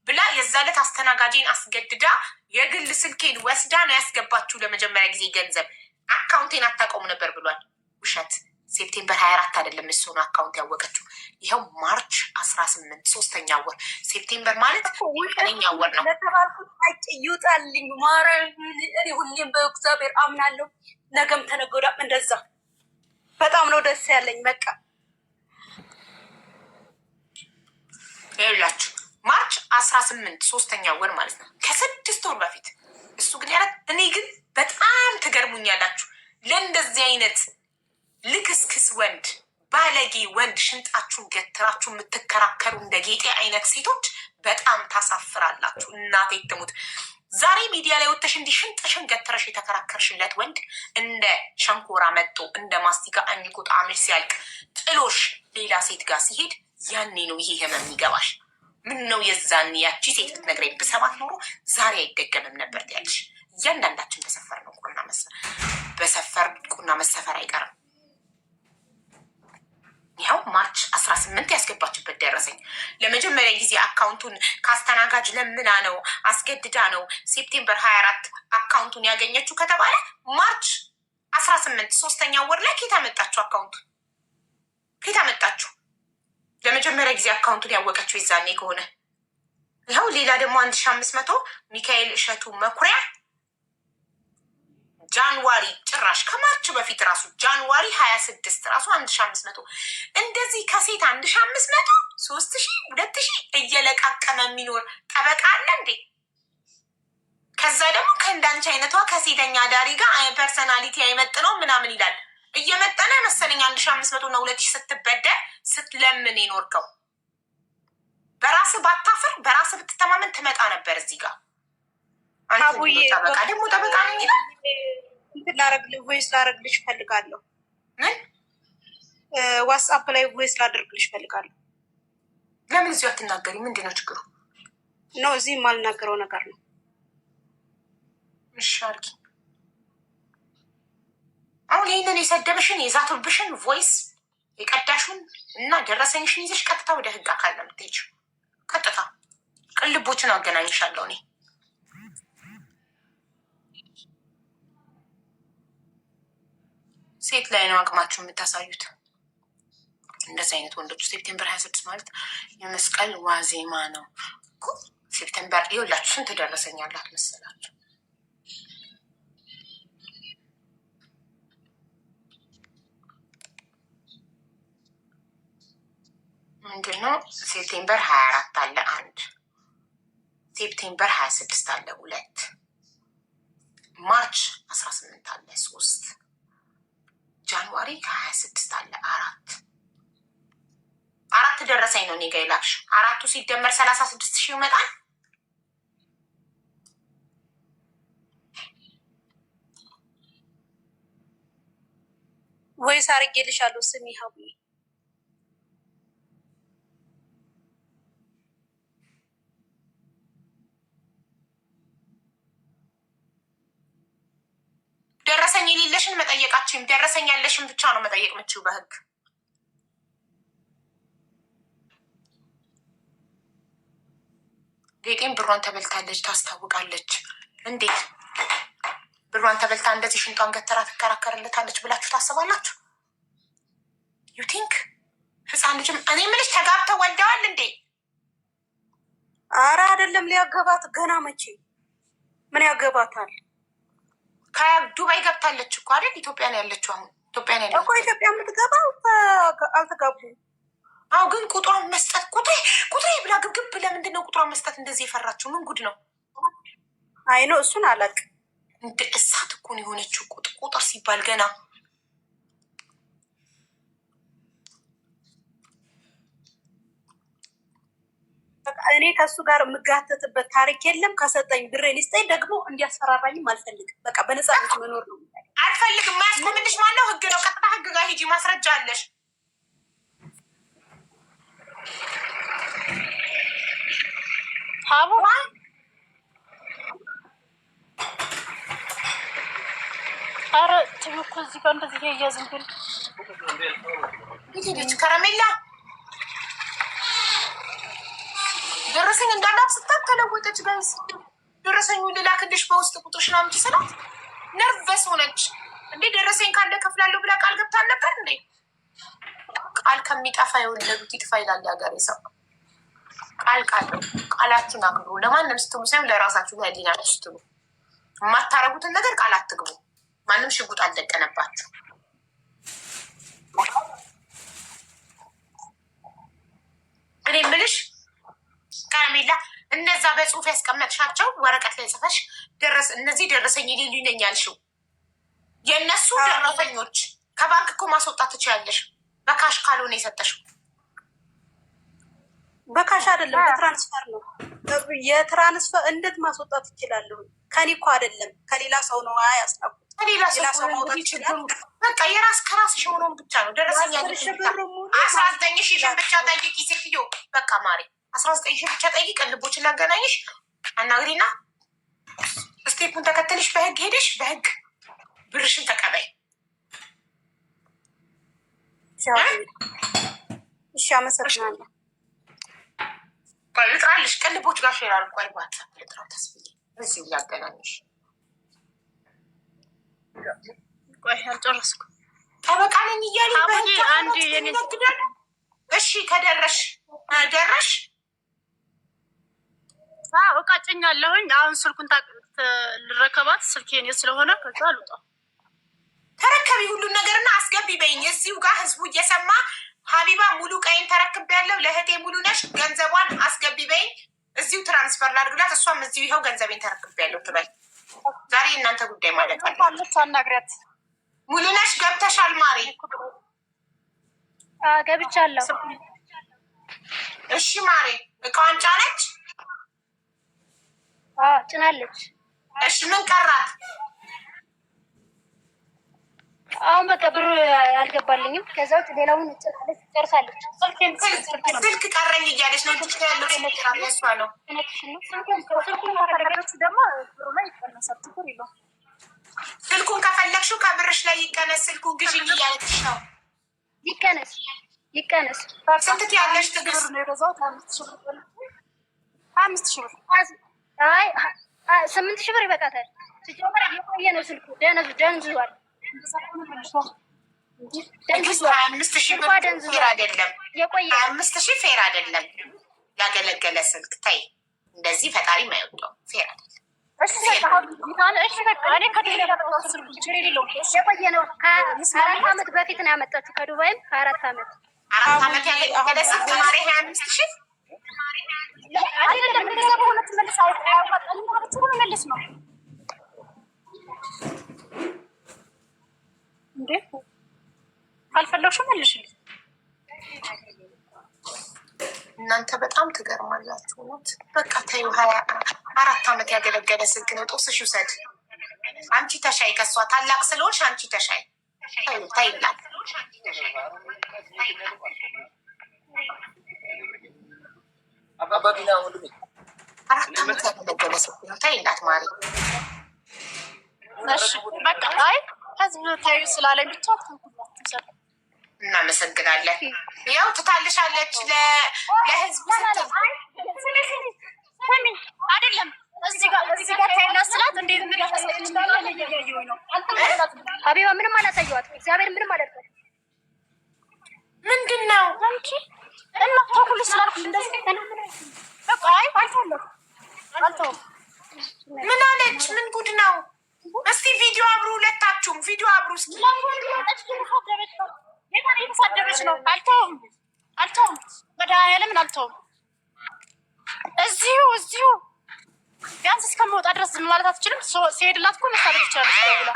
ብላ የዛለት አስተናጋጄን አስገድዳ የግል ስልኬን ወስዳ ነው ያስገባችሁ። ለመጀመሪያ ጊዜ ገንዘብ አካውንቴን አታውቀውም ነበር ብሏል። ውሸት። ሴፕቴምበር 24 አይደለም እሱን አካውንት ያወቀችው። ይኸው ማርች 18 3ኛ ወር። ሴፕቴምበር ማለት 9ኛ ወር ነው። ለተባልኩት ሀቅ ይውጣልኝ። ማርያምን እኔ ሁሌም በእግዚአብሔር አምናለሁ። ነገም ተነገ ወዲያም እንደዛ። በጣም ነው ደስ ያለኝ። በቃ ይኸውላችሁ ማርች 18 3ኛ ወር ማለት ነው፣ ከ6 ወር በፊት እሱ ግን ያለት። እኔ ግን በጣም ትገርሙኛላችሁ። ለእንደዚህ አይነት ልክስክስ ወንድ፣ ባለጌ ወንድ ሽንጣችሁን ገትራችሁ የምትከራከሩ እንደ ጌጤ አይነት ሴቶች በጣም ታሳፍራላችሁ። እናቴ ትሙት። ዛሬ ሚዲያ ላይ ወጥተሽ እንዲህ ሽንጥሽን ገትረሽ የተከራከርሽለት ወንድ እንደ ሸንኮራ መጦ እንደ ማስቲካ አኝኮ ጣዕምሽ ሲያልቅ ጥሎሽ ሌላ ሴት ጋር ሲሄድ ያኔ ነው ይሄ ህመም ይገባሽ። ምን ነው የዛን ያቺ ሴት ብትነግረኝ ብሰማት ኖሮ ዛሬ አይደገምም ነበር ያልሽ። እያንዳንዳችን በሰፈር ነው በሰፈር ቁና መሰፈር አይቀርም። ይኸው ማርች 18 ያስገባችበት ደረሰኝ። ለመጀመሪያ ጊዜ አካውንቱን ከአስተናጋጅ ለምና ነው አስገድዳ ነው ሴፕቴምበር 24 አካውንቱን ያገኘችው ከተባለ ማርች 18 3ኛ ወር ላይ ኬት አመጣችሁ? አካውንቱ ኬት አመጣችሁ? ለመጀመሪያ ጊዜ አካውንቱን ያወቀችው ይዛኔ ከሆነ ይኸው ሌላ ደግሞ 1500 ሚካኤል እሸቱ መኩሪያ ጃንዋሪ ጭራሽ ከማርች በፊት ራሱ ጃንዋሪ 26 ራሱ 1500 እንደዚህ ከሴት 1500 3000 2000 እየለቃቀመ የሚኖር ጠበቃ አለ እንዴ? ከዛ ደግሞ ከእንዳንቺ አይነቷ ከሴተኛ ዳሪ ጋር ፐርሰናሊቲ አይመጥነው ምናምን ይላል። እየመጠነ መሰለኝ 1500 እና 2000 ስትበደር ስትለምን የኖርከው። በራስ ባታፍር በራስ ብትተማመን ትመጣ ነበር እዚህ ጋር። ጠበቃ ደግሞ ጠበቃ ነኝ ይላል። እንትን ላረግልሽ ቮይስ ላረግልሽ እፈልጋለሁ። ምን ዋትስአፕ ላይ ቮይስ ላደርግልሽ እፈልጋለሁ። ለምን እዚሁ አትናገሪ? ምንድን ነው ችግሩ? ነው እዚህ የማልናገረው ነገር ነው። እሺ አድርጊ። አሁን ይህንን የሰደበሽን የዛቱብሽን ቮይስ የቀዳሹን እና ደረሰኝሽን ይዘሽ ቀጥታ ወደ ህግ አካል ነው የምትሄጂው። ቀጥታ ቅልቦችን አገናኝሻለሁ እኔ። ሴት ላይ ነው አቅማችሁ የምታሳዩት እንደዚህ አይነት ወንዶች። ሴፕቴምበር 26 ማለት የመስቀል ዋዜማ ነው እኮ። ሴፕቴምበር ይኸውላችሁ ስንት ደረሰኛላት መሰላችሁ? ምንድነው? ሴፕቴምበር 24 አለ 1፣ ሴፕቴምበር 26 አለ 2፣ ማርች 18 አለ 3፣ ጃንዋሪ 26 አለ 4 ደረሰኝ ነው እኔ ጋ የላክሽ። 4ቱ ሲደመር 36,000 ይመጣል። ወይስ አርጌልሻለሁ? ስሚ ሀቡ ደረሰኝ የሌለሽን መጠየቃችን፣ ደረሰኝ ያለሽን ብቻ ነው መጠየቅ የምችው በህግ። ጌጤም ብሯን ተበልታለች ታስታውቃለች። እንዴት ብሯን ተበልታ እንደዚህ ሽንጧን ገተራ ትከራከርለታለች ብላችሁ ታስባላችሁ? ዩቲንክ ህፃን ልጅም እኔ ምልሽ ተጋብተው ወልደዋል እንዴ? አረ አይደለም፣ ሊያገባት ገና መቼ ምን ያገባታል? ከዱባይ ገብታለች እኮ አይደል? ኢትዮጵያ ነው ያለችው አሁን። ኢትዮጵያ ነው ያለችው እኮ ኢትዮጵያ የምትገባው አልተጋቡም። አዎ ግን ቁጥሯን መስጠት ቁጥሬ ብላ ግብግብ። ለምንድን ነው ቁጥሯን መስጠት እንደዚህ የፈራችው? ምን ጉድ ነው? አይ ነው እሱን አላውቅም። እንደ እሳት እኮ ነው የሆነችው። ቁጥር ሲባል ገና እኔ ከእሱ ጋር የምጋተትበት ታሪክ የለም። ከሰጠኝ ብሬን ይስጠኝ። ደግሞ እንዲያስፈራራኝም አልፈልግም። በቃ በነፃነት መኖር ነው አልፈልግም። ማያስቆምልሽ ማነው? ህግ ነው። ቀጥታ ህግ ጋር ሂጂ። ማስረጃ አለሽ። ሀቡ አረ ትብ እኮ እዚህ ጋር እንደዚህ ያያዝንብል ሄደች። ከረሜላ ደረሰኝ እንዳላት ስታት ተለወጠች። ጋይስ ደረሰኙ ልላክልሽ በውስጥ ቁጥርሽ ምናምን ስላት ነርቨስ ሆነች። እንዴ ደረሰኝ ካለ ከፍላለሁ ብላ ቃል ገብታን ነበር እንዴ? ቃል ከሚጠፋ የወለዱት ይጥፋ ይላል ያገሬ ሰው። ቃል ነው። ቃላችሁን አክብሩ። ለማንም ስትሉ ሳይሆን ለራሳችሁ ለህሊናችሁ ስትሉ። የማታረጉትን ነገር ቃል አትግቡ። ማንም ሽጉጥ አልደቀነባችሁ። እኔ የምልሽ ከረሜላ እነዛ በጽሁፍ ያስቀመጥሻቸው ወረቀት ላይ ጽፈሽ እነዚህ ደረሰኝ ሊሉኝ ነኝ ያልሽው የእነሱ ደረሰኞች ከባንክ እኮ ማስወጣት ትችያለሽ። በካሽ ካልሆነ የሰጠሽው በካሽ አይደለም በትራንስፈር ነው። የትራንስፈር እንዴት ማስወጣት ይችላለሁ? ከኔ እኮ አይደለም ከሌላ ሰው ነው። ያስታውቁ ከሌላ ሰው ማውጣት ይችላል። በቃ የራስ ከራስሽ የሆነውን ብቻ ነው ደረሰኛ 19,000 ብቻ ጠይቂ ሴትዮ። በቃ ማሪ 19,000 ብቻ ጠይቂ። ልቦችን ላገናኝሽ አናግሪና ስቴፑን ተከተልሽ በህግ ሄደሽ በህግ ብርሽን ተቀበይ። እሺ አመሰግናለሁ። ልጥራልሽ ከልቦች ጋር ሼር አድርጎ ዋትሳፕ ልጥራው ተስብዬ እዚሁ ላገናኝሽ። ቆይ አልጨረስኩም። ጠበቃ ነኝ እያሉ አንድ ይነግዳሉ። እሺ ከደረሽ ደረሽ እቃጭኛለሁኝ። አሁን ስልኩን ልረከባት ስልክ የኔ ስለሆነ ከዛ ልውጣ። ተረከቢ ሁሉን ነገርና አስገቢ በይኝ። እዚሁ ጋር ህዝቡ እየሰማ ሀቢባ ሙሉ ቀይን ተረክብ ያለው ለእህቴ ሙሉ ነሽ ገንዘቧን አስገቢ በይኝ። እዚሁ ትራንስፈር ላድርግላት። እሷም እዚሁ ይኸው ገንዘቤን ተረክብ ያለው ትበል። ዛሬ እናንተ ጉዳይ ማለት አለ። አናግሪያት። ሙሉ ነሽ ገብተሻል ማሪ? ገብቻለሁ። እሺ ማሪ እቃዋን ጫነች? ጭናለች። እሺ ምን ቀራት? አሁን በቃ ብሩ አልገባልኝም። ከዛ ውጭ ሌላውን ጭናለች ጨርሳለች። ስልክ ቀረኝ እያለች ነው ልጅ ያለው እሷ ነው። ስልኩን ከፈለግሽው ከብርሽ ላይ ይቀነስ። ስልኩን ግዢኝ እያለች ነው። ይቀነስ። ስንት ያለሽ ትግስት? 5,000 ብር። አይ 8,000 ብር ይበቃታል። ሲጀመር የቆየ ነው ስልኩ ደንዝዟል። 25,000 ብር ፌር አይደለም። 25,000 ፌር አይደለም። ያገለገለ ስልክ ተይ። እንደዚህ ፈጣሪ የማይወጣው ፌር አይደለም። የቆየ ነው። 4 ዓመት በፊት ነው ያመጣችሁ ከዱባይም 4 ዓመት 4 ዓመት ያገለገለ ስልክ ማሪ 25,000 አይደለም። እንደዛ በሁለት መልስ መልስ ነው እንዴ? ካልፈለግሽው መልሽልኝ። እናንተ በጣም ትገርማላችሁ። ሞት በቃ ተይው። 4 ዓመት ያገለገለ ስልክ ነው። ጦስሽ ውሰድ። አንቺ ተሻይ ከሷ ታላቅ ስለሆንሽ አንቺ ተሻይ። ተይላት። 4 ዓመት ያገለገለ ስልክ ነው። ተይላት ማሪ። እሺ በቃ አይ ህዝብ ታዩ ስላለኝ ብቻ እናመሰግናለን። ያው ትታልሻለች ለህዝብ ስትል አይደለም። እዚህ ጋር ታይላ ስላት እንዴት ምን ያሳየች እንዳለ እያየሁኝ ነው። ሀቢባ ምንም አላሳየኋትም። እግዚአብሔር ምንም አላደረገም። ምንድን ነው አንቺ እና ተኩል ስላልኩሽ እንደዚህ በቃ አይ አልተውም። ምን አለች? ምን ጉድ ነው? እስቲ ቪዲዮ አብሩ። ሁለታችሁም ቪዲዮ አብሩ እስኪ። የተሳደበች ነው። አልተውም። መድኃኒዓለምን አልተውም። እዚሁ ቢያንስ እስከመውጣ ድረስ ዝም ማለት አትችልም። ሲሄድላት እኮ መሳደብ ትችላለች ብላ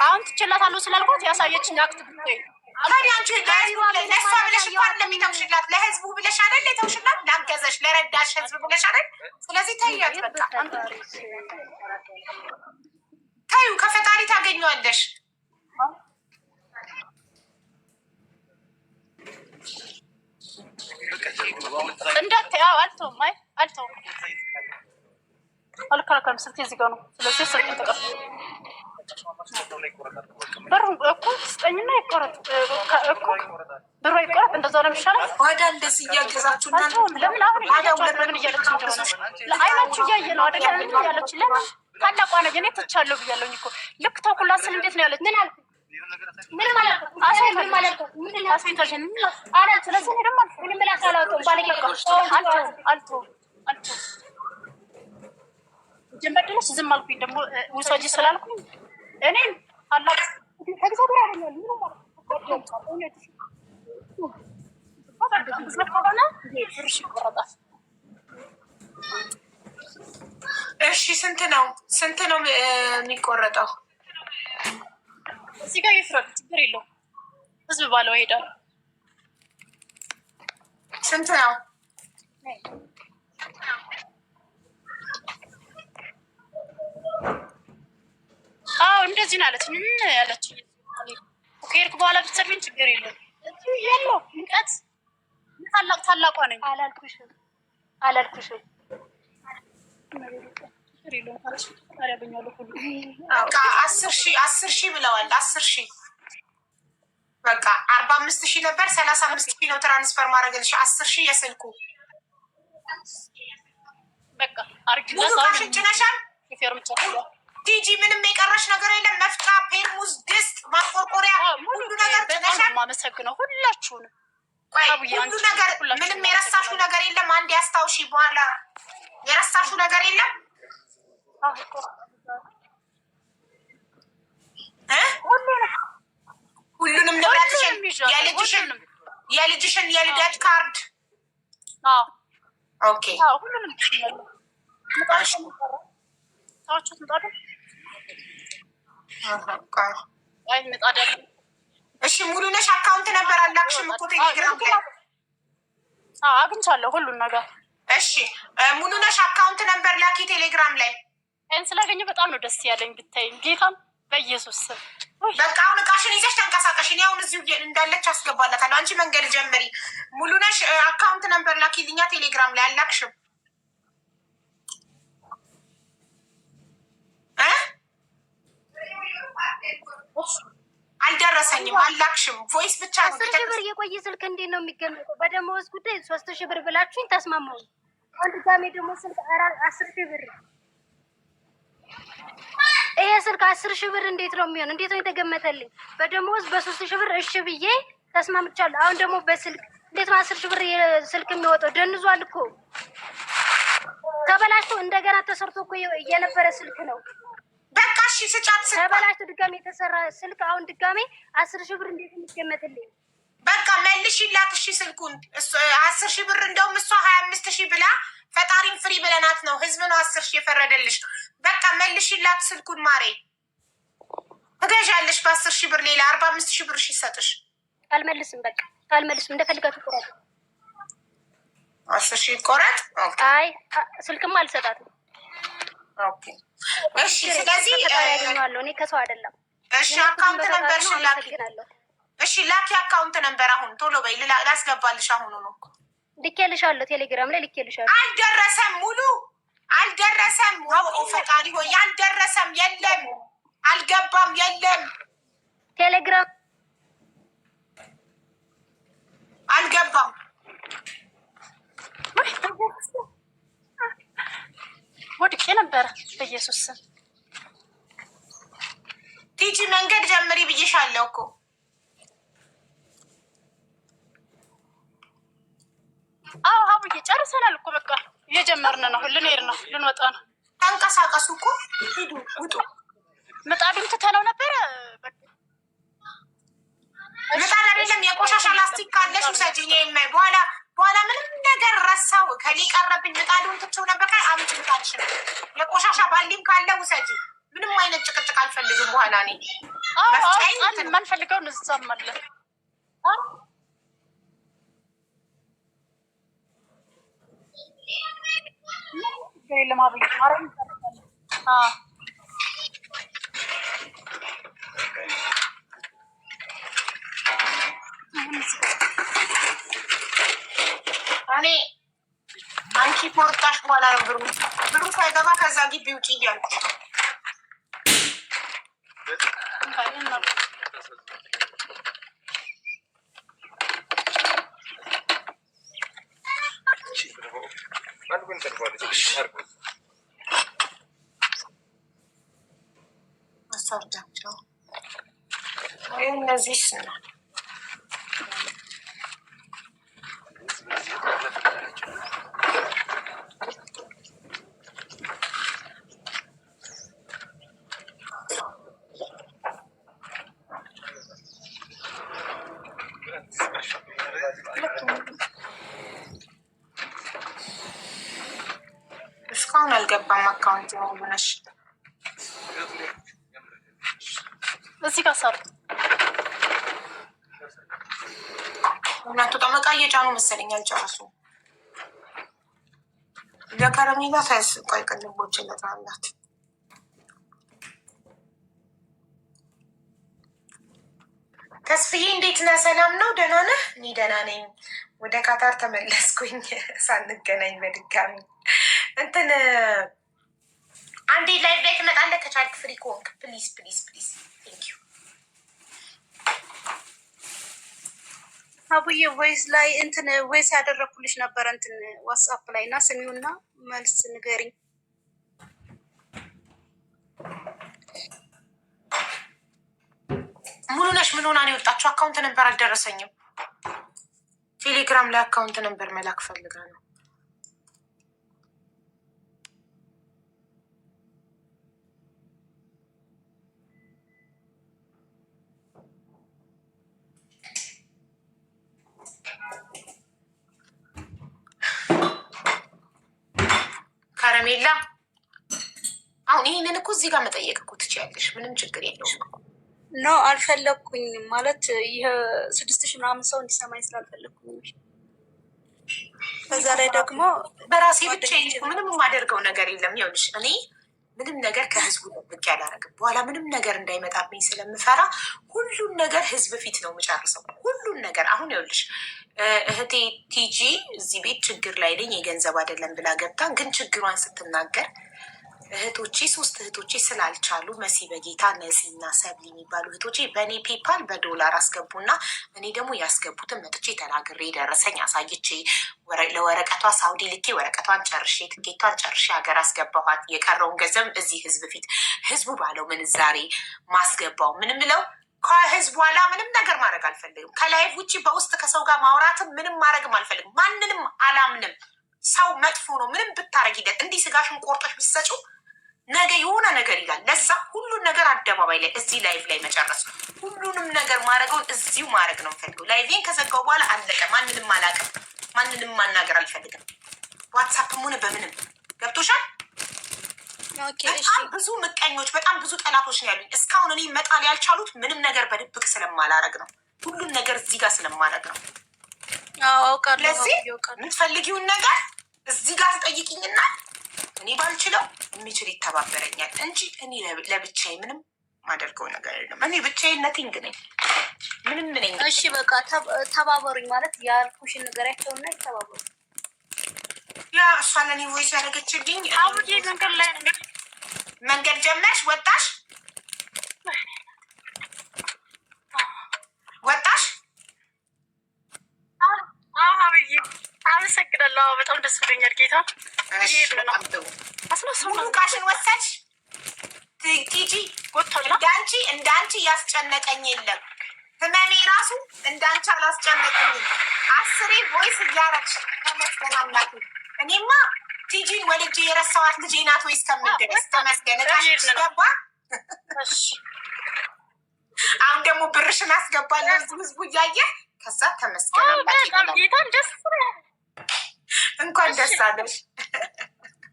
አሁን ትችላታለሁ ስላልኳት ያሳየችኝ አክት ብታይ ታዲያ አንቺ ለእሷ ብለሽ እኮ አይደለም የተውሽላት፣ ለህዝቡ ብለሽ አይደል የተውሽላት? ላገዘሽ ለረዳሽ ህዝብ ብለሽ አይደል? ስለዚህ ተይያት በቃ ተዩ። ከፈጣሪ ታገኘዋለሽ። አልተውም። አልከራከርም። ስልኬ እዚህ ጋር ነው። ስለዚህ ስልኬ ተቀር ብሩ እኮ ስጠኝና ይቆረጥ እኮ ብሩ ይቆረጥ። እንደዛ ነው የሚሻለው። ዋዳ እንደዚህ እያገዛችሁ ለምን አሁን ለምን እያለች እንደሆነ ለአይናችሁ እያየ ነው አደጋ ምን እያለች ለምን ታላቋ ነኝ እኔ ትቻለሁ ብያለሁኝ እኮ ልክ ተኩላት ስል እንዴት ነው ያለች? ምን አልኩ? ምን ማለት ነው? ምን ማለት ነው? ምን አሳይተሽን አረ ስለዚህ ነው ደግሞ ምን ብላሽ አላውቅም ባለጌ አልቶ ጀመድነሽ ዝም አልኩኝ። ደግሞ ውሰጂ ስላልኩኝ እኔን ታላቅ ከእግዚአብሔር ያገኛል ምን ማለት እሺ ስንት ነው የሚቆረጠው? እዚህ ጋር ይፍረድ፣ ችግር የለውም። ህዝብ ባለው ይሄዳል። ስንት ነው? አዎ እንደዚህ ነው ያለች። ምን ያለች ከሄድኩ በኋላ ብትሰድቢኝ ችግር የለውም። ያለው ሙቀት ታላቋ ነኝ አላልኩሽም? በቃ 10,000 ብለዋል። 10,000 በቃ 45,000 ነበር። 35,000 ነው ትራንስፈር ማድረግልሽ። 10,000 የስልኩ በቃ ሙሉ ካሽን ጭነሻል። ቲጂ ምንም የቀረሽ ነገር የለም። መፍጫ፣ ፔርሙዝ፣ ድስት፣ ማቆርቆሪያ ሁሉ ነገር ጭነሻል። ማመሰግነው ሁላችሁንም። ሁሉ ነገር ምንም የረሳሽው ነገር የለም። አንድ ያስታውሺ። በኋላ የረሳሽው ነገር የለም። ሁሉንም ንብረትሽን፣ የልጅሽን የልደት ካርድ። ኦኬ ሁሉንም እሺ ሙሉ ነሽ። አካውንት ነበር አላክሽም እኮ ቴሌግራም ላይ አግኝቻለሁ ሁሉን ነገር። እሺ ሙሉ ነሽ። አካውንት ነበር ላኪ ቴሌግራም ላይ። ይህን ስላገኘ በጣም ነው ደስ ያለኝ። ብታይም ጌታም በኢየሱስ ስም በቃ አሁን እቃሽን ይዘሽ ተንቀሳቀሽ። እኔ አሁን እዚሁ እንዳለች አስገባላታለሁ። አንቺ መንገድ ጀምሪ። ሙሉ ነሽ። አካውንት ነበር ላኪልኛ ቴሌግራም ላይ አላክሽም። አልደረሰኝም። አላክሽም። ቮይስ ብቻ ነው። 10,000 ብር የቆየ ስልክ እንዴት ነው የሚገመጠው? በደመወዝ ጉዳይ 3,000 ብር ብላችሁኝ ተስማማሁ። አንድ ጋሜ ደግሞ ስልክ 10,000 ብር። ይሄ ስልክ 10,000 ብር እንዴት ነው የሚሆን? እንዴት ነው የተገመተልኝ? በደመወዝ በ3,000 ብር እሺ ብዬ ተስማምቻለሁ። አሁን ደግሞ በስልክ እንዴት ነው 10,000 ብር ስልክ የሚወጣው? ደንዟል እኮ ተበላሽቶ እንደገና ተሰርቶ እኮ የነበረ ስልክ ነው። በቃ እሺ ስጫት። ተበላሽቶ ድጋሜ የተሰራ ስልክ አሁን ድጋሜ 10,000 ብር እንዴት የሚገመትልኝ? በቃ መልሽላት። እሺ ስልኩን 10,000 ብር እንደውም እሷ 25,000 ብላ ፈጣሪም ፍሪ ብለናት ነው ህዝብ ነው 10,000 የፈረደልሽ። በቃ መልሽላት ስልኩን ማሬ። ትገዣለሽ በ10,000 ብር ሌላ 45,000 ብር ይሰጥሽ። አልመልስም። በቃ አልመልስም። እንደፈልጋችሁ ቁረጥ። 10,000 ቆረጥ። አይ ስልክም አልሰጣትም። ኦኬ እሺ። ስለዚህ ያገኘዋለሁ እኔ ከሰው አይደለም። እሺ አካውንት ነበር ላኪ። እሺ ላኪ አካውንት ነበር። አሁን ቶሎ በይ ላስገባልሽ። አሁኑ ነው ልኬልሻለሁ። ቴሌግራም ላይ ልኬልሻለሁ። አልደረሰም። ሙሉ አልደረሰም። ፈጣሪ ሆይ አልደረሰም። የለም አልገባም። የለም ቴሌግራም አልገባም። ወድቄ ነበረ በኢየሱስ ስም። ቲጂ መንገድ ጀምሪ ብዬሻለሁ እኮ። አዎ ሀቡዬ ጨርሰናል እኮ በቃ እየጀመርን ነው። ልንሄድ ነው፣ ልንወጣ ነው። ተንቀሳቀሱ እኮ ሂዱ፣ ውጡ። ምጣዱን ትተነው ነበረ። ምጣድ አይደለም የቆሻሻ ላስቲክ ካለሽ ውሰጂ። በኋላ ምንም ነገር ረሳው ከሊቀረብኝ ምጣዱን ትቼው ነበር። አምጪ ምጣድሽ ነው። የቆሻሻ ባሊም ካለ ውሰጂ። ምንም አይነት ጭቅጭቅ አልፈልግም። በኋላ እኔ ማንፈልገውን እንዛማለን። ለማብኝ እኔ አንቺ ከወጣሽ በኋላ ነው ብሩ ሳይገባ ከዛ ግቢ ውጭ እያልኩ እነዚህ ነው እስካሁን አልገባም። አካውንት ነው ብለሽ እዚህ ጋር ሰሩ እናቱ ጠመቃ እየጫኑ መሰለኝ አልጨረሱ። ለከረሜላ ታይስ ቆይ ቅልቦች ለታላት ተስፍዬ እንዴት ነህ? ሰላም ነው? ደህና ነህ? እኔ ደህና ነኝ። ወደ ካታር ተመለስኩኝ ሳንገናኝ በድጋሚ እንትን አንዴ ላይቭ ላይ ትመጣለህ ከቻልክ ፍሪ ከሆንክ ፕሊዝ ፕሊዝ ፕሊዝ። ቴንክ ዩ አቡዬ ቮይስ ላይ እንትን ቮይስ ያደረኩልሽ ነበረ እንትን ዋትስአፕ ላይ እና ስሚውና መልስ ንገሪኝ። ሙሉ ነሽ ምን ሆና ነው የወጣችሁ? አካውንት ነበር አልደረሰኝም። ቴሌግራም ላይ አካውንት ነበር መላክ ፈልጋ ነው። ከረሜላ አሁን ይህንን እኮ እዚህ ጋር መጠየቅ እኮ ትችያለሽ። ምንም ችግር የለውም። ኖ አልፈለግኩኝ ማለት ይህ 6,000 ምናምን ሰው እንዲሰማኝ ስላልፈለግኩኝ። በዛ ላይ ደግሞ በራሴ ብቻ ምንም የማደርገው ነገር የለም። ይኸውልሽ እኔ ምንም ነገር ከህዝቡ ደብቄ አላደርግም። በኋላ ምንም ነገር እንዳይመጣብኝ ስለምፈራ ሁሉን ነገር ህዝብ ፊት ነው የምጨርሰው። ሁሉን ነገር አሁን ይኸውልሽ እህቴ ቲጂ እዚህ ቤት ችግር ላይ ነኝ የገንዘብ አይደለም ብላ ገብታ ግን ችግሯን ስትናገር እህቶቼ 3 እህቶቼ ስላልቻሉ መሲ በጌታ ነፂ እና ሰብሊ የሚባሉ እህቶቼ በእኔ ፔፓል $1 አስገቡና እኔ ደግሞ ያስገቡትን መጥቼ ተናግሬ ደረሰኝ አሳይቼ ለወረቀቷ ሳውዲ ልኬ ወረቀቷን ጨርሼ ትኬቷን ጨርሼ ሀገር አስገባኋት። የቀረውን ገንዘብ እዚህ ህዝብ ፊት ህዝቡ ባለው ምንዛሬ ማስገባው ምን ምለው ከህዝብ በኋላ ምንም ነገር ማድረግ አልፈልግም። ከላይቭ ውጭ በውስጥ ከሰው ጋር ማውራትም ምንም ማድረግም አልፈልግም። ማንንም አላምንም። ሰው መጥፎ ነው። ምንም ብታረግ ሂደት እንዲህ ስጋሽን ቆርጠሽ ብትሰጪው ነገ የሆነ ነገር ይላል። ለዛ ሁሉን ነገር አደባባይ ላይ እዚህ ላይቭ ላይ መጨረስ ሁሉንም ነገር ማድረገውን እዚሁ ማድረግ ነው የምፈልገው። ላይቬን ከዘጋው በኋላ አለቀ። ማንንም አላውቅም። ማንንም ማናገር አልፈልግም። ዋትሳፕም ሆነ በምንም ገብቶሻል። በጣም ብዙ ምቀኞች፣ በጣም ብዙ ጠላቶች ነው ያሉኝ። እስካሁን እኔ መጣል ያልቻሉት ምንም ነገር በድብቅ ስለማላረግ ነው። ሁሉን ነገር እዚህ ጋር ስለማድረግ ነው። ለዚህ የምትፈልጊውን ነገር እዚህ ጋር ትጠይቅኝና እኔ ባልችለው የሚችል ይተባበረኛል እንጂ እኔ ለብቻዬ ምንም ማደርገው ነገር የለም። እኔ ብቻዬን ነቲንግ ነኝ። ምንም ነኝ። እሺ በቃ ተባበሩኝ ማለት ያልኩሽን ንገሪያቸውና ይተባበሩ። ያ እሷ ለእኔ ቮይስ ያደረገችልኝ አሁን መንገድ ላይ መንገድ ጀመርሽ ወጣሽ አመሰግናለሁ። በጣም ደስ ብሎኛል። ጌታ ሙሉ ቃሽን ወሰድሽ ቲጂ። እንዳንቺ ያስጨነቀኝ የለም። ህመሜ ራሱ እንዳንቺ አላስጨነቀኝም። 10 ቮይስ እያረግሽ ተመስገን አምላክ። እኔማ ቲጂን ወልጄ የረሳኋት ልጄ ናት ወይ እስከምትደርስ ተመስገን። ቃሽን ገባ። አሁን ደግሞ ብርሽን አስገባለሁ ህዝቡ እያየ ከዛ ተመስገን አምላክ። ጌታን ደስ እንኳን ደስ አለሽ።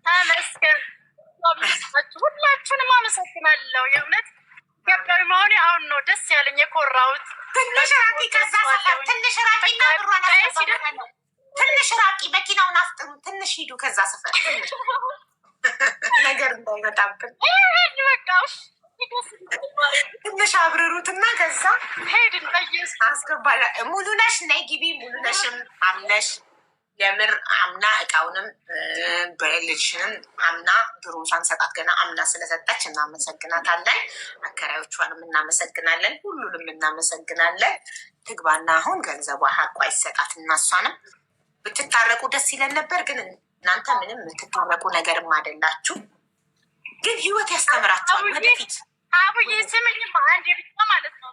ተመስገን። ሁላችሁንም አመሰግናለሁ። የእውነት ኢትዮጵያዊ መሆኔ አሁን ነው ደስ ያለኝ የኮራሁት። ትንሽ ራቂ፣ ከዛ ሰፈር ትንሽ ራቂና ብሯን አስገባለሁ። ትንሽ ራቂ፣ መኪናውን አፍጥኑ፣ ትንሽ ሂዱ ከዛ ሰፈር ትንሽ ነገር እንዳይመጣብን ትንሽ አብርሩትና ከዛ ሄድን አስገባለ። ሙሉ ነሽ ነይ ግቢ። ሙሉ ነሽም አምነሽ የምር አምና እቃውንም በልጅሽንም አምና ብሩን ሳንሰጣት ገና አምና ስለሰጠች እናመሰግናታለን። አከራዮቿንም እናመሰግናለን። ሁሉንም እናመሰግናለን። ትግባና አሁን ገንዘቧ ሀቋ ይሰጣት እና እሷንም ብትታረቁ ደስ ይለን ነበር። ግን እናንተ ምንም የምትታረቁ ነገርም አይደላችሁ። ግን ህይወት ያስተምራቸዋል ወደፊት። አቡዬ ስምኝም አንዴ ብቻ ማለት ነው።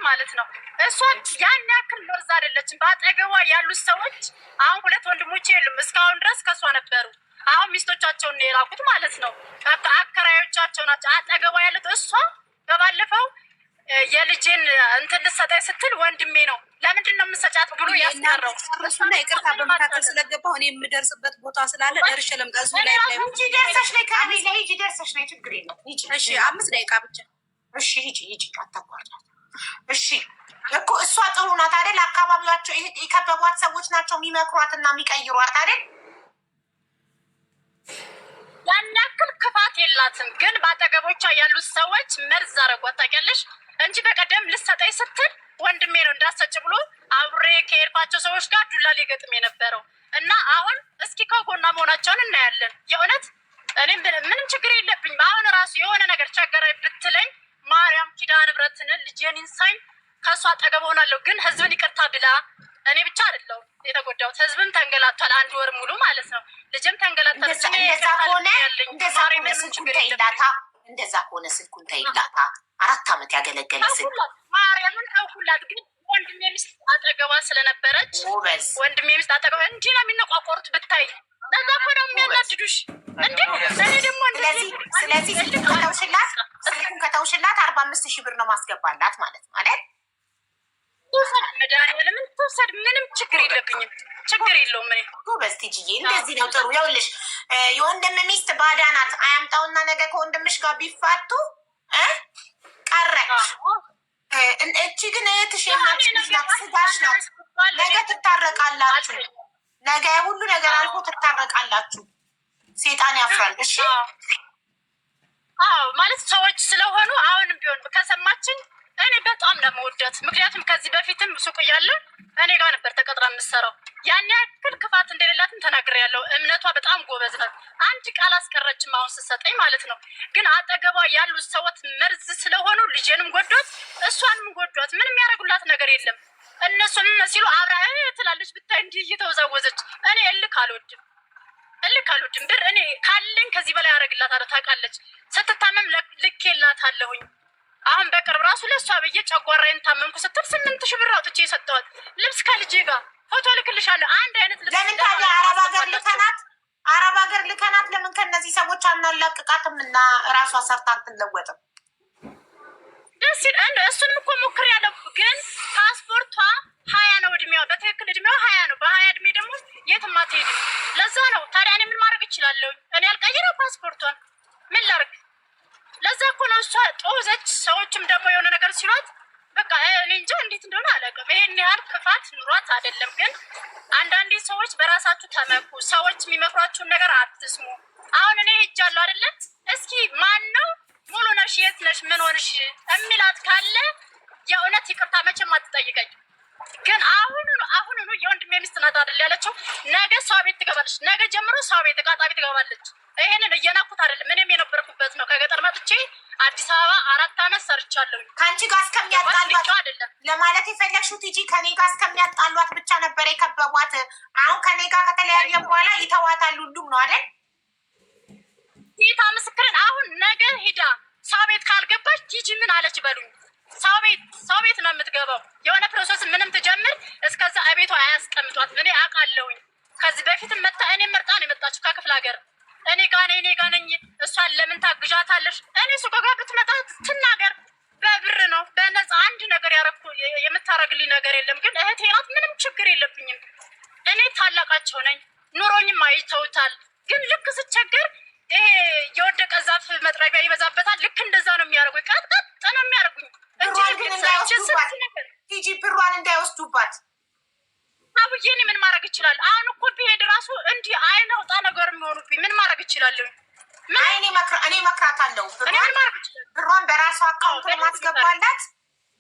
ማለት ነው። እሷ ያን ያክል መርዝ አይደለችም። በአጠገቧ ያሉት ሰዎች አሁን 2 ወንድሞች የሉም፣ እስካሁን ድረስ ከእሷ ነበሩ። አሁን ሚስቶቻቸውን ነው የራቁት ማለት ነው። አከራዮቻቸው ናቸው አጠገቧ ያሉት። እሷ በባለፈው የልጄን እንትን ልትሰጠኝ ስትል ወንድሜ ነው ለምንድን ነው የምትሰጫት ብሎ ያስቀረው። እሱና ይቅርታ በመካከል ስለገባሁ እኔ የምደርስበት ቦታ ስላለ ደርሼ ልምጣ። እዚሁ ላይ ደርሰሽ ላይ ከቤላ ሂጂ፣ ደርሰሽ ላይ ችግር የለም ሂጂ። እሺ 5 ደቂቃ ብቻ እሺ ሂጂ አታቋርጣት። እሺ እኮ እሷ ጥሩ ናት አይደል? አካባቢያቸው የከበቧት ሰዎች ናቸው የሚመክሯት እና የሚቀይሯት አይደል? ያን ያክል ክፋት የላትም፣ ግን በአጠገቦቿ ያሉት ሰዎች መርዝ አረጓት ታውቂያለሽ እንጂ በቀደም ልትሰጠኝ ስትል ወንድሜ ነው እንዳሰጭ ብሎ አብሬ ከሄድኳቸው ሰዎች ጋር ዱላ ሊገጥም የነበረው እና አሁን እስኪ ከጎኗ መሆናቸውን እናያለን። የእውነት እኔ ምንም ችግር የለብኝም። አሁን ራሱ የሆነ ነገር ቸገረኝ ብትለኝ ማርያም ኪዳነ ምሕረትን ልጄን ይንሳኝ ከእሷ አጠገብ ሆናለሁ። ግን ህዝብን ይቅርታ ብላ እኔ ብቻ አይደለሁም የተጎዳሁት፣ ህዝብም ተንገላቷል። 1 ወር ሙሉ ማለት ነው። ልጅም ተንገላቷል። እንደዛ ከሆነ ስልኩን ተይላታ 4 ዓመት ያገለገለ ስልክ ማርያምን ተውኩላት። ግን ወንድሜ ሚስት አጠገቧ ስለነበረች ወንድሜ ሚስት አጠገቧ እንዲህ ነው የሚነቋቆሩት ብታይ። ለዛ እኮ ነው የሚያናድዱሽ እንዴ? እኔ ደግሞ ስለዚህ ስልኩን ከተውሽላት 45,000 ብር ነው ማስገባላት ማለት ነው አይደል? መድኃኒዓለም ትውሰድ፣ ምንም ችግር የለብኝም፣ ችግር የለውም። እኔ ጎበዝ ትጅዬ፣ እንደዚህ ነው ጥሩ። ይኸውልሽ የወንድም ሚስት ባዳ ናት። አያምጣውና ነገ ከወንድምሽ ጋር ቢፋቱ ቀረች። እቺ ግን እህትሽ የማች ናት፣ ስጋሽ ናት። ነገ ትታረቃላችሁ። ነገ ሁሉ ነገር አልፎ ትታረቃላችሁ። ሴጣን ያፍራል። እሺ ማለት ሰዎች ስለሆኑ አሁንም ቢሆን ከሰማችን እኔ በጣም ለመወደት ምክንያቱም ከዚህ በፊትም ሱቅ እያለ እኔ ጋር ነበር ተቀጥራ የምትሰራው። ያን ያክል ክፋት እንደሌላትም ተናግሬያለሁ። እምነቷ በጣም ጎበዝ ናት። አንድ ቃል አስቀረችም አሁን ስትሰጠኝ ማለት ነው። ግን አጠገቧ ያሉት ሰዎች መርዝ ስለሆኑ ልጄንም ጎዷት፣ እሷንም ጎዷት። ምንም ያደረጉላት ነገር የለም። እነሱን ሲሉ አብራ ትላለች ብታይ እንዲህ እየተወዛወዘች። እኔ እልክ አልወድም ብር እኔ ካለኝ ከዚህ በላይ ያደረግላታለሁ። ታውቃለች። ስትታመም ልኬላታለሁኝ። አሁን በቅርብ ራሱ ለእሷ ብዬ ጨጓራዬን ታመምኩ ስትል 8,000 ብር አውጥቼ የሰጠኋት ልብስ ከልጄ ጋር ፎቶ ልክልሻለሁ። አንድ አይነት ልብስ። ለምን ታዲያ አረብ ሀገር ልከናት ለምን ከእነዚህ ሰዎች አናላቅቃትም እና እራሷ ሰርታ አትለወጥም? ደስ ይል። እሱንም እኮ ሞክሬያለሁ፣ ግን ፓስፖርቷ 20 ነው እድሜዋ። በትክክል እድሜዋ 20 ነው። በ20 እድሜ ደግሞ የትም አትሄድም። ለዛ ነው ታዲያ እኔ ምን ማድረግ እችላለሁ? እኔ አልቀይረው ፓስፖርቷን ምን ላድርግ? ለዛ እኮ ነው እሷ ጦዘች። ሰዎችም ደግሞ የሆነ ነገር ሲሏት በቃ እኔ እንጃ እንዴት እንደሆነ አላውቅም። ይሄን ያህል ክፋት ኑሯት አይደለም። ግን አንዳንዴ ሰዎች በራሳችሁ ተመኩ። ሰዎች የሚመክሯችሁን ነገር አትስሙ። አሁን እኔ ሄጃለሁ አይደለ? እስኪ ማን ነው ሙሉ ነሽ፣ የት ነሽ፣ ምን ሆንሽ የሚላት ካለ የእውነት ይቅርታ መቼም አትጠይቀኝ። ግን አሁኑኑ የወንድሜ ሚስት ናት አይደል ያለችው። ነገ ሰው ቤት ትገባለች። ነገ ጀምሮ ሰው ቤት እቃ ጣቢ ትገባለች። ይሄንን እየናኩት አይደለም። እኔም የነበርኩበት ነው። ከገጠር መጥቼ አዲስ አበባ 4 ዓመት ሰርቻለሁ። ከአንቺ ጋር እስከሚያጣሏት አይደለም ለማለት የፈለግሽው ቲጂ፣ ከኔ ጋር እስከሚያጣሏት ብቻ ነበር የከበቧት። አሁን ከኔ ጋር ከተለያየ በኋላ ይተዋታል ሁሉም ነው አይደል? ጌታ ምስክርን። አሁን ነገ ሂዳ ሰው ቤት ካልገባች ቲጂ ምን አለች በሉኝ። ሰው ቤት ነው የምትገባው። የሆነ ፕሮሰስ ምንም ትጀምር እስከዛ እቤቷ አያስቀምጧት። እኔ አውቃለሁኝ። ከዚህ በፊትም መጣ እኔ መርጣ ነው የመጣችው ከክፍለ ሀገር። እኔ ጋር ነኝ። እሷን ለምን ታግዣታለሽ? እኔ ሱቅ ጋር ብትመጣ ትናገር። በብር ነው በነፃ አንድ ነገር የምታረግልኝ ነገር የለም። ግን እህቴ ናት፣ ምንም ችግር የለብኝም። እኔ ታላቃቸው ነኝ። ኑሮኝም አይተውታል። ግን ልክ ስቸገር ይሄ የወደቀ ዛፍ መጥረቢያ ይበዛበታል። ልክ እንደዛ ነው የሚያደርጉኝ። ቀጥ ነው የሚያደርጉኝ። ቲጂ ብሯን እንዳይወስዱባት አቡዬ እኔ ምን ማድረግ ይችላል? አሁን እኮ ብሄድ ራሱ እንዲህ አይን አውጣ ነገር የሚሆኑብኝ ምን ማድረግ ይችላለሁ? እኔ መክራታለሁ። ብሯን በራሷ አካውንት ማስገባላት፣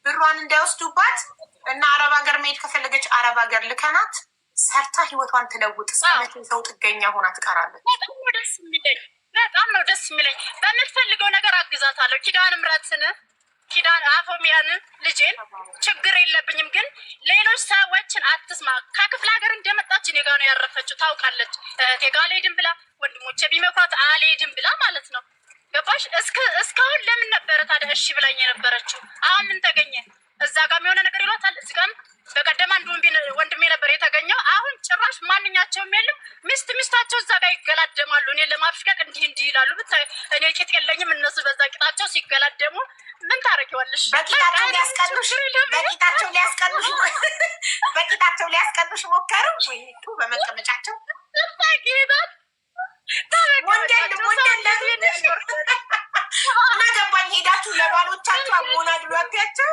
ብሯን እንዳይወስዱባት እና አረብ ሀገር መሄድ ከፈለገች አረብ ሀገር ልከናት ሰርታ ህይወቷን ትለውጥ። እስከመቼ ሰው ጥገኛ ሆና ትቀራለች? በጣም ነው ደስ የሚለኝ። በምትፈልገው ነገር አግዛታለሁ። ኪዳነ ምሕረትን አፎሚያን ልጄን ችግር የለብኝም። ግን ሌሎች ሰዎችን አትስማ። ከክፍለ ሀገር እንደመጣች እኔ ጋር ነው ያረፈችው። ታውቃለች። እህቴ ጋር አልሄድም ብላ ወንድሞቼ ቢመኳት አልሄድም ብላ ማለት ነው። ገባሽ? እስካሁን ለምን ነበረ ታዲያ እሺ ብላኝ የነበረችው? አሁን ምን ተገኘ? እዛ ጋር በቂታቸው ሊያስቀኑሽ ሞከሩ ወይ በመቀመጫቸው እናገባኝ ሄዳችሁ ለባሎቻችሁ አሞናድሏቸው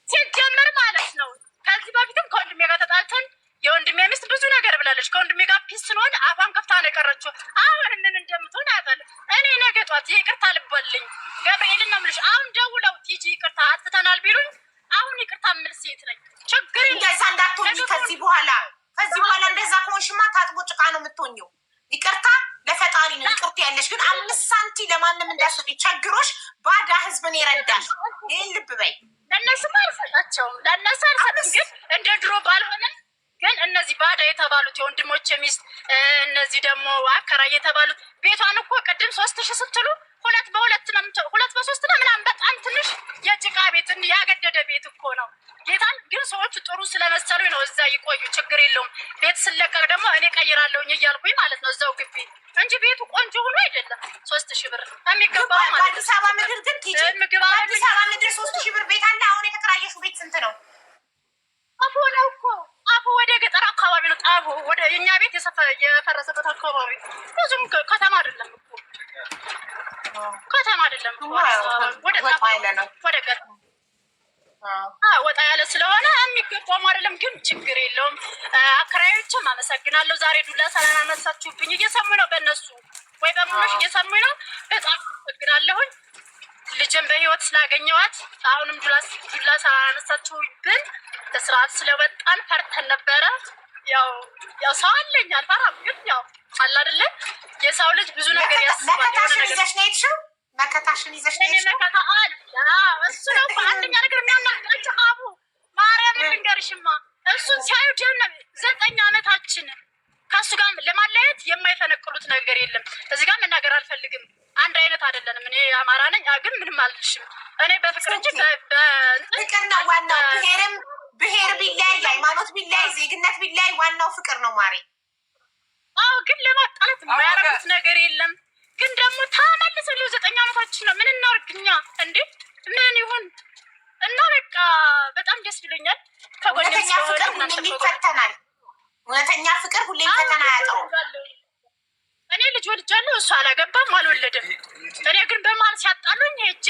ሲጀመር ማለት ነው። ከዚህ በፊትም ከወንድሜ ጋር ተጣልተን የወንድሜ ሚስት ብዙ ነገር ብላለች። ከወንድሜ ጋር ፒስ ስንሆን አፏን ከፍታ ነው የቀረችው። አሁን ምን እንደምትሆን አያውቃልም። እኔ ነገ ጧት ይቅርታ ልበልኝ ገብርኤልን ነው የምልሽ። አሁን ደውለው ቲጂ ይቅርታ አጥተናል ቢሉኝ አሁን ይቅርታ የምል ሴት ነኝ። ችግር እንደዛ እንዳትሆኚ ከዚህ በኋላ እንደዛ ከሆንሽማ ታጥቦ ጭቃ ነው የምትሆኘው። ይቅርታ ለፈጣሪ ነው ይቅርታ ያለሽ፣ ግን 5 ሳንቲ ለማንም እንዳትሰጪ። ቸግሮሽ ባዳ ህዝብን ይረዳል። ይህን ልብ በይ። ለእነሱም አልሰጣቸውም፣ ለእነሱ አልሰጥም። ግን እንደ ድሮ ባልሆነ ግን እነዚህ ባዳ የተባሉት የወንድሞች ሚስት እነዚህ ደግሞ አከራይ የተባሉት ቤቷን እኮ ቅድም 3000 ስትሉ 2 በ2 ነው 2 በ3 ነው ምናምን በጣም ትንሽ የጭቃ ቤት ያገደደ ቤት እኮ ነው። ጌታን ግን ሰዎቹ ጥሩ ስለመሰሉኝ ነው እዛ ይቆዩ፣ ችግር የለውም። ቤት ስለቀቅ ደግሞ እኔ ቀይራለሁኝ እያልኩኝ ማለት ነው እዛው ግቢ እንጂ ቤቱ ቆንጆ ሆኖ አይደለም። 3000 ብር የሚገባው ማለት ነው። አዲስ አበባ ምድር ግን ቲጂ አዲስ አበባ ምድር 3000 ብር ቤት አለ። አሁን የተከራየሽው ቤት ስንት ነው? አፎ ነው እኮ አፎ ወደ ገጠር አካባቢ ነው። ጣፎ ወደ የኛ ቤት የፈረሰበት አካባቢ ብዙም ከተማ አይደለም እኮ ከተማ አይደለም። ወደ ገጠር ወጣ ያለ ስለሆነ የሚገባው አይደለም። ግን ችግር የለውም። አከራዮችም አመሰግናለሁ። ዛሬ ዱላ ሳላነሳችሁብኝ እየሰሙ ነው። በእነሱ ወይ በምኖሽ እየሰሙ ነው። በጣም አመሰግናለሁኝ። ልጅን በህይወት ስላገኘዋት አሁንም ዱላ ሳላነሳችሁብን ለስርዓት ስለወጣን ፈርተን ነበረ። ያው ሰው አለኝ አልፈራም። ግን ያው አለ አይደለ የሰው ልጅ ብዙ ነገር ያስባል። መከታሽን ይዘሽ ነው የሄድሽው? መከታሽን ይዘሽ ነው የሄድሽው? መከታ አለ እሱ ነው አንደኛ ነገር የሚያናግጣቸው። አቡ ማርያም ልንገርሽማ እሱን ሲያዩ ጀነም 9 ዓመታችን ከእሱ ጋር ለማለያየት የማይፈነቅሉት ነገር የለም። እዚህ ጋር መናገር አልፈልግም። አንድ አይነት አይደለንም። እኔ አማራ ነኝ ግን ምንም አልልሽም። እኔ በፍቅር እንጂ ፍቅር ነው ዋናው። ብሄር ቢለያይ፣ ሃይማኖት ቢለያይ፣ ዜግነት ቢለያይ ዋናው ፍቅር ነው ማሬ። ግን ለማጣላት የማያረጉት ነገር የለም። ግን ደግሞ ተመልሰን 9 ዓመታችን ነው። ምን እናርግኛ እንዴ? ምን ይሁን እና በቃ በጣም ደስ ብሎኛል። እውነተኛ ፍቅር ሁሌም ይፈተናል። እውነተኛ ፍቅር ሁሌም ፈተና አያጣውም። እኔ ልጅ ወልጃለሁ፣ እሱ አላገባም አልወለድም። እኔ ግን በመሀል ሲያጣሉኝ ሄጄ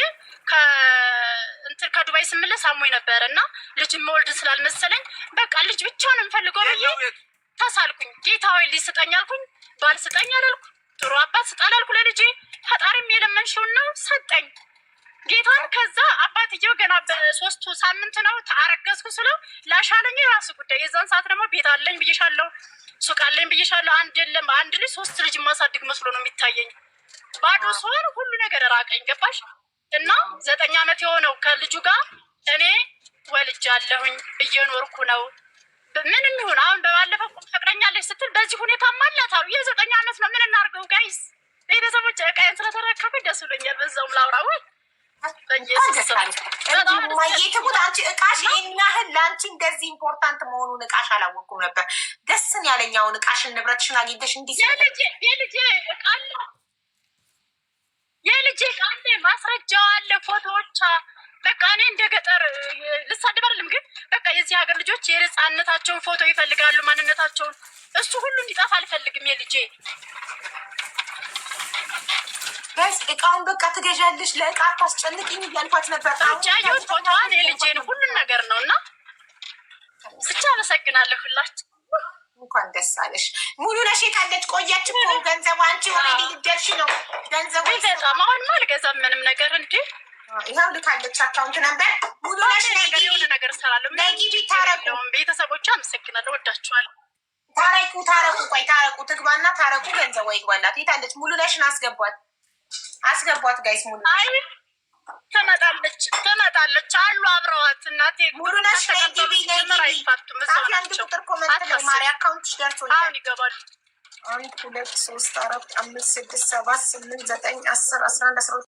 ከዱባይ ስመለስ አሞኝ ነበር እና ልጅ መወልድ ስላልመሰለኝ በቃ ልጅ ብቻ ነው የምፈልገው ብዬ ተሳልኩኝ። ጌታ ሆይ ልጅ ስጠኝ አልኩኝ። ባል ስጠኝ አላልኩ፣ ጥሩ አባት ስጣል አልኩ ለልጄ። ፈጣሪም የለመንሽውን ነው ሰጠኝ ጌታን። ከዛ አባትየው ገና በ3 ሳምንት ነው አረገዝኩ ስለው ላሻለኝ የራሱ ጉዳይ። የዛን ሰዓት ደግሞ ቤት አለኝ ብዬሻለሁ፣ ሱቅ አለኝ ብዬሻለሁ። አንድ የለም 1 ልጅ 3 ልጅ ማሳድግ መስሎ ነው የሚታየኝ። ባዶ ሲሆን ሁሉ ነገር ራቀኝ። ገባሽ? እና 9 ዓመት የሆነው ከልጁ ጋር እኔ ወልጃለሁኝ፣ እየኖርኩ ነው። ምንም ይሁን አሁን በባለፈው ፍቅረኛለች ስትል በዚህ ሁኔታ ማላት አሉ። የ9 ዓመት ነው። ምን እናርገው ጋይስ? ቤተሰቦች እቃዬን ስለተረከቡኝ ደስ ብሎኛል። በዛውም ላውራ ወይ ማየትሙት አንቺ እቃሽ ይህን ያህል ለአንቺ እንደዚህ ኢምፖርታንት መሆኑን እቃሽ አላወቅኩም ነበር። ደስን ያለኛውን እቃሽን ንብረትሽን አግኝተሽ እንዲህ የልጄ ቃሌ ማስረጃው አለ፣ ፎቶዎቿ በቃ እኔ እንደ ገጠር ልሳደብ አይደለም፣ ግን በቃ የዚህ ሀገር ልጆች የነፃነታቸውን ፎቶ ይፈልጋሉ፣ ማንነታቸውን። እሱ ሁሉ እንዲጠፋ አልፈልግም። የልጄ ጋይስ እቃውን በቃ ትገዣለሽ፣ ለእቃ አታስጨንቅኝ እያልኳት ነበር። ጫዩት ፎቶዋን የልጄን ሁሉን ነገር ነው እና ብቻ አመሰግናለሁ ሁላችሁ። እንኳን ደስ አለሽ። ሙሉ ነሽ ካለች ቆያች እኮ ገንዘቡ አንቺ ኦልሬዲ ልትደርሺ ነው። ገንዘቡ በጣም አሁንማ አልገዛም ምንም ነገር እንዴ ይኸው ልካለች አካውንት ነበር። ሙሉ ነሽ የሆነ ነገር እሰራለሁ። ነጊቢ ታረቁ። ቤተሰቦች አመሰግናለሁ፣ ወዳችኋል። ታረቁ ቆይ ታረቁ፣ ትግባና ታረቁ። ገንዘቡ ይግባላት። የታለች ሙሉ ነሽን? አስገቧት ጋይስ። ሙሉ ትመጣለች አሉ አብረዋት። እናቴ ሙሉ ነሽ ነጊቢ ቁጥር ኮመንት ላይ ማሪ አካውንትሽ ደርሶኛል። አሁን ይገባሉ። 1 2 3 4 5 6 7 8 9 10 11 12